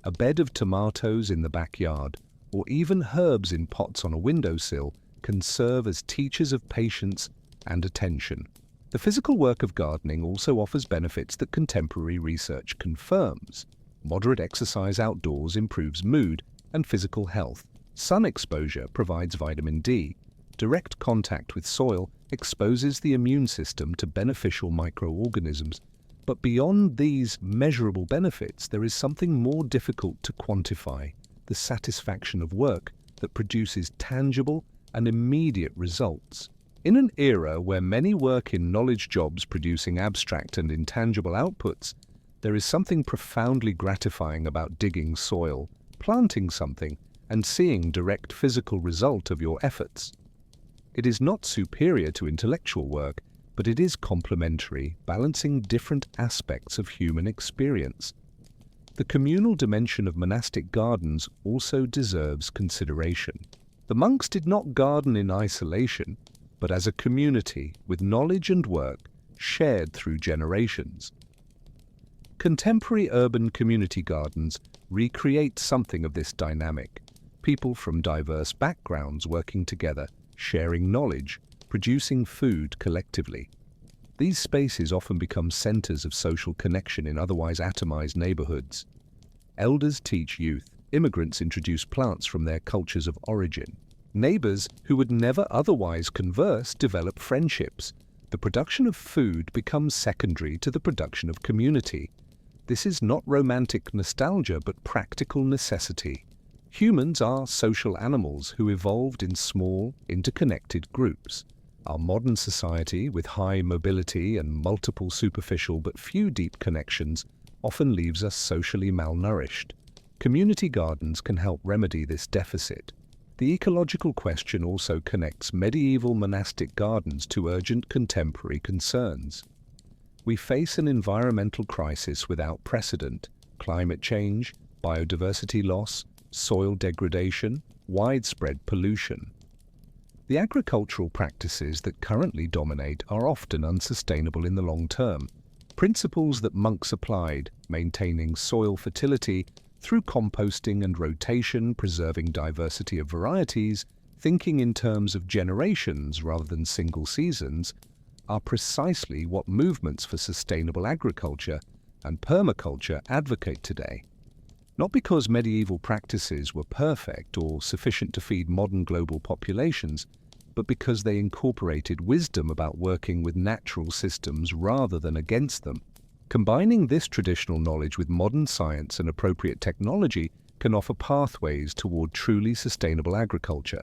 A bed of tomatoes in the backyard, or even herbs in pots on a windowsill, can serve as teachers of patience and attention. The physical work of gardening also offers benefits that contemporary research confirms. Moderate exercise outdoors improves mood and physical health. Sun exposure provides vitamin D. Direct contact with soil exposes the immune system to beneficial microorganisms. But beyond these measurable benefits, there is something more difficult to quantify: the satisfaction of work that produces tangible and immediate results. In an era where many work in knowledge jobs producing abstract and intangible outputs, there is something profoundly gratifying about digging soil, planting something, and seeing direct physical result of your efforts. It is not superior to intellectual work, but it is complementary, balancing different aspects of human experience. The communal dimension of monastic gardens also deserves consideration. The monks did not garden in isolation, but as a community with knowledge and work shared through generations. Contemporary urban community gardens recreate something of this dynamic. People from diverse backgrounds working together, sharing knowledge, producing food collectively. These spaces often become centers of social connection in otherwise atomized neighborhoods. Elders teach youth, immigrants introduce plants from their cultures of origin. Neighbors who would never otherwise converse develop friendships. The production of food becomes secondary to the production of community. This is not romantic nostalgia, but practical necessity. Humans are social animals who evolved in small, interconnected groups. Our modern society, with high mobility and multiple superficial but few deep connections, often leaves us socially malnourished. Community gardens can help remedy this deficit. The ecological question also connects medieval monastic gardens to urgent contemporary concerns. We face an environmental crisis without precedent: climate change, biodiversity loss, soil degradation, widespread pollution. The agricultural practices that currently dominate are often unsustainable in the long term. Principles that monks applied, maintaining soil fertility through composting and rotation, preserving diversity of varieties, thinking in terms of generations rather than single seasons, are precisely what movements for sustainable agriculture and permaculture advocate today. Not because medieval practices were perfect or sufficient to feed modern global populations, but because they incorporated wisdom about working with natural systems rather than against them. Combining this traditional knowledge with modern science and appropriate technology can offer pathways toward truly sustainable agriculture.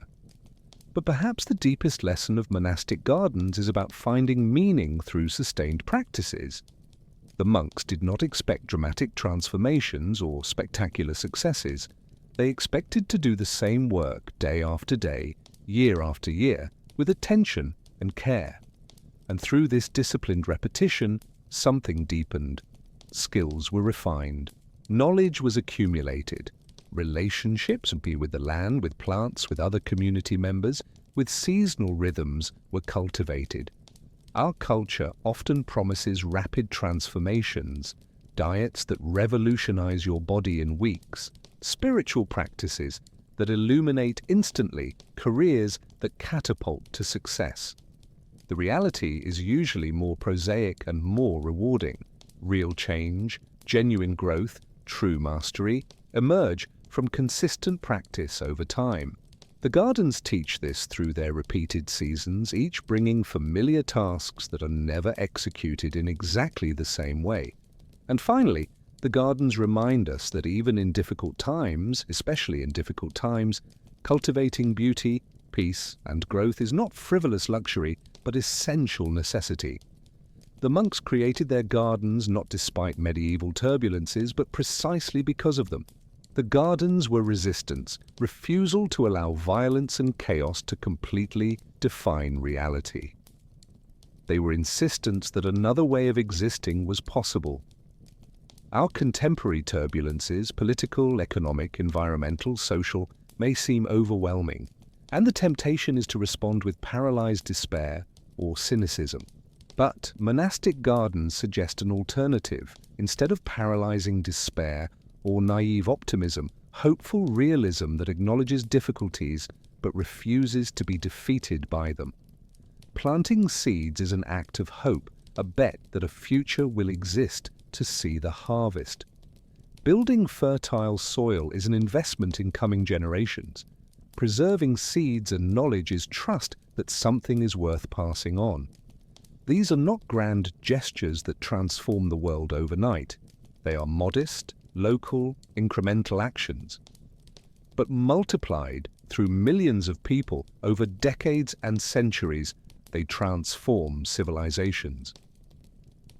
But perhaps the deepest lesson of monastic gardens is about finding meaning through sustained practices. The monks did not expect dramatic transformations or spectacular successes. They expected to do the same work day after day, year after year, with attention and care. And through this disciplined repetition, something deepened. Skills were refined. Knowledge was accumulated. Relationships, be with the land, with plants, with other community members, with seasonal rhythms, were cultivated. Our culture often promises rapid transformations, diets that revolutionize your body in weeks, spiritual practices that illuminate instantly, careers that catapult to success. The reality is usually more prosaic and more rewarding. Real change, genuine growth, true mastery emerge from consistent practice over time. The gardens teach this through their repeated seasons, each bringing familiar tasks that are never executed in exactly the same way. And finally, the gardens remind us that even in difficult times, especially in difficult times, cultivating beauty, peace, and growth is not frivolous luxury, but essential necessity. The monks created their gardens not despite medieval turbulences, but precisely because of them. The gardens were resistance, refusal to allow violence and chaos to completely define reality. They were insistence that another way of existing was possible. Our contemporary turbulences, political, economic, environmental, social, may seem overwhelming, and the temptation is to respond with paralyzed despair or cynicism. But monastic gardens suggest an alternative. Instead of paralyzing despair or naive optimism, hopeful realism that acknowledges difficulties but refuses to be defeated by them. Planting seeds is an act of hope, a bet that a future will exist to see the harvest. Building fertile soil is an investment in coming generations. Preserving seeds and knowledge is trust that something is worth passing on. These are not grand gestures that transform the world overnight. They are modest, local, incremental actions. But multiplied through millions of people over decades and centuries, they transform civilizations.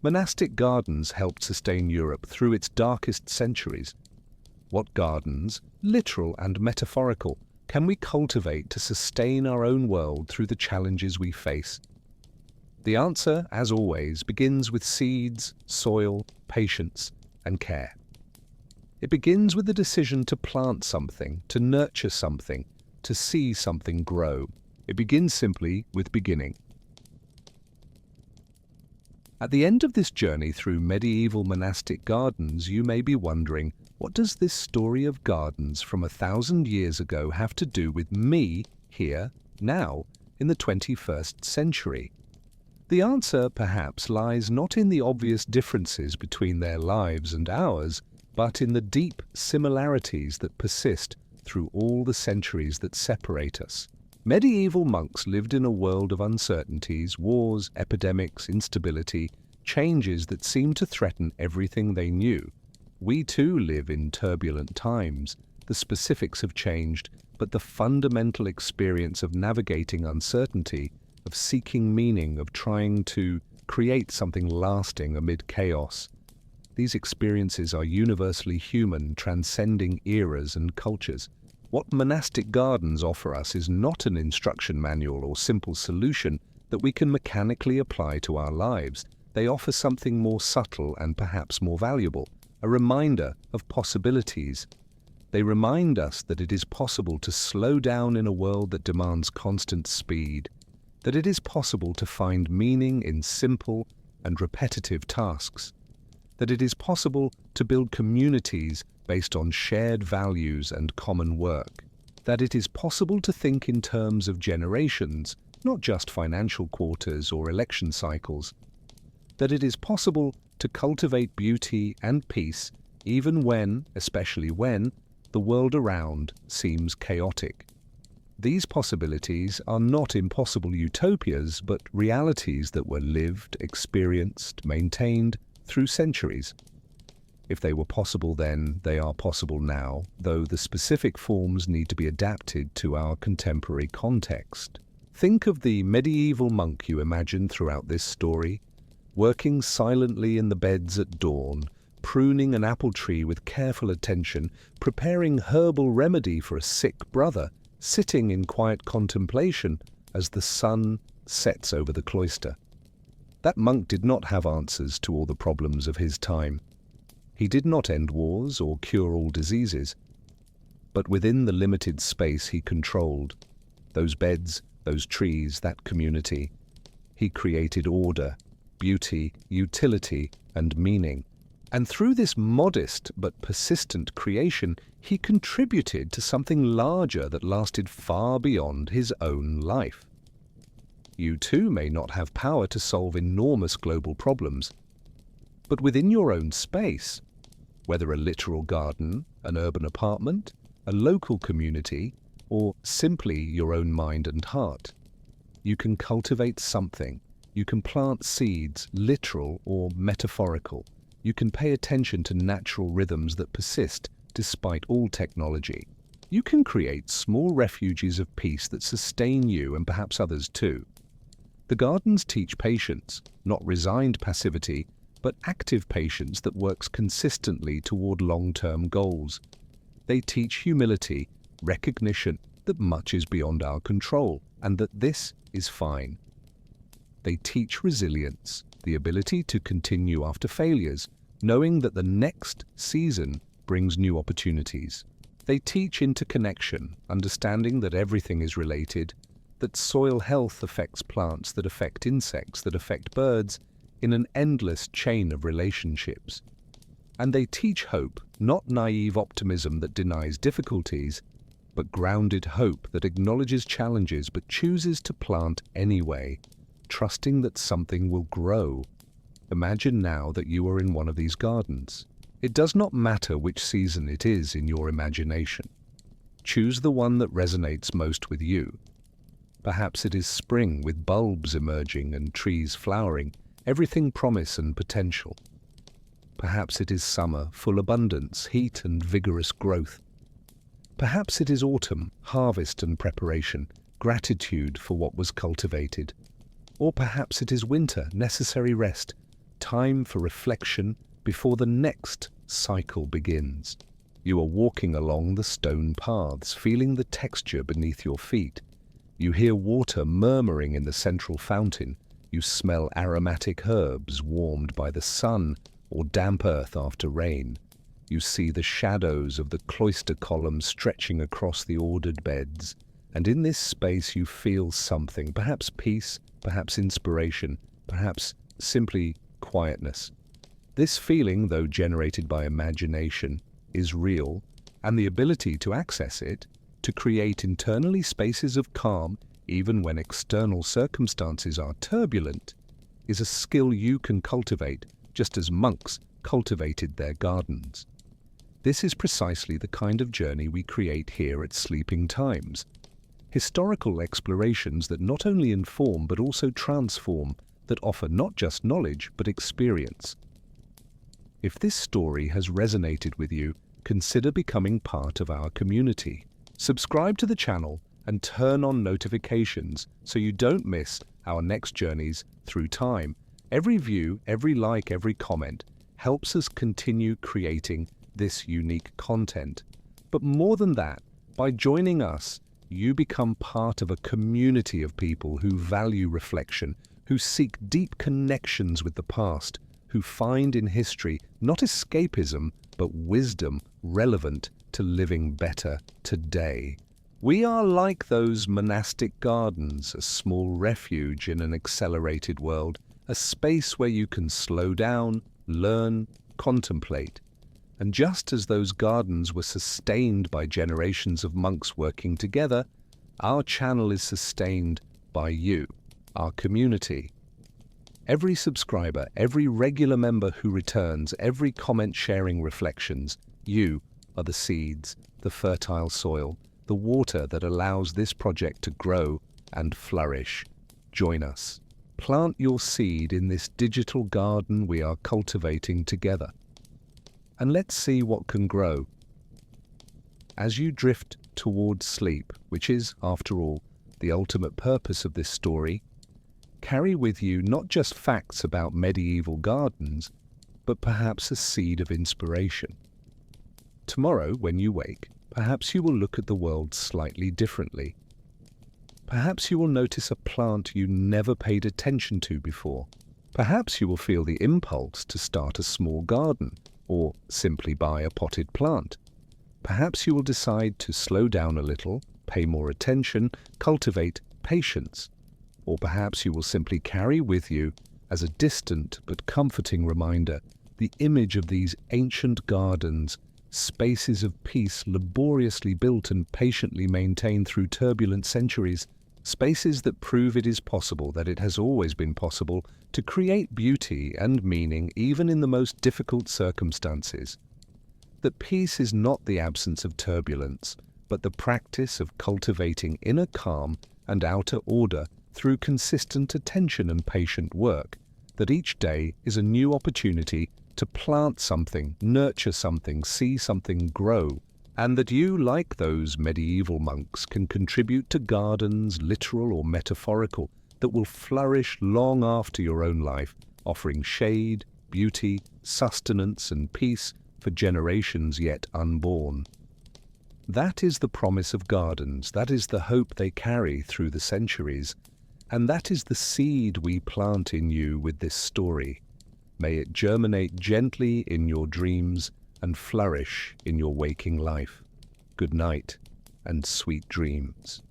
Monastic gardens helped sustain Europe through its darkest centuries. What gardens, literal and metaphorical, can we cultivate to sustain our own world through the challenges we face? The answer, as always, begins with seeds, soil, patience, and care. It begins with the decision to plant something, to nurture something, to see something grow. It begins simply with beginning. At the end of this journey through medieval monastic gardens, you may be wondering, what does this story of gardens from 1,000 years ago have to do with me, here, now, in the 21st century? The answer, perhaps, lies not in the obvious differences between their lives and ours, but in the deep similarities that persist through all the centuries that separate us. Medieval monks lived in a world of uncertainties, wars, epidemics, instability, changes that seemed to threaten everything they knew. We too live in turbulent times. The specifics have changed, but the fundamental experience of navigating uncertainty, of seeking meaning, of trying to create something lasting amid chaos, these experiences are universally human, transcending eras and cultures. What monastic gardens offer us is not an instruction manual or simple solution that we can mechanically apply to our lives. They offer something more subtle and perhaps more valuable, a reminder of possibilities. They remind us that it is possible to slow down in a world that demands constant speed, that it is possible to find meaning in simple and repetitive tasks, that it is possible to build communities based on shared values and common work, that it is possible to think in terms of generations, not just financial quarters or election cycles, that it is possible to cultivate beauty and peace even when, especially when, the world around seems chaotic. These possibilities are not impossible utopias, but realities that were lived, experienced, maintained through centuries. If they were possible then, they are possible now, though the specific forms need to be adapted to our contemporary context. Think of the medieval monk you imagine throughout this story, working silently in the beds at dawn, pruning an apple tree with careful attention, preparing herbal remedy for a sick brother, sitting in quiet contemplation as the sun sets over the cloister. That monk did not have answers to all the problems of his time. He did not end wars or cure all diseases. But within the limited space he controlled, those beds, those trees, that community, he created order, beauty, utility, and meaning. And through this modest but persistent creation, he contributed to something larger that lasted far beyond his own life. You too may not have power to solve enormous global problems, but within your own space, whether a literal garden, an urban apartment, a local community, or simply your own mind and heart, you can cultivate something. You can plant seeds, literal or metaphorical. You can pay attention to natural rhythms that persist despite all technology. You can create small refuges of peace that sustain you and perhaps others too. The gardens teach patience, not resigned passivity, but active patience that works consistently toward long-term goals. They teach humility, recognition that much is beyond our control and that this is fine. They teach resilience, the ability to continue after failures, knowing that the next season brings new opportunities. They teach interconnection, understanding that everything is related, that soil health affects plants that affect insects that affect birds in an endless chain of relationships. And they teach hope, not naive optimism that denies difficulties, but grounded hope that acknowledges challenges but chooses to plant anyway, trusting that something will grow. Imagine now that you are in one of these gardens. It does not matter which season it is in your imagination. Choose the one that resonates most with you. Perhaps it is spring with bulbs emerging and trees flowering, everything promise and potential. Perhaps it is summer, full abundance, heat and vigorous growth. Perhaps it is autumn, harvest and preparation, gratitude for what was cultivated. Or perhaps it is winter, necessary rest, time for reflection before the next cycle begins. You are walking along the stone paths, feeling the texture beneath your feet. You hear water murmuring in the central fountain. You smell aromatic herbs warmed by the sun or damp earth after rain. You see the shadows of the cloister columns stretching across the ordered beds. And in this space you feel something, perhaps peace, perhaps inspiration, perhaps simply quietness. This feeling, though generated by imagination, is real, and the ability to access it, to create internally spaces of calm, even when external circumstances are turbulent, is a skill you can cultivate, just as monks cultivated their gardens. This is precisely the kind of journey we create here at Sleeping Times. Historical explorations that not only inform but also transform, that offer not just knowledge but experience. If this story has resonated with you, consider becoming part of our community. Subscribe to the channel and turn on notifications so you don't miss our next journeys through time. Every view, every like, every comment helps us continue creating this unique content. But more than that, by joining us, you become part of a community of people who value reflection, who seek deep connections with the past, who find in history not escapism, but wisdom relevant to living better today. We are like those monastic gardens, a small refuge in an accelerated world, a space where you can slow down, learn, contemplate. And just as those gardens were sustained by generations of monks working together, our channel is sustained by you, our community. Every subscriber, every regular member who returns, every comment sharing reflections, you are the seeds, the fertile soil, the water that allows this project to grow and flourish. Join us. Plant your seed in this digital garden we are cultivating together. And let's see what can grow. As you drift towards sleep, which is, after all, the ultimate purpose of this story, carry with you not just facts about medieval gardens, but perhaps a seed of inspiration. Tomorrow, when you wake, perhaps you will look at the world slightly differently. Perhaps you will notice a plant you never paid attention to before. Perhaps you will feel the impulse to start a small garden, or simply buy a potted plant. Perhaps you will decide to slow down a little, pay more attention, cultivate patience. Or perhaps you will simply carry with you, as a distant but comforting reminder, the image of these ancient gardens, spaces of peace laboriously built and patiently maintained through turbulent centuries, spaces that prove it is possible, that it has always been possible, to create beauty and meaning even in the most difficult circumstances. That peace is not the absence of turbulence, but the practice of cultivating inner calm and outer order through consistent attention and patient work, that each day is a new opportunity to plant something, nurture something, see something grow, and that you, like those medieval monks, can contribute to gardens, literal or metaphorical, that will flourish long after your own life, offering shade, beauty, sustenance and peace for generations yet unborn. That is the promise of gardens, that is the hope they carry through the centuries, and that is the seed we plant in you with this story. May it germinate gently in your dreams and flourish in your waking life. Good night and sweet dreams.